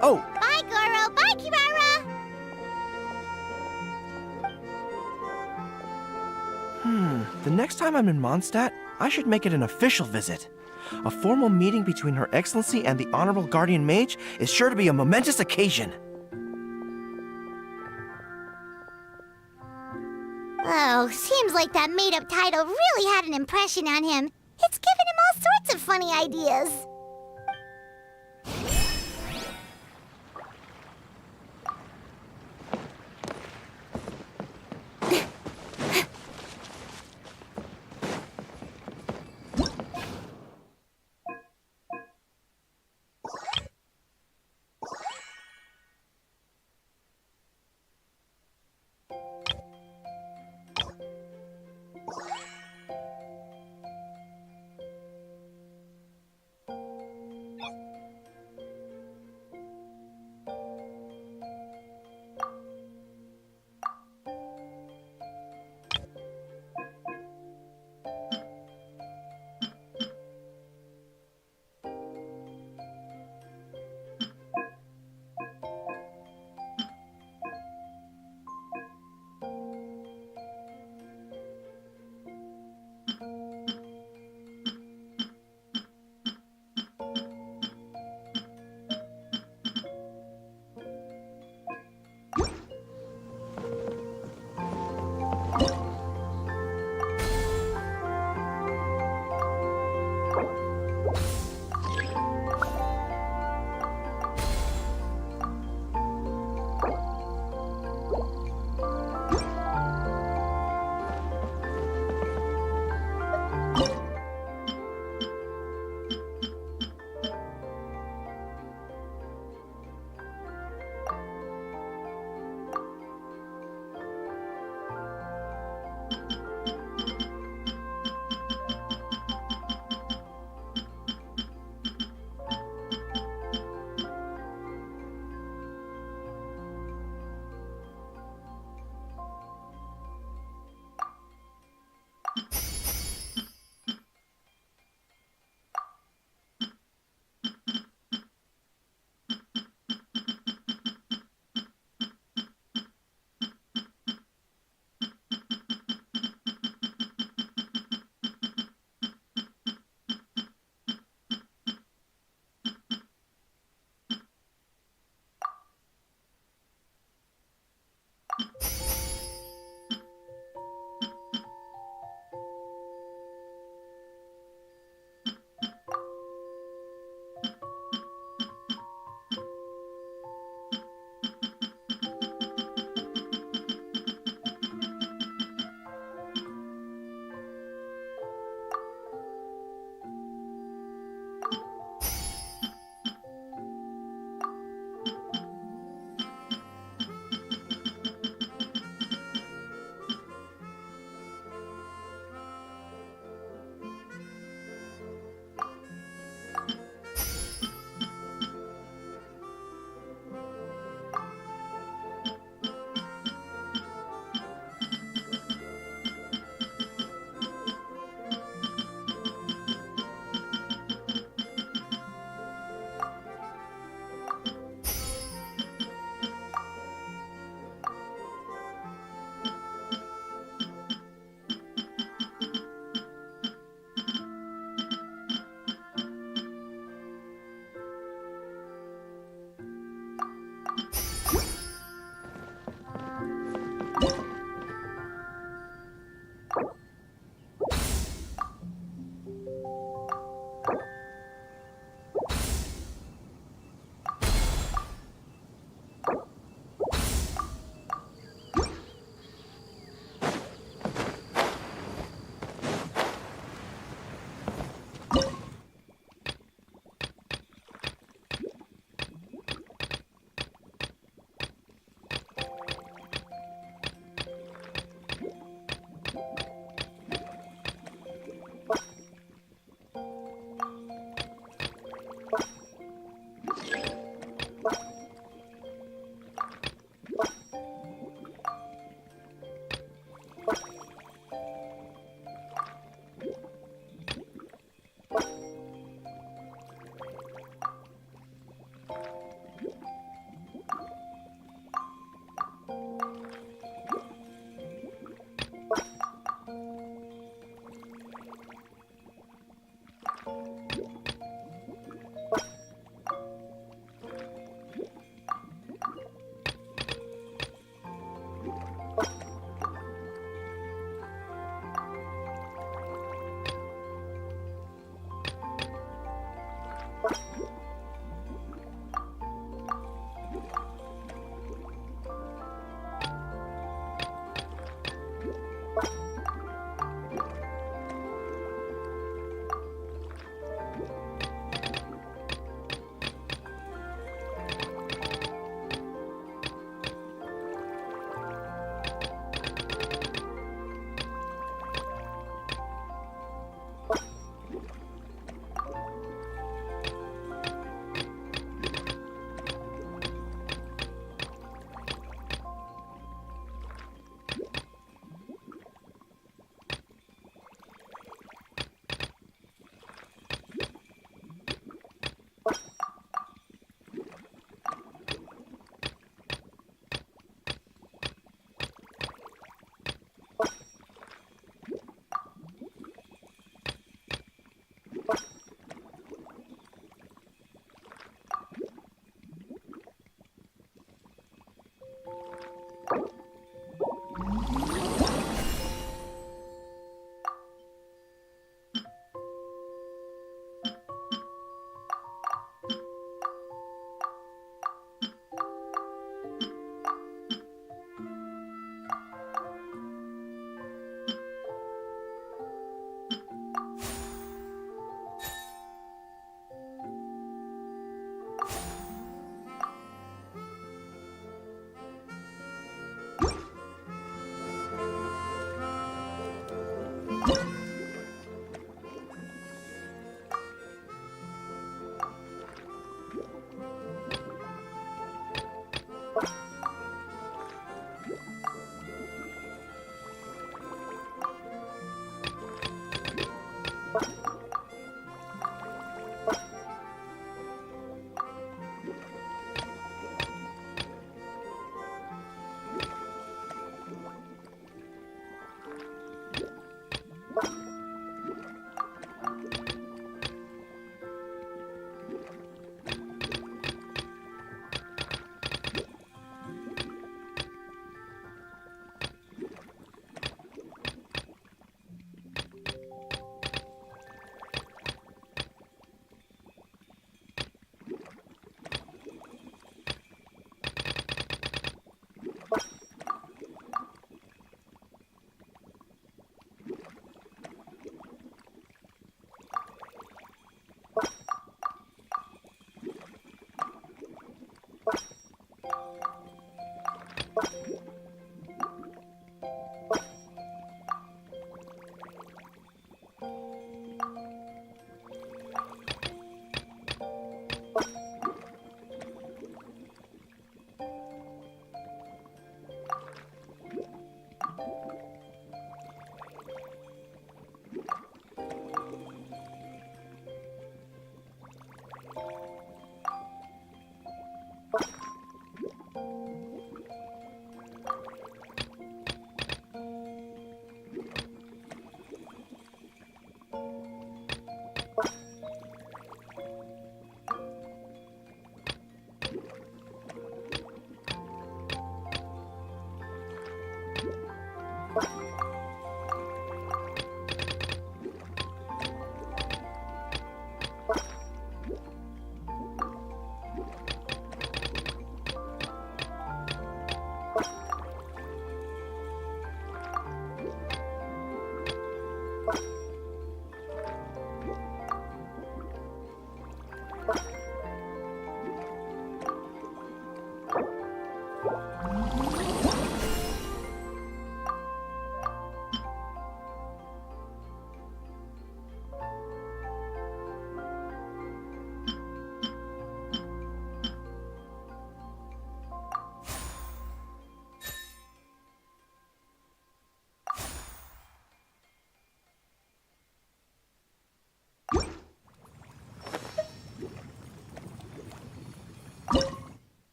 Oh! Bye, Goro! Bye, Kirara! The next time I'm in Mondstadt, I should make it an official visit. A formal meeting between Her Excellency and the Honorable Guardian Mage is sure to be a momentous occasion. Oh, seems like that made-up title really had an impression on him. It's given him all sorts of funny ideas.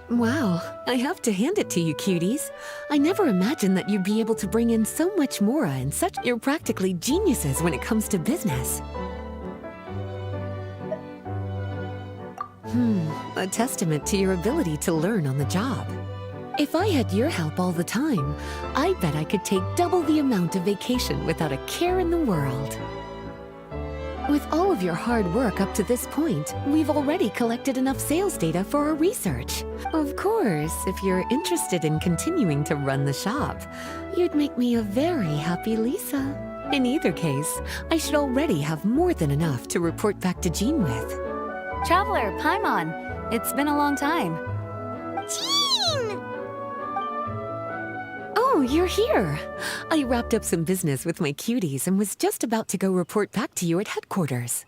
Wow, I have to hand it to you, cuties. I never imagined that you'd be able to bring in so much mora and such. You're practically geniuses when it comes to business. A testament to your ability to learn on the job. If I had your help all the time, I bet I could take double the amount of vacation without a care in the world. With all of your hard work up to this point, we've already collected enough sales data for our research. Of course, if you're interested in continuing to run the shop, you'd make me a very happy Lisa. In either case, I should already have more than enough to report back to Jean with. Traveler, Paimon, it's been a long time. Jean! Oh, you're here. I wrapped up some business with my cuties and was just about to go report back to you at headquarters.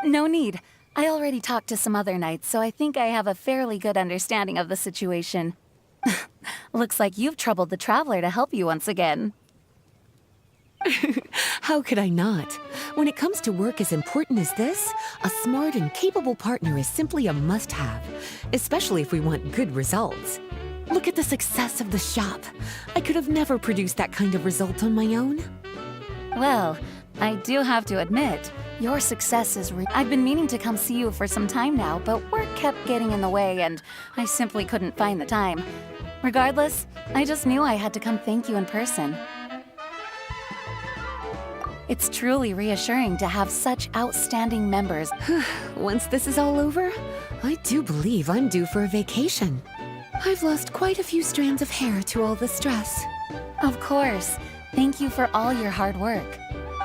No need. I already talked to some other knights, so I think I have a fairly good understanding of the situation. Looks like you've troubled the Traveler to help you once again. How could I not? When it comes to work as important as this, a smart and capable partner is simply a must-have, especially if we want good results. Look at the success of the shop. I could have never produced that kind of result on my own. Well, I do have to admit, your success is I've been meaning to come see you for some time now, but work kept getting in the way and I simply couldn't find the time. Regardless, I just knew I had to come thank you in person. It's truly reassuring to have such outstanding members. Once this is all over, I do believe I'm due for a vacation. I've lost quite a few strands of hair to all the stress. Of course. Thank you for all your hard work.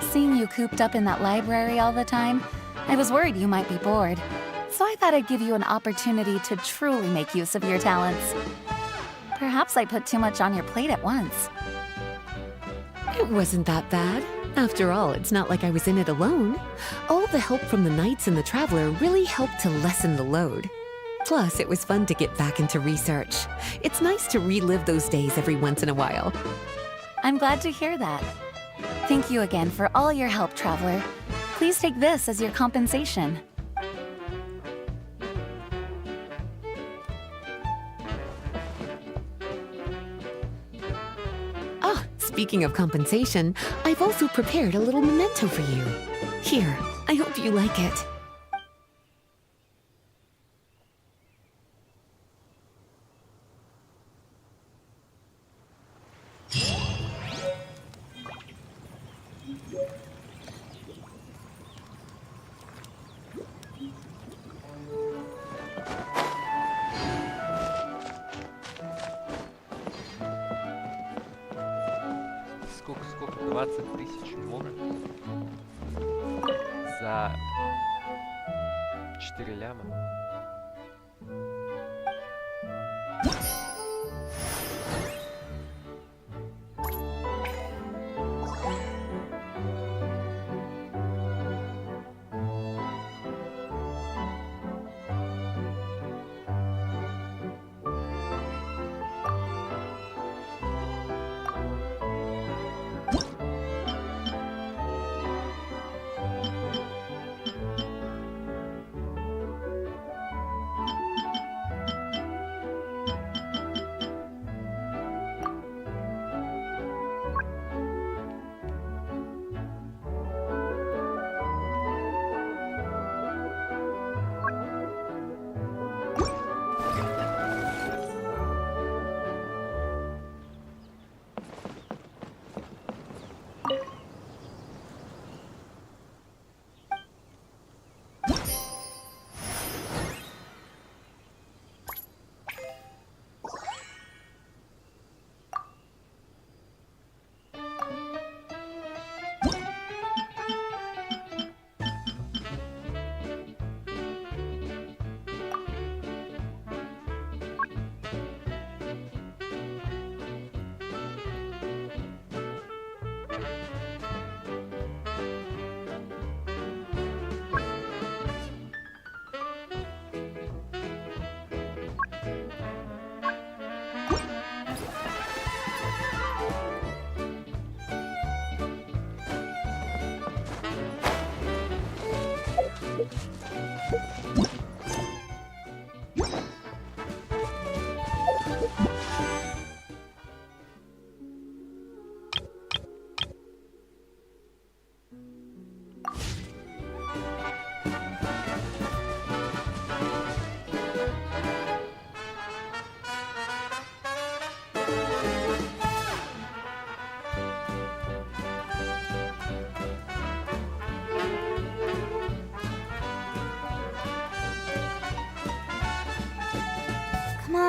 Seeing you cooped up in that library all the time, I was worried you might be bored. So I thought I'd give you an opportunity to truly make use of your talents. Perhaps I put too much on your plate at once. It wasn't that bad. After all, it's not like I was in it alone. All the help from the Knights and the Traveler really helped to lessen the load. Plus, it was fun to get back into research. It's nice to relive those days every once in a while. I'm glad to hear that. Thank you again for all your help, Traveler. Please take this as your compensation. Ah, speaking of compensation, I've also prepared a little memento for you. Here, I hope you like it. Сколько? 20 тысяч мора за 4 ляма.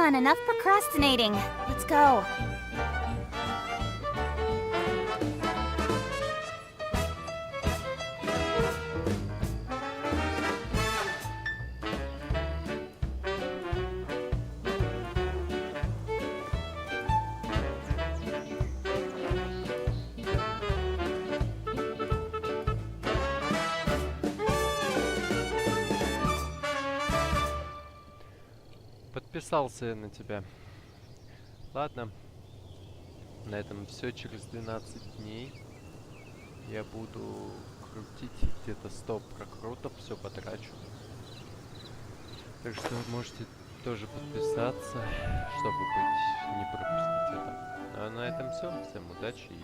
on, enough procrastinating. Let's go. Подписался я на тебя. Ладно. На этом все. Через 12 дней я буду крутить где-то 100 прокрутов, все потрачу. Так что вы можете тоже подписаться, чтобы не пропустить это. А на этом все. Всем удачи и